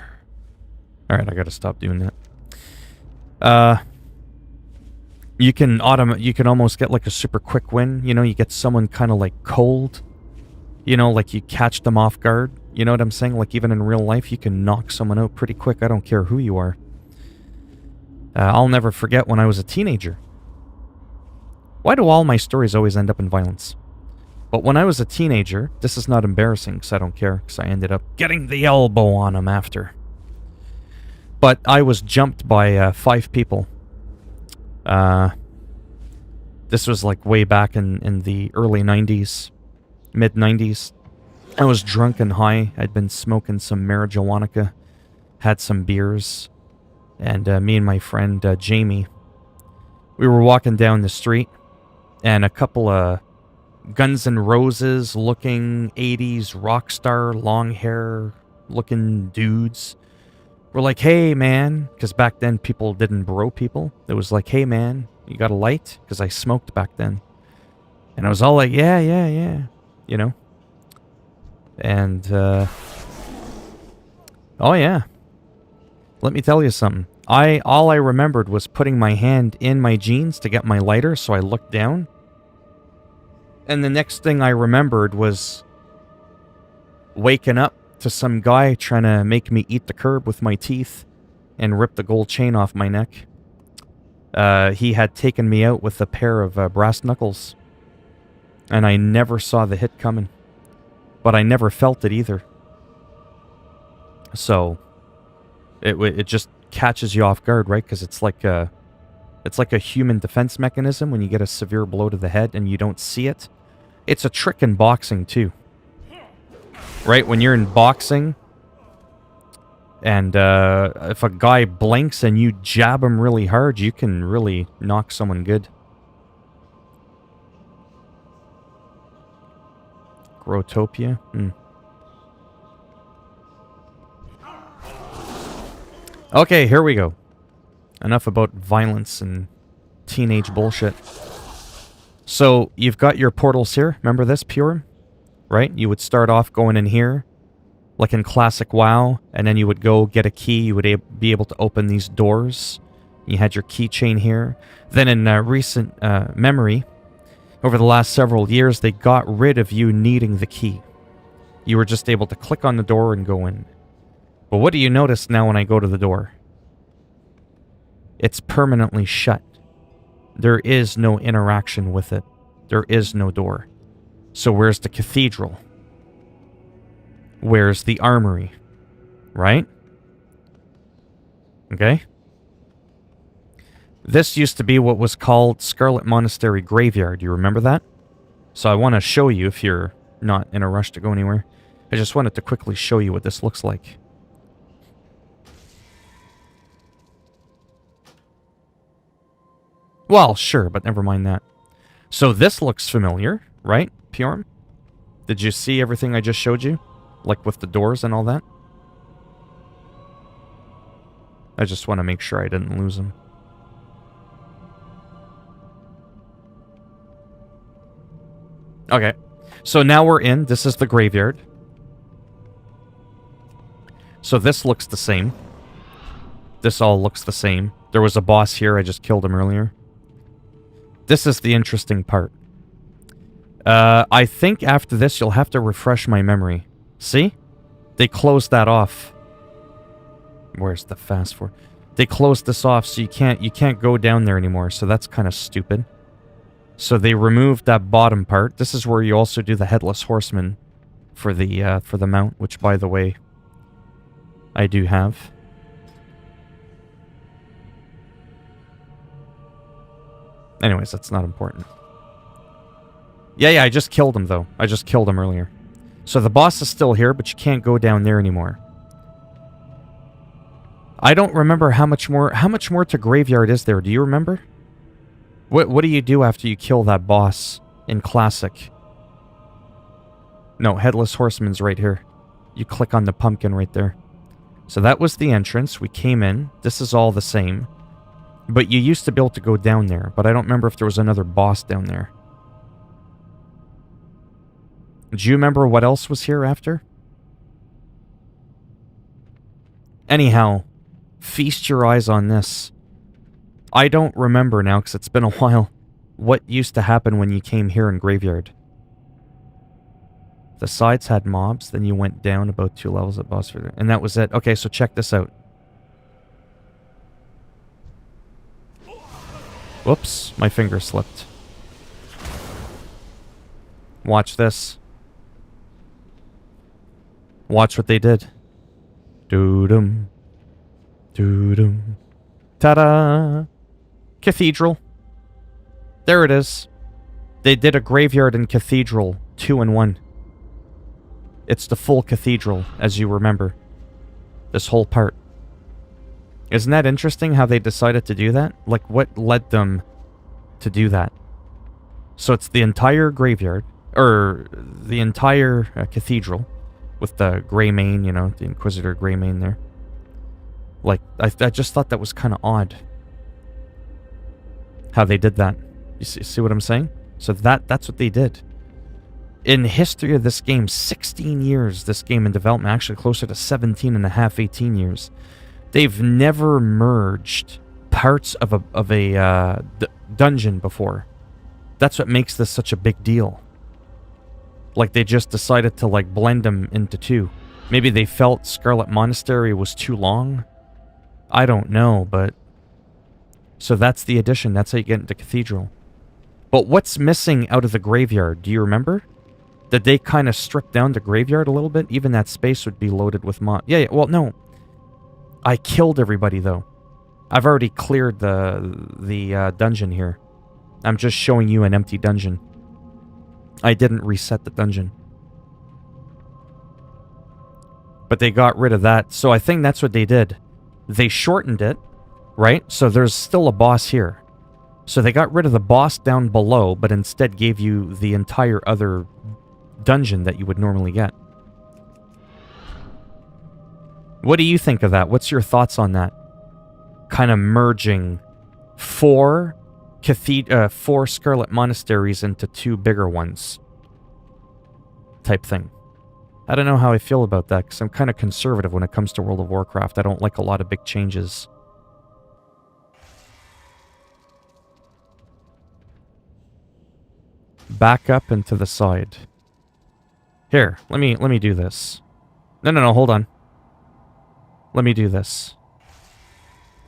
Alright, I gotta stop doing that. You can almost get like a super quick win. You know, you get someone kind of like cold. You know, like you catch them off guard. You know what I'm saying? Like even in real life, you can knock someone out pretty quick. I don't care who you are. I'll never forget when I was a teenager. Why do all my stories always end up in violence? But when I was a teenager, this is not embarrassing because I don't care, because I ended up getting the elbow on him after. But I was jumped by 5 people. This was like way back in the early 90s, mid 90s. I was drunk and high. I'd been smoking some marijuana, had some beers, and me and my friend Jamie, we were walking down the street, and a couple of Guns N' Roses looking 80s rock star, long hair looking dudes were like, "Hey man," because back then people didn't bro people. It was like, "Hey man, you got a light?" Because I smoked back then. And I was all like, yeah, you know. And, oh yeah. Let me tell you something. All I remembered was putting my hand in my jeans to get my lighter, so I looked down. And the next thing I remembered was waking up to some guy trying to make me eat the curb with my teeth and rip the gold chain off my neck. He had taken me out with a pair of brass knuckles. And I never saw the hit coming. But I never felt it either. So, it just catches you off guard, right? Because it's like a human defense mechanism when you get a severe blow to the head and you don't see it. It's a trick in boxing, too. Right? When you're in boxing, and if a guy blinks and you jab him really hard, you can really knock someone good. Growtopia? Okay, here we go. Enough about violence and teenage bullshit. So, you've got your portals here. Remember this, Purim? Right? You would start off going in here, like in classic WoW, and then you would go get a key. You would be able to open these doors. You had your keychain here. Then in recent memory, over the last several years, they got rid of you needing the key. You were just able to click on the door and go in. But what do you notice now when I go to the door? It's permanently shut. There is no interaction with it. There is no door. So where's the cathedral? Where's the armory? Right? Okay? This used to be what was called Scarlet Monastery Graveyard. You remember that? So I want to show you if you're not in a rush to go anywhere. I just wanted to quickly show you what this looks like. Well, sure, but never mind that. So this looks familiar, right, Pjorm? Did you see everything I just showed you? Like with the doors and all that? I just want to make sure I didn't lose them. Okay, so now we're in. This is the graveyard. So this looks the same. This all looks the same. There was a boss here. I just killed him earlier. This is the interesting part. I think after this, you'll have to refresh my memory. See? They closed that off. Where's the fast forward? They closed this off, so you can't go down there anymore. So that's kind of stupid. So they removed that bottom part. This is where you also do the Headless Horseman for the mount, which, by the way, I do have. Anyways, that's not important. Yeah, I just killed him, though. I just killed him earlier. So the boss is still here, but you can't go down there anymore. I don't remember how much more to Graveyard is there. Do you remember? What do you do after you kill that boss in Classic? No, Headless Horseman's right here. You click on the pumpkin right there. So that was the entrance. We came in. This is all the same. But you used to be able to go down there. But I don't remember if there was another boss down there. Do you remember what else was here after? Anyhow, feast your eyes on this. I don't remember now because it's been a while what used to happen when you came here in Graveyard. The sides had mobs, then you went down about 2 levels at boss further, and that was it. Okay, so check this out. Whoops, my finger slipped. Watch this. Watch what they did. Doo-dum. Doo-dum. Ta-da! Cathedral. There it is. They did a Graveyard and Cathedral 2-in-1. It's the full cathedral, as you remember. This whole part. Isn't that interesting how they decided to do that? Like, what led them to do that? So it's the entire graveyard, or the entire cathedral, with the gray mane, you know, the Inquisitor gray mane there. Like, I just thought that was kind of odd. How they did that. You see what I'm saying? So that's what they did. In the history of this game, 16 years, this game in development, actually closer to 17 and a half, 18 years. They've never merged parts of a dungeon before. That's what makes this such a big deal. Like, they just decided to, like, blend them into two. Maybe they felt Scarlet Monastery was too long? I don't know, but... So that's the addition. That's how you get into Cathedral. But what's missing out of the graveyard? Do you remember? Did they kind of strip down the graveyard a little bit? Even that space would be loaded with mobs. Yeah, well, no. I killed everybody, though. I've already cleared the dungeon here. I'm just showing you an empty dungeon. I didn't reset the dungeon. But they got rid of that. So I think that's what they did. They shortened it, right? So there's still a boss here. So they got rid of the boss down below, but instead gave you the entire other dungeon that you would normally get. What do you think of that? What's your thoughts on that? Kind of merging four Scarlet Monasteries into two bigger ones. Type thing. I don't know how I feel about that, because I'm kind of conservative when it comes to World of Warcraft. I don't like a lot of big changes. back up and to the side. Here, let me do this. No, hold on. Let me do this.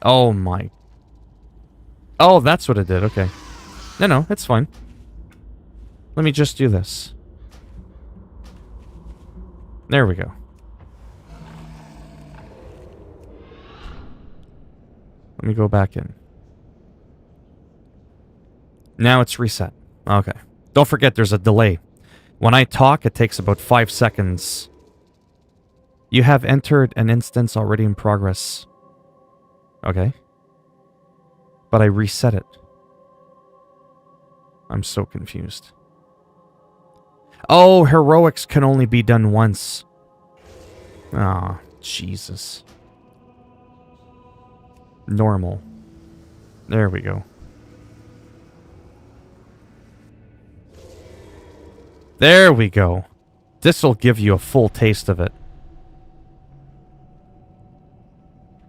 Oh my. Oh, that's what it did. Okay. No, it's fine. Let me just do this. There we go. Let me go back in. Now it's reset. Okay. Don't forget there's a delay. When I talk, it takes about 5 seconds. You have entered an instance already in progress. Okay. But I reset it. I'm so confused. Oh, heroics can only be done once. Ah, Jesus. Normal. There we go. There we go. This'll give you a full taste of it.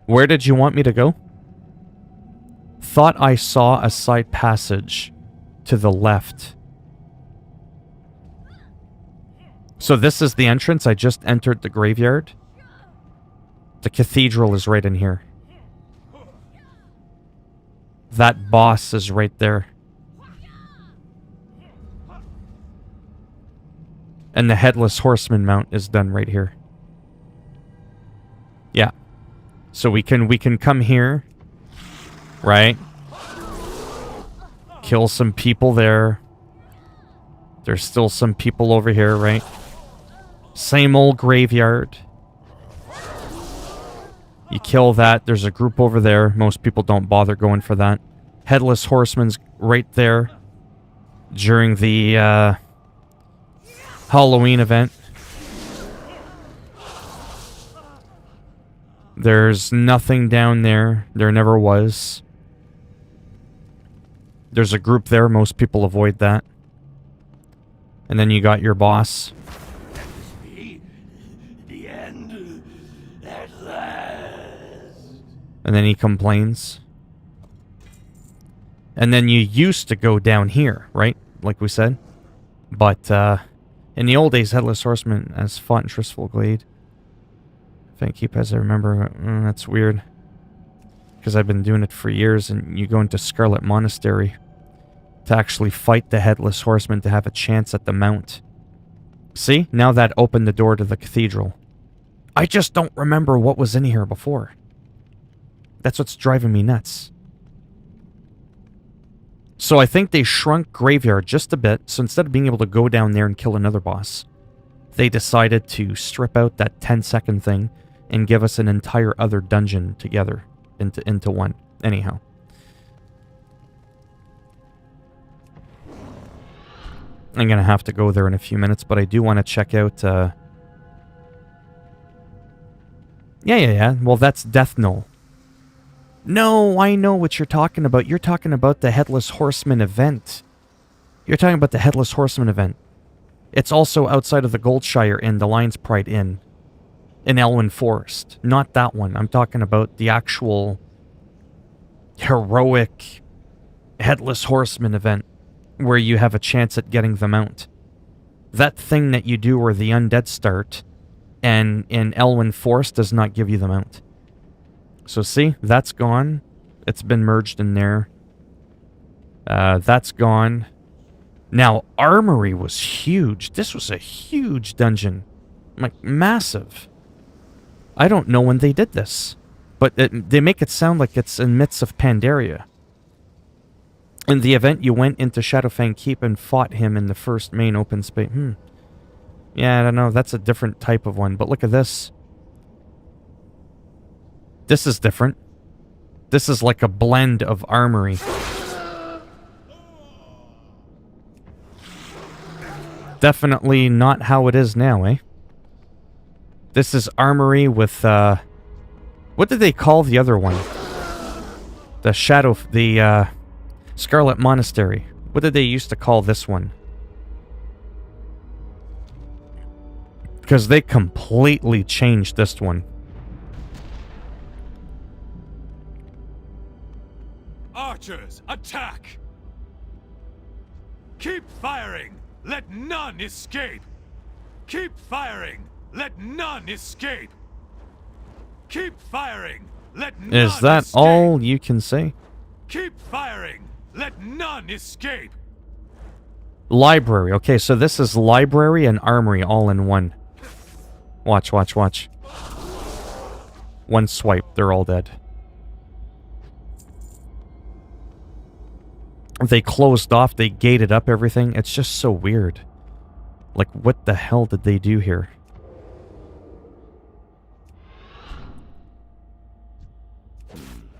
Where did you want me to go? Thought I saw a side passage to the left. So this is the entrance. I just entered the graveyard. The cathedral is right in here. That boss is right there. And the Headless Horseman mount is done right here. Yeah. So we can come here. Right? Kill some people there. There's still some people over here, right? Same old graveyard. You kill that. There's a group over there. Most people don't bother going for that. Headless Horseman's right there. During the Halloween event. There's nothing down there. There never was. There's a group there. Most people avoid that. And then you got your boss. The end at last. And then he complains. And then you used to go down here, right? Like we said. But in the old days, Headless Horseman has fought in Tristful Glade. If I keep as I remember, that's weird. Because I've been doing it for years, and you go into Scarlet Monastery to actually fight the Headless Horseman to have a chance at the mount. See? Now that opened the door to the cathedral. I just don't remember what was in here before. That's what's driving me nuts. So I think they shrunk Graveyard just a bit, so instead of being able to go down there and kill another boss, they decided to strip out that 10-second thing and give us an entire other dungeon together into one. Anyhow. I'm going to have to go there in a few minutes, but I do want to check out... Yeah. Well, that's Death Knoll. No, I know what you're talking about. You're talking about the Headless Horseman event. You're talking about the Headless Horseman event. It's also outside of the Goldshire Inn, the Lion's Pride Inn. In Elwyn Forest. Not that one. I'm talking about the actual heroic Headless Horseman event where you have a chance at getting the mount. That thing that you do where the undead start and in Elwyn Forest does not give you the mount. So see, that's gone. It's been merged in there. That's gone. Now, Armory was huge. This was a huge dungeon. Like, massive. I don't know when they did this. But they make it sound like it's in midst of Pandaria. In the event, you went into Shadowfang Keep and fought him in the first main open space. Yeah, I don't know. That's a different type of one. But look at this. This is different. This is like a blend of Armory. Definitely not how it is now, eh? This is Armory with, what did they call the other one? The Scarlet Monastery. What did they used to call this one? Because they completely changed this one. Archers, attack! Keep firing! Let none escape! Keep firing! Let none escape! Keep firing! Let none Is that escape! all you can say? Keep firing! Let none escape! Library. Okay, so this is library and armory all in one. Watch, watch, watch. One swipe, they're all dead. They closed off, they gated up everything. It's just so weird. Like, what the hell did they do here?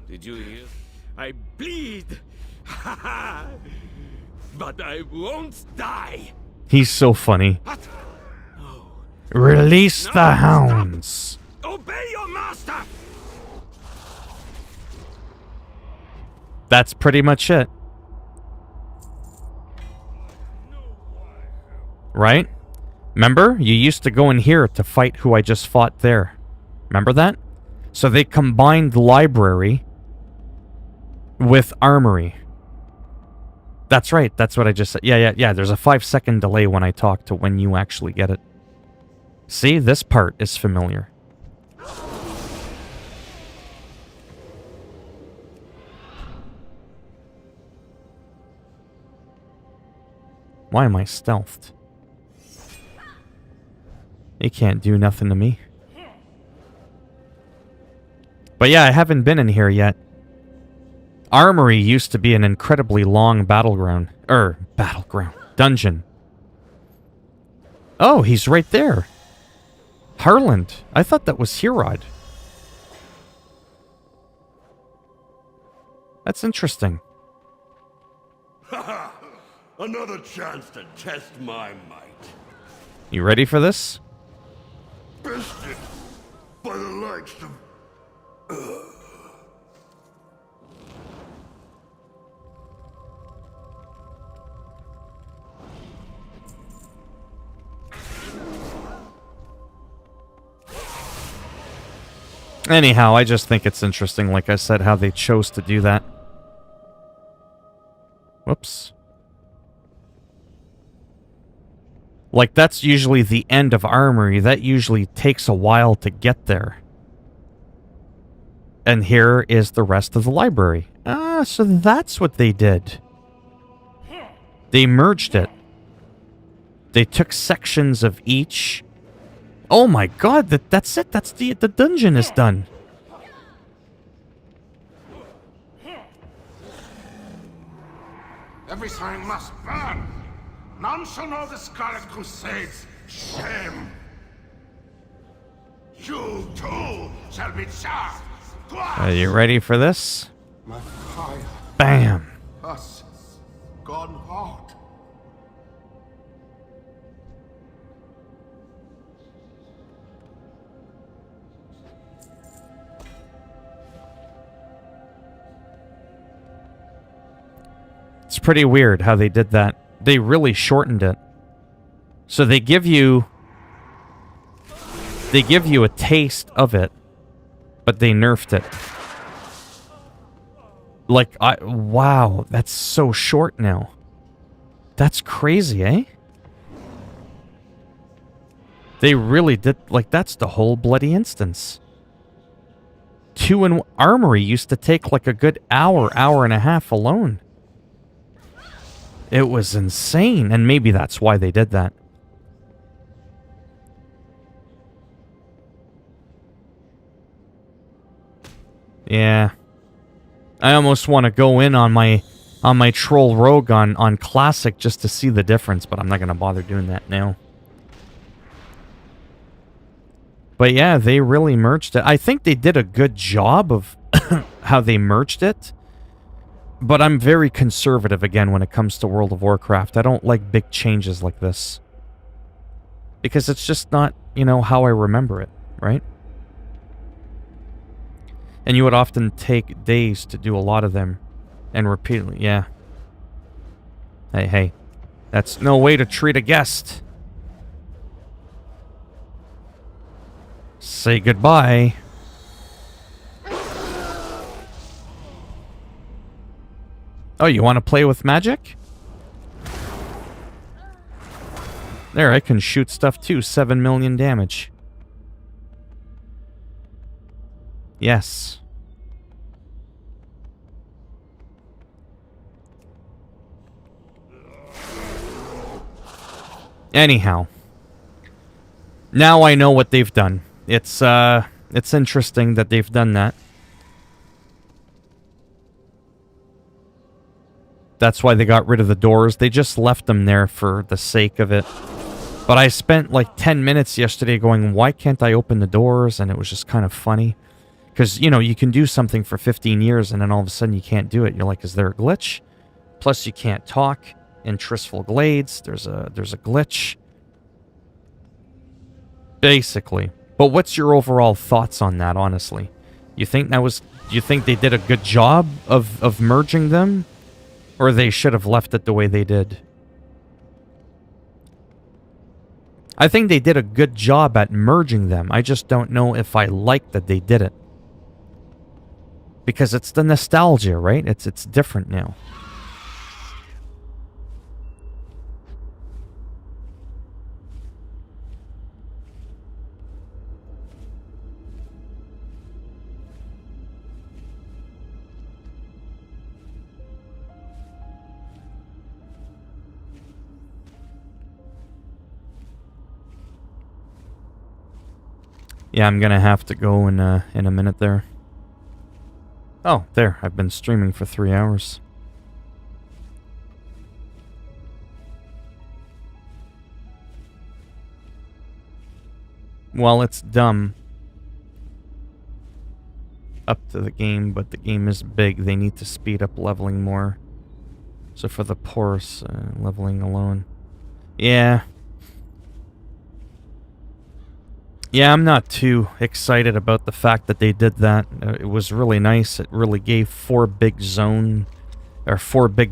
Did you hear? I bleed! But I won't die! He's so funny. Release the hounds! Obey your master! That's pretty much it. Right? Remember? You used to go in here to fight who I just fought there. Remember that? So they combined library with armory. That's right. That's what I just said. Yeah. There's a 5-second delay when I talk to when you actually get it. See? This part is familiar. Why am I stealthed? He can't do nothing to me. But yeah, I haven't been in here yet. Armory used to be an incredibly long battleground. Dungeon. Oh, he's right there. Harland. I thought that was Herod. That's interesting. Haha! Another chance to test my might. You ready for this? Bested by the likes of... Anyhow, I just think it's interesting, like I said, how they chose to do that. Whoops. Like, that's usually the end of armory. That usually takes a while to get there. And here is the rest of the library. Ah, so that's what they did. They merged it. They took sections of each. Oh my god, that's it. That's the dungeon is done. Everything must burn. None shall know the Scarlet Crusade's shame. You too shall be charged. Are you ready for this? My fire. Bam. Us gone hard. It's pretty weird how they did that. They really shortened it. So they give you a taste of it, but they nerfed it. Like, wow, that's so short now. That's crazy, eh? They really did, like, that's the whole bloody instance. 2 in armory used to take like a good hour and a half alone. It was insane, and maybe that's why they did that. Yeah. I almost want to go in on my troll rogue on classic just to see the difference, but I'm not going to bother doing that now. But yeah, they really merged it. I think they did a good job of how they merged it. But I'm very conservative again when it comes to World of Warcraft. I don't like big changes like this. Because it's just not, you know, how I remember it, right? And you would often take days to do a lot of them. And repeatedly, yeah. Hey. That's no way to treat a guest. Say goodbye. Oh, you want to play with magic? There, I can shoot stuff too. 7 million damage. Yes. Anyhow. Now I know what they've done. It's interesting that they've done that. That's why they got rid of the doors. They just left them there for the sake of it. But I spent like 10 minutes yesterday going, why can't I open the doors? And it was just kind of funny. Because, you know, you can do something for 15 years and then all of a sudden you can't do it. You're like, is there a glitch? Plus you can't talk in Tristful Glades. There's a glitch. Basically. But what's your overall thoughts on that, honestly? You think they did a good job of merging them? Or they should have left it the way they did? I think they did a good job at merging them. I just don't know if I like that they did it. Because it's the nostalgia, right? It's different now. Yeah, I'm gonna have to go in a minute there. Oh, there. I've been streaming for 3 hours. Well, it's dumb. Up to the game, but the game is big. They need to speed up leveling more. So for the Porous, leveling alone. Yeah. Yeah, I'm not too excited about the fact that they did that. It was really nice. It really gave 4 big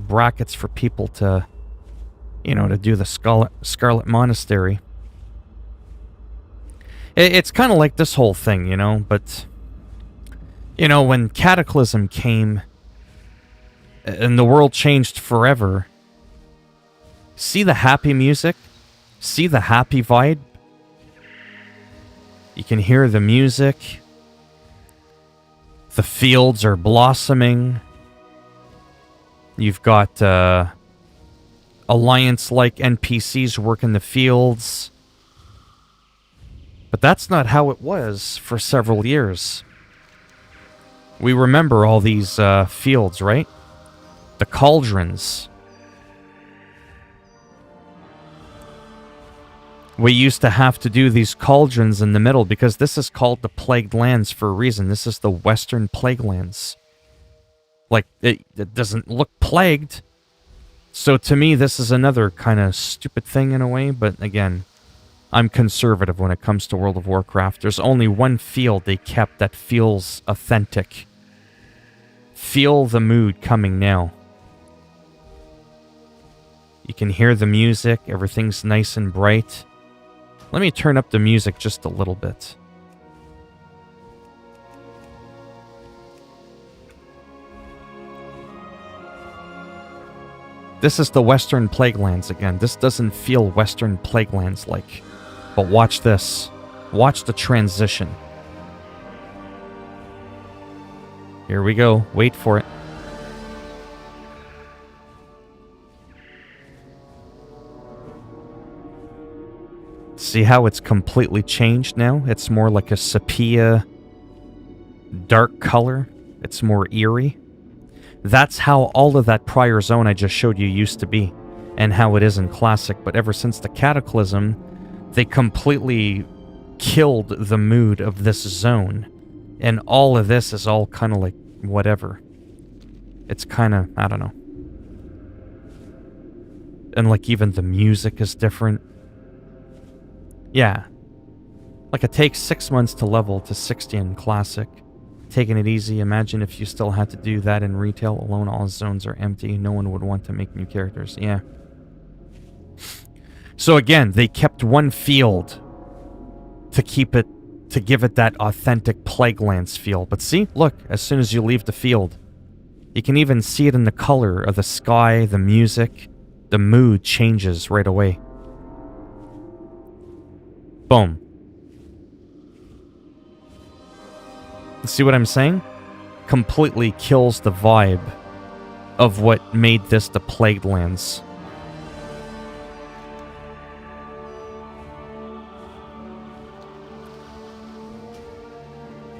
brackets for people to, you know, to do the Scarlet Monastery. It's kind of like this whole thing, you know, but, you know, when Cataclysm came and the world changed forever, see the happy music? See the happy vibe? You can hear the music. The fields are blossoming. You've got Alliance-like NPCs working the fields. But that's not how it was for several years. We remember all these fields, right? The cauldrons. We used to have to do these cauldrons in the middle because this is called the Plagued Lands for a reason. This is the Western Plague Lands. Like, it doesn't look plagued. So to me, this is another kind of stupid thing in a way. But again, I'm conservative when it comes to World of Warcraft. There's only one field they kept that feels authentic. Feel the mood coming now. You can hear the music. Everything's nice and bright. Let me turn up the music just a little bit. This is the Western Plaguelands again. This doesn't feel Western Plaguelands like. But watch this. Watch the transition. Here we go. Wait for it. See how it's completely changed now? It's more like a sepia dark color. It's more eerie. That's how all of that prior zone I just showed you used to be, and how it is in Classic. But ever since the Cataclysm, they completely killed the mood of this zone. And all of this is all kind of like whatever. It's kind of, I don't know. And like even the music is different. Yeah. Like it takes 6 months to level to 60 in Classic. Taking it easy. Imagine if you still had to do that in retail alone. All zones are empty. No one would want to make new characters. Yeah. So again, they kept one field to keep it, to give it that authentic Plaguelands feel. But see, look, as soon as you leave the field, you can even see it in the color of the sky, the music, the mood changes right away. Boom. See what I'm saying? Completely kills the vibe of what made this the Plagued Lands.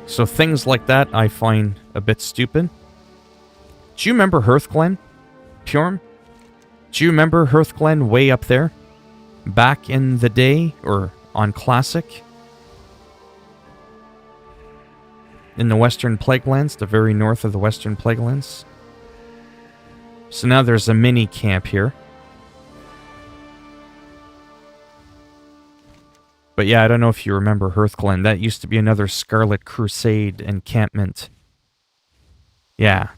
So things like that I find a bit stupid. Do you remember Hearthglen? Purm? Do you remember Hearthglen way up there? Back in the day, or on Classic? In the Western Plaguelands, the very north of the Western Plaguelands. So now there's a mini camp here. But yeah, I don't know if you remember Hearthglen. That used to be another Scarlet Crusade encampment. Yeah.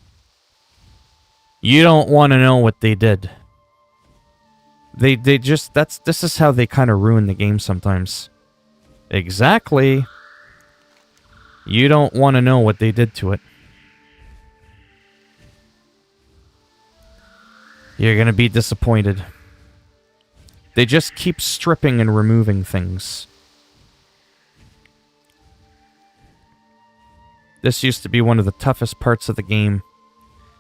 You don't want to know what they did. They just, this is how they kind of ruin the game sometimes. Exactly. You don't want to know what they did to it. You're going to be disappointed. They just keep stripping and removing things. This used to be one of the toughest parts of the game.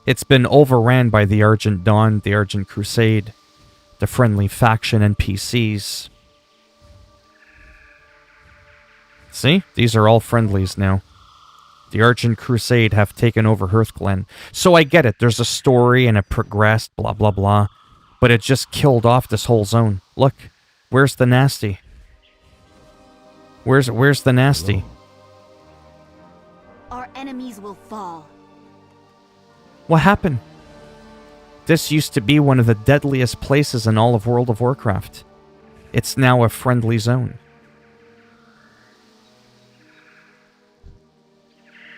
It's been overran by the Argent Dawn, the Argent Crusade, the friendly faction NPCs. See? These are all friendlies now. The Argent Crusade have taken over Hearthglen. So I get it. There's a story and it progressed, blah, blah, blah. But it just killed off this whole zone. Look. Where's the nasty? Where's the nasty? Our enemies will fall. What happened? This used to be one of the deadliest places in all of World of Warcraft. It's now a friendly zone.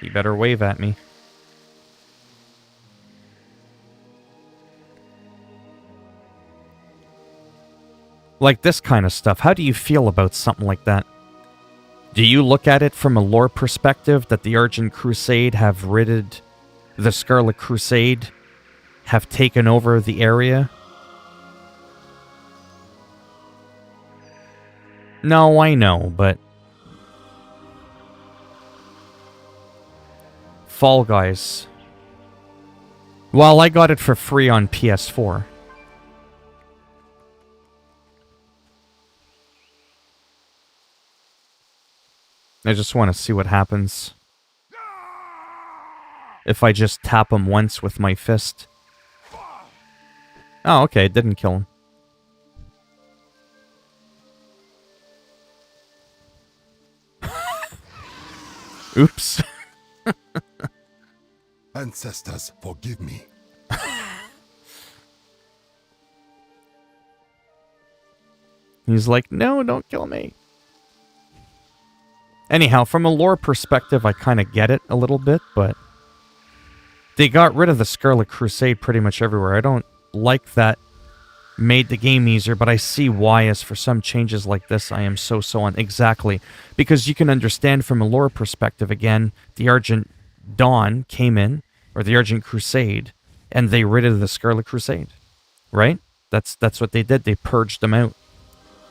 You better wave at me. Like this kind of stuff. How do you feel about something like that? Do you look at it from a lore perspective that the Argent Crusade have ridded the Scarlet Crusade, have taken over the area? No, I know, but Fall Guys. Well, I got it for free on PS4. I just want to see what happens if I just tap him once with my fist. Oh, okay, it didn't kill him. Oops. Ancestors, forgive me. He's like, no, don't kill me. Anyhow, from a lore perspective, I kind of get it a little bit, but they got rid of the Scarlet Crusade pretty much everywhere. I don't like that made the game easier, but I see why, as for some changes like this, I am so on. Exactly. Because you can understand from a lore perspective, again, the Argent Dawn came in, or the Argent Crusade, and they rid of the Scarlet Crusade. Right? That's what they did. They purged them out.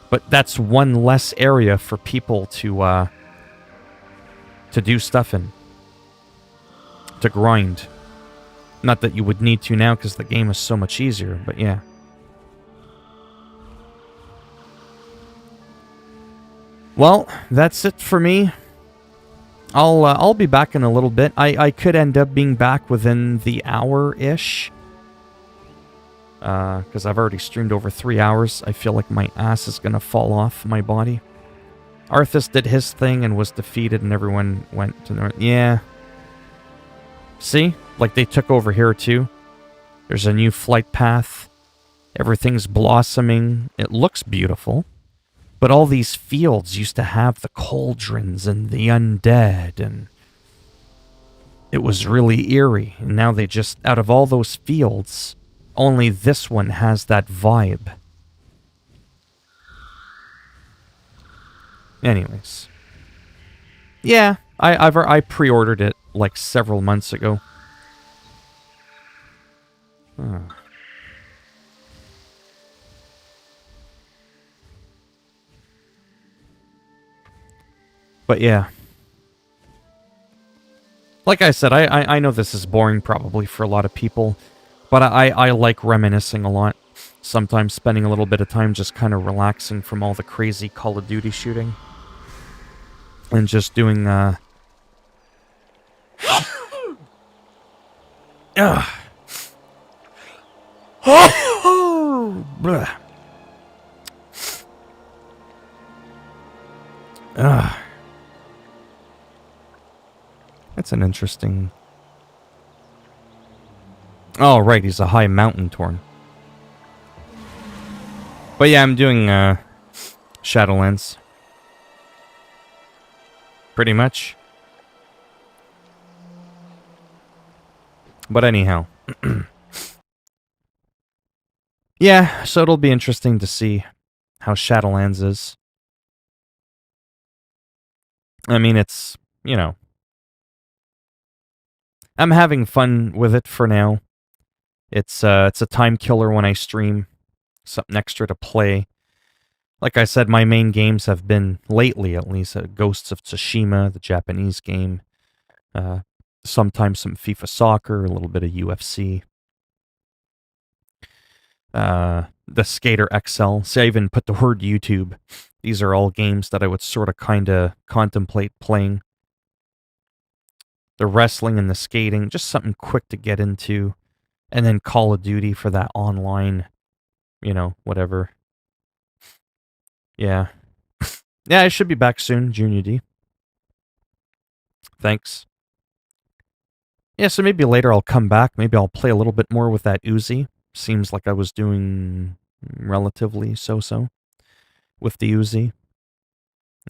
But that's one less area for people to do stuff in. To grind. Not that you would need to now, because the game is so much easier, but yeah. Well, that's it for me. I'll be back in a little bit. I could end up being back within the hour-ish. Because I've already streamed over 3 hours. I feel like my ass is going to fall off my body. Arthas did his thing and was defeated and everyone went to North. Yeah. See? Like they took over here too. There's a new flight path. Everything's blossoming. It looks beautiful. But all these fields used to have the cauldrons and the undead, and it was really eerie. And now they just, out of all those fields, only this one has that vibe. Anyways. Yeah, I pre-ordered it like several months ago. But yeah. Like I said, I know this is boring probably for a lot of people, but I like reminiscing a lot. Sometimes spending a little bit of time just kind of relaxing from all the crazy Call of Duty shooting. And just doing, Ugh. Blech. That's an interesting... Oh, right, he's a high mountain torn. But yeah, I'm doing, Shadowlands. Pretty much. But anyhow. Yeah, so it'll be interesting to see how Shadowlands is. I mean, it's, you know... I'm having fun with it for now. It's a time killer when I stream. Something extra to play. Like I said, my main games have been, lately at least, Ghosts of Tsushima, the Japanese game. Sometimes some FIFA Soccer, a little bit of UFC. The Skater XL. See, I even put the word YouTube. These are all games that I would sort of kind of contemplate playing. The wrestling and the skating, just something quick to get into. And then Call of Duty for that online, you know, whatever. Yeah. Yeah, I should be back soon, Junior D. Thanks. Yeah, so maybe later I'll come back. Maybe I'll play a little bit more with that Uzi. Seems like I was doing relatively so-so with the Uzi.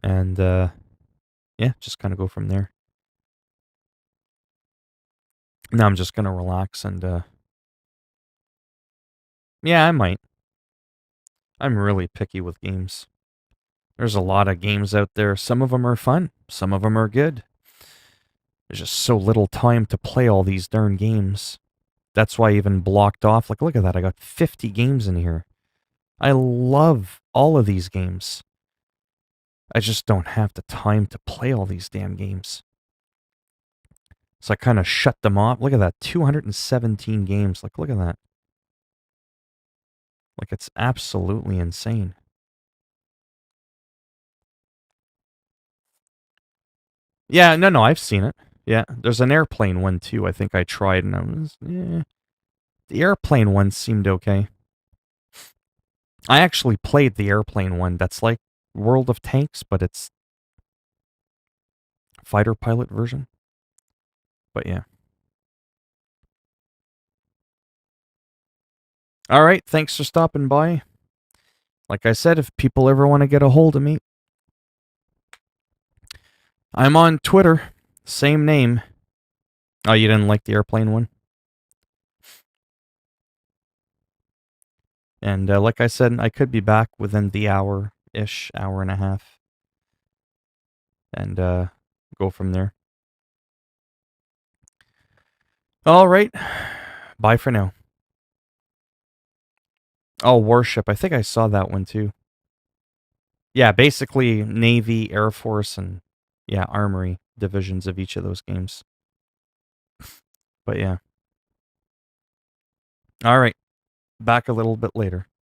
And, yeah, just kind of go from there. Now I'm just going to relax and, yeah, I might. I'm really picky with games. There's a lot of games out there. Some of them are fun. Some of them are good. There's just so little time to play all these darn games. That's why I even blocked off. Like, look at that. I got 50 games in here. I love all of these games. I just don't have the time to play all these damn games. So I kind of shut them off. Look at that. 217 games. Like, look at that. Like, it's absolutely insane. Yeah, no, I've seen it. Yeah, there's an airplane one too. I think I tried and I was, yeah. The airplane one seemed okay. I actually played the airplane one. That's like World of Tanks, but it's fighter pilot version. But yeah. All right, thanks for stopping by. Like I said, if people ever want to get a hold of me, I'm on Twitter. Same name. Oh, you didn't like the airplane one? And like I said, I could be back within the hour-ish, hour and a half. And go from there. All right. Bye for now. Oh, Warship. I think I saw that one too. Yeah, basically Navy, Air Force, and yeah, Armory divisions of each of those games. But yeah. All right. Back a little bit later.